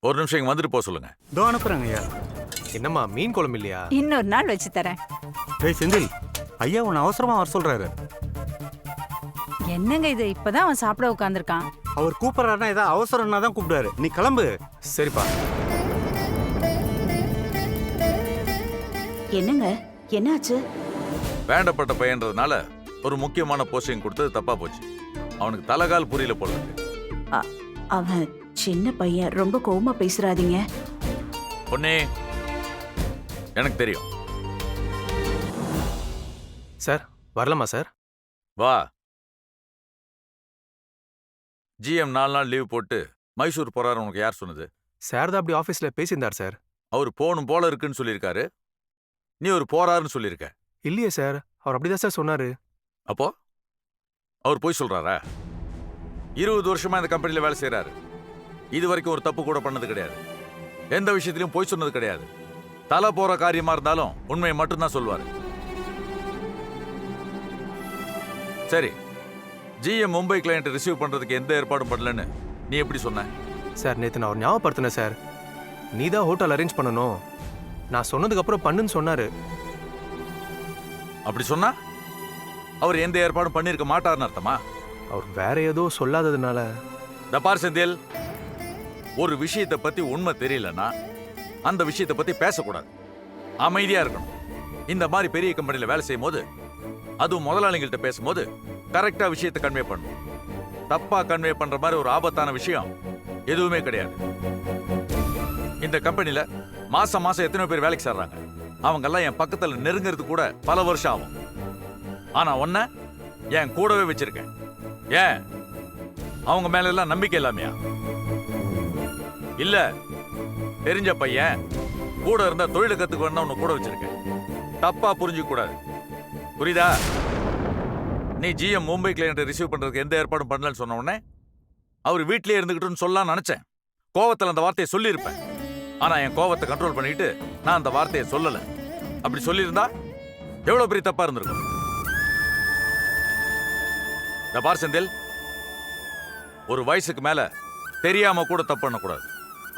ஒரு நிமிஷம் இங்கே வந்துட்டு போக சொல்லுங்க. இதோ அனுப்புறேங்க ஐயா. என்னம்மா, மீன் குழம்பு இல்லையா? இன்னொரு நாள் வச்சு தரேன். ஏய் செந்தில், ஐயா உன்னை அவசரமா வர சொல்றாரு. என்னங்க இது, இப்பதான் அவன் சாப்பிட உட்காந்துருக்கான். அவர் கூப்பிடறாருன்னா ஏதாவது அவசரம்னா தான் கூப்பிடுவாரு. நீ கிளம்பு. சரிப்பா. என்னங்க என்னாச்சு? வேண்டப்பட்ட பையன்றதுனால ஒரு முக்கியமான போஸ்டிங் கொடுத்தது தப்பா போச்சு. அவனுக்கு தலைகால் புரியல போல இருக்கு. அவன் சின்ன பையன், ரொம்ப கோவமா பேசுறாதீங்க. பொன்னே, எனக்கு தெரியும். சார் வரலாமா சார்? வா. ஜிஎம் 4 நாள் லீவ் போட்டு மைசூர் போறாரு. உனக்கு யார் சொன்னது? சார் தான் அப்படி ஆஃபீஸில் பேசியிருந்தார் சார். அவர் போகணும் போல இருக்குன்னு சொல்லியிருக்காரு. நீ ஒரு போறாருன்னு சொல்லியிருக்க. இல்லையே சார், அவர் அப்படிதான் சார் சொன்னாரு. அப்போ அவர் போய் சொல்றாரா? 20 வருஷமா இந்த கம்பெனில வேலை செய்யறாரு. இது வரைக்கும் ஒரு தப்பு கூட பண்ணது கிடையாது. எந்த விஷயத்திலும் போய் சொன்னது கிடையாது. தலை போற காரியமா இருந்தாலும் உண்மையை மட்டும்தான் சொல்வாரு. சரி, ஜிஎம் மும்பை கிளையண்ட் ரிசீவ் பண்றதுக்கு எந்த ஏற்பாடும் பண்ணலன்னு நீ எப்படி சொன்ன? சார் நேற்று நான் அவர் ஞாபகப்படுத்தினேன் சார். நீ தான் ஹோட்டல் அரேஞ்ச் பண்ணணும், நான் சொன்னதுக்கு அப்புறம் பண்ணுன்னு சொன்னாரு. அப்படி சொன்னா அவர் எந்த ஏற்பாடும் பண்ணிருக்க மாட்டார்னு அர்த்தமா? அவர் வேற ஏதோ சொல்லாததுனால. தபார் செந்தில், ஒரு விஷயத்தை பத்தி உண்மை தெரியலன்னா அந்த விஷயத்தை பத்தி பேசக்கூடாது. அமைதியா இருக்கணும். இந்த மாதிரி பெரிய கம்பெனில வேலை செய்யும் போது, அதுவும் முதலாளிகள்கிட்ட பேசும்போது கரெக்டா விஷயத்தை கன்வே பண்ணணும். தப்பா கன்வே பண்ற மாதிரி ஒரு ஆபத்தான விஷயம் எதுவுமே கிடையாது. இந்த கம்பெனில மாசம் எத்தனை பேர் வேலைக்கு சேர்றாங்க. அவங்க எல்லாம் என் பக்கத்துல நெருங்கிறது கூட பல வருஷம் ஆகும். ஆனா உன்னை என் கூடவே வச்சிருக்கேன். ஏன்? அவங்க மேல எல்லாம் நம்பிக்கை இல்லாமையா? இல்ல, தெரிஞ்ச பையன் கூட இருந்தா தொழிலை கத்துக்கணும்னு உன்னை கூட வச்சிருக்கேன். தப்பா புரிஞ்சுக்க கூடாது. புரியுதா? நீ ஜிஎம் மும்பை கிளையண்ட் ரிசீவ் பண்றதுக்கு எந்த ஏற்பாடும் பண்ணலன்னு சொன்ன உடனே அவர் வீட்லயே இருந்துகிட்டுன்னு சொல்லலாம்னு நினைச்சேன். கோவத்துல அந்த வார்த்தையை சொல்லியிருப்பேன். ஆனா என் கோவத்தை கண்ட்ரோல் பண்ணிட்டு நான் அந்த வார்த்தையை சொல்லல. அப்படி சொல்லியிருந்தா எவ்வளவு பெரிய தப்பா இருந்திருக்கும். தபார் செந்தில், ஒரு வயசுக்கு மேல தெரியாம கூட தப்பு பண்ணக்கூடாது.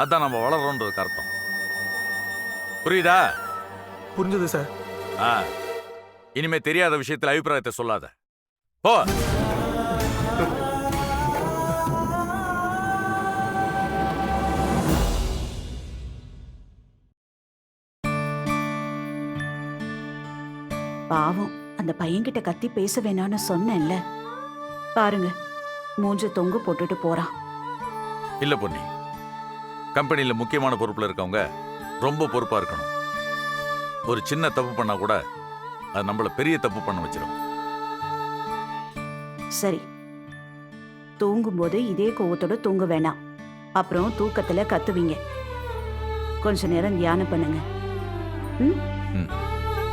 அதான் நம்ம வளர்றோன்றதுக்கு அர்த்தம். புரியுதா? புரிஞ்சது சார். இனிமே தெரியாத விஷயத்துல அபிப்பிராயத்தை சொல்லாத. போ. பாவம், அந்த பையன்கிட்ட கத்தி பேச வேணான்னு சொன்னேன்ல. பாருங்க, மூஞ்ச தொங்கு போட்டுட்டு போறான். இல்ல பொன்னி, கம்பெனில முக்கியமான பொறுப்புல இருக்கவங்க ரொம்ப பொறுப்பா இருக்கணும். ஒரு சின்ன தப்பு பண்ணா கூட அது நம்மள பெரிய தப்பு பண்ண வச்சிடும். சரி, தூங்கும்போது இதே கோவத்தோட தூங்க வேணாம். அப்புறம் தூக்கத்துல கத்துவீங்க. கொஞ்ச நேரம் தியானம் பண்ணுங்க.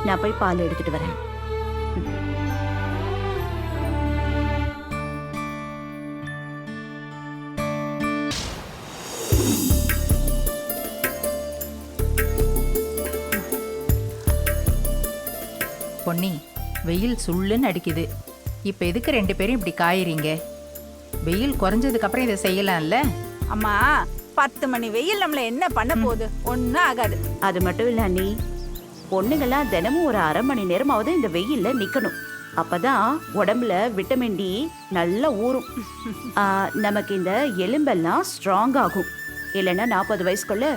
நான் போய் பால் எடுத்துட்டு வரேன். பொன்னி, வெயில் சுள்ளுன்னு அடிக்குது. இப்ப எதுக்கு 2 பேரும் இப்படி காயறீங்க? வெயில் குறைஞ்சதுக்கு அப்புறம் இதை செய்யலாம்ல. அம்மா, 10 மணி வெயில் நம்மள என்ன பண்ண போகுது? ஒன்னும் ஆகாது. அது மட்டும் இல்ல அண்ணி, பொண்ணுங்கெல்லாம் தினமும் ஒரு 1/2 மணி நேரமாவது இந்த வெயில்ல நிக்கணும். அப்பதான் உடம்புல விட்டமின் டி நல்லா ஊறும். நமக்கு இந்த எலும்பெல்லாம் ஸ்ட்ராங் ஆகும். இல்லைன்னா 40 வயசுக்குள்ள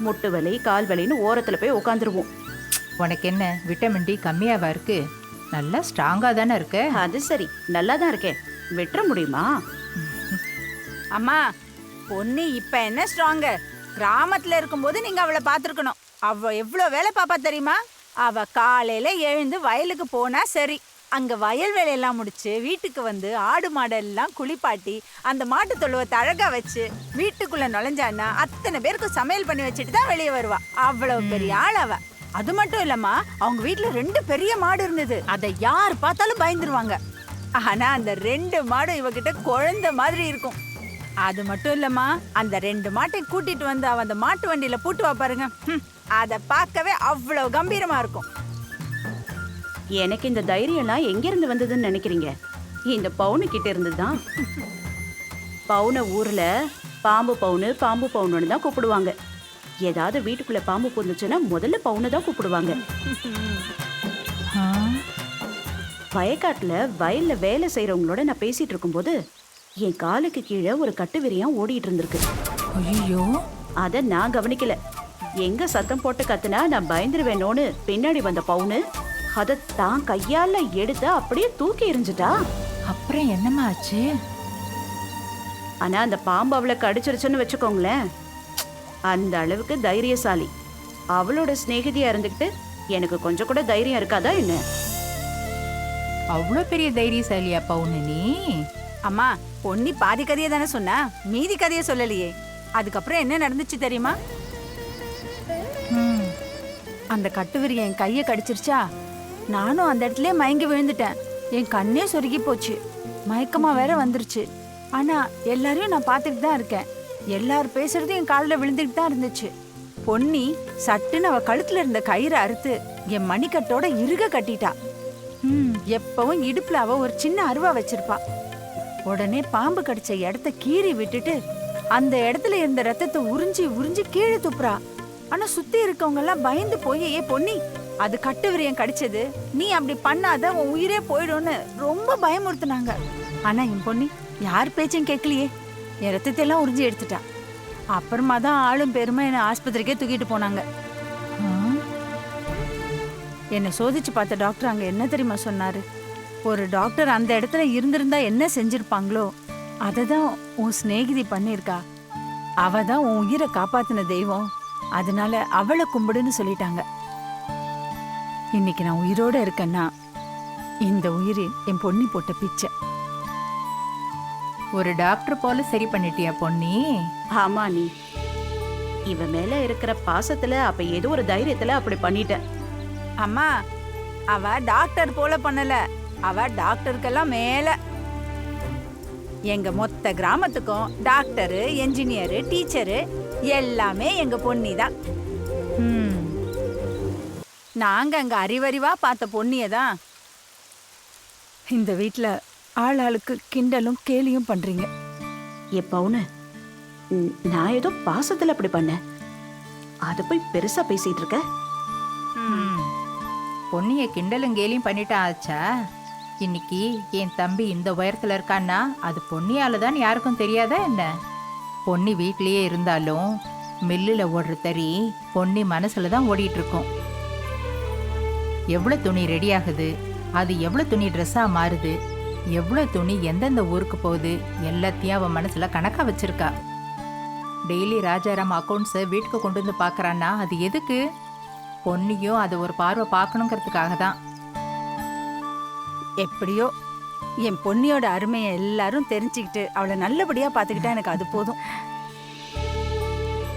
முட்டு வலி, கால் வலின்னு ஓரத்துல போய் உட்காந்துருவோம். உனக்கு என்ன விட்டமின் டி கம்மியாவா இருக்கு? நல்லா ஸ்ட்ராங்கா தானே இருக்க. அது சரி, நல்லா தான் இருக்கேன். விட்டுற முடியுமா? அம்மா, பொண்ணு இப்ப என்ன ஸ்ட்ராங்க? கிராமத்துல இருக்கும்போது நீங்க அவளை பாத்துருக்கணும். அவ எவ்வளவு வேலை பாப்பா தெரியுமா? அவ காலையில எழுந்து வயலுக்கு போனா சரி, அங்க வயல் வேலையெல்லாம் முடிச்சு வீட்டுக்கு வந்து ஆடு மாடெல்லாம் குளிப்பாட்டி அந்த மாட்டு தொழுவத்தை அழகா வச்சு வீட்டுக்குள்ள நுழைஞ்சான்னா அத்தனை பேருக்கு சமையல் பண்ணி வச்சுட்டு தான் வெளியே வருவா. அவ்வளவு பெரிய ஆள் அவ. அது மட்டும் இல்லம்மா, அவங்க வீட்டுல 2 பெரிய மாடு இருந்தது. அதை யார் பார்த்தாலும் பயந்துருவாங்க. ஆனா அந்த 2 மாடும் இவகிட்ட குழந்தை மாதிரி இருக்கும். அது மட்டும் இல்லம்மா, அந்த 2 மாட்டை கூட்டிட்டு வந்து அவ அந்த மாட்டு வண்டியில பூட்டுவா பாருங்க. அதை பார்க்கவே அவ்வளவு கம்பீரமா இருக்கும். எனக்கு இந்த தைரியம்லாம் எங்கிருந்து வந்ததுன்னு நினைக்கிறீங்க? இந்த பவுனு கிட்ட இருந்துதான். பவுனை ஊர்ல பாம்பு பவுனு, பாம்பு பவுனுன்னு தான் கூப்பிடுவாங்க. ஏதாவது வீட்டுக்குள்ள பாம்பு புந்துச்சுன்னா முதல்ல பவுனை தான் கூப்பிடுவாங்க. வயக்காட்டுல வயல்ல வேலை செய்யறவங்களோட நான் பேசிட்டு இருக்கும்போது என் காலுக்கு கீழே ஒரு கட்டு விரியம் ஓடிட்டு இருந்திருக்கு. ஐயோ, அத நான் கவனிக்கல. எங்க சத்தம் போட்டு கத்துனா நான் பயந்துருவேனோன்னு பின்னாடி வந்த பவுனு அதை தான் கையால எடுத்து அப்படியே தூக்கி எறிஞ்சிட்டா. அப்புறம் என்னம்மா ஆச்சு? ஆனா அந்த பாம்பு அவளை கடிச்சிருச்சுன்னு வச்சுக்கோங்களேன். அந்த அளவுக்கு தைரியசாலி. அவளோட சிநேகிதியா இருந்துகிட்டு எனக்கு கொஞ்சம் கூட தைரியம் இருக்காதா என்ன? அவ்வளோ பெரிய தைரியசாலியா பவுனு நீ? அம்மா, பொன்னி பாதி கதையை தானே சொன்னா, மீதி கதையை சொல்லலையே. அதுக்கப்புறம் என்ன நடந்துச்சு தெரியுமா? அந்த கட்டுவிரி என் கையை கடிச்சிருச்சா, நானும் அந்த இடத்துல மயங்கி விழுந்துட்டேன். என் கண்ணே சொருகி போச்சு, மயக்கமா வேற வந்துருச்சு. ஆனா எல்லாரையும் நான் பார்த்துட்டு தான் இருக்கேன். எல்லாரும் பேசுறதும் என் காலில் விழுந்துட்டு தான் இருந்துச்சு. பொன்னி சட்டுன்னு அவ கழுத்துல இருந்த கயிறை அறுத்து என் மணிக்கட்டோட இறுக கட்டிட்டா. எப்பவும் இடுப்புல அவ ஒரு சின்ன அருவா வச்சிருப்பா. உடனே பாம்பு கடிச்ச இடத்த கீறி விட்டுட்டு அந்த இடத்துல இருந்த ரத்தத்தை உறிஞ்சி உறிஞ்சி கீழே துப்புறா. ஆனா சுத்தி இருக்கவங்க எல்லாம் பயந்து போய், ஏ பொன்னி, அது கட்டுவிரியன் கடிச்சது, நீ அப்படி பண்ணாத உன் உயிரே போயிடும்னு ரொம்ப பயமுறுத்துனாங்க. ஆனா என் பொன்னி யார் பேச்சும் கேட்கலையே, என் ரத்தத்தை எல்லாம் உறிஞ்சி எடுத்துட்டா. அப்புறமா தான் ஆளும் பெருமை என்னை ஆஸ்பத்திரிக்கே தூக்கிட்டு போனாங்க. என்னை சோதிச்சு பார்த்த டாக்டர் அங்க என்ன தெரியுமா சொன்னாரு? ஒரு டாக்டர் அந்த இடத்துல இருந்திருந்தா என்ன செஞ்சிருப்பாங்களோ அதை தான் உன் சிநேகிதி பண்ணியிருக்கா. அவ தான் உன் உயிரை காப்பாத்தின தெய்வம், அதனால அவளை கும்பிடுன்னு சொல்லிட்டாங்க. இன்னைக்கு நான் உயிரோட இருக்கேன்னா இந்த உயிர் என் பொன்னி போட்ட பிச்சை. ஒரு டாக்டர் போல சரி பண்ணிட்டியா பொன்னி? ஆமா, நீ இவ மேல இருக்கிற பாசத்துல அப்ப ஏதோ ஒரு தைரியத்துல அப்படி பண்ணிட்டேன். அம்மா, அவ டாக்டர் போல பண்ணல, அவ டாக்டருக்கெல்லாம் மேல. எங்க மொத்த கிராமத்துக்கும் டாக்டரு, என்ஜினியரு, டீச்சரு எல்லாமே எங்க பொன்னி தான். நாங்க அங்க அறிவறிவா பார்த்த பொன்னியதான் இந்த வீட்டுல ஆளாளுக்கு கிண்டலும் கேலியும் பண்றீங்க. எப்பவுன்னு நான் ஏதோ பாசத்துல அப்படி பண்ணேன், அத போய் பெருசா பேசிட்டு இருக்க. பொன்னிய கிண்டலும் கேலியும் பண்ணிட்டா ஆச்சா? இன்னைக்கு என் தம்பி இந்த உயரத்துல இருக்கான்னா அது பொன்னியால தான் யாருக்கும் தெரியாதா என்ன? பொன்னி வீட்லயே இருந்தாலும் மில்லுல ஓடுற தறி பொன்னி மனசுல தான் ஓடிட்டு இருக்கும். எவ்வளவு துணி ரெடி ஆகுது, அது எவ்வளவு துணி ட்ரெஸ்ஸா மாறுது, எவ்வளவு துணி எந்தெந்த ஊருக்கு போகுது, எல்லாத்தையும் அவன் மனசுல கணக்கா வச்சிருக்கா. டெய்லி ராஜாராம் அக்கௌண்ட்ஸை வீட்டுக்கு கொண்டு வந்து பாக்குறான்னா அது எதுக்கு? பொன்னியும் அதை ஒரு பார்வை பார்க்கணுங்கிறதுக்காக தான். எப்படியோ என் பொன்னியோட அருமையை எல்லாரும் தெரிஞ்சுக்கிட்டு அவளை நல்லபடியா பாத்துக்கிட்டா எனக்கு அது போதும்.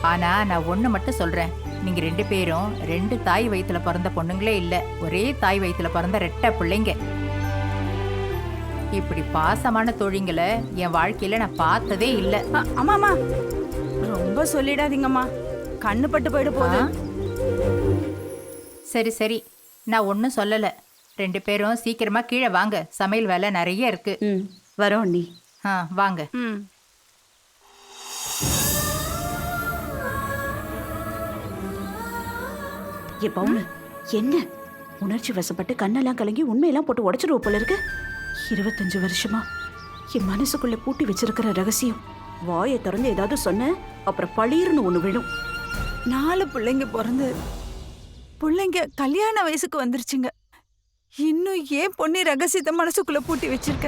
ஆனா நான் ஒண்ணு மட்டும் சொல்றேன், நீங்க 2 பேரும் 2 தாய் வயித்துல பிறந்த பொண்ணுங்களே இல்ல, ஒரே தாய் வயித்துல பிறந்த ரெட்டை பிள்ளைங்க. இப்படி பாசமான தோழிங்களை என் வாழ்க்கையில நான் பார்த்ததே இல்ல. அம்மாமா, ரொம்ப சொல்லிடாதீங்கம்மா, கண்ணு பட்டு போயிட போகுது. சரி சரி, நான் ஒன்னும் சொல்லல. 2 பேரும் சீக்கிரமா கீழே வாங்க, சமையல் வேலை நிறைய இருக்கு. வரோம் நீ. வாங்க. எப்பவுன்னு என்ன உணர்ச்சி வசப்பட்டு கண்ணெல்லாம் கலங்கி உண்மையெல்லாம் போட்டு உடைச்சிருவ போல இருக்கு. 25 வருஷமா என் மனசுக்குள்ள பூட்டி வச்சிருக்கிற ரகசியம் வாயை திறந்து ஏதாவது சொன்ன அப்புறம் பளீர்னு ஒண்ணு விழும். 4 பிள்ளைங்க பிறந்து பிள்ளைங்க கல்யாண வயசுக்கு வந்துருச்சுங்க. இன்னும் ஏன் பொன்னி ரகசியத்தை மனசுக்குள்ள பூட்டி வச்சிருக்க?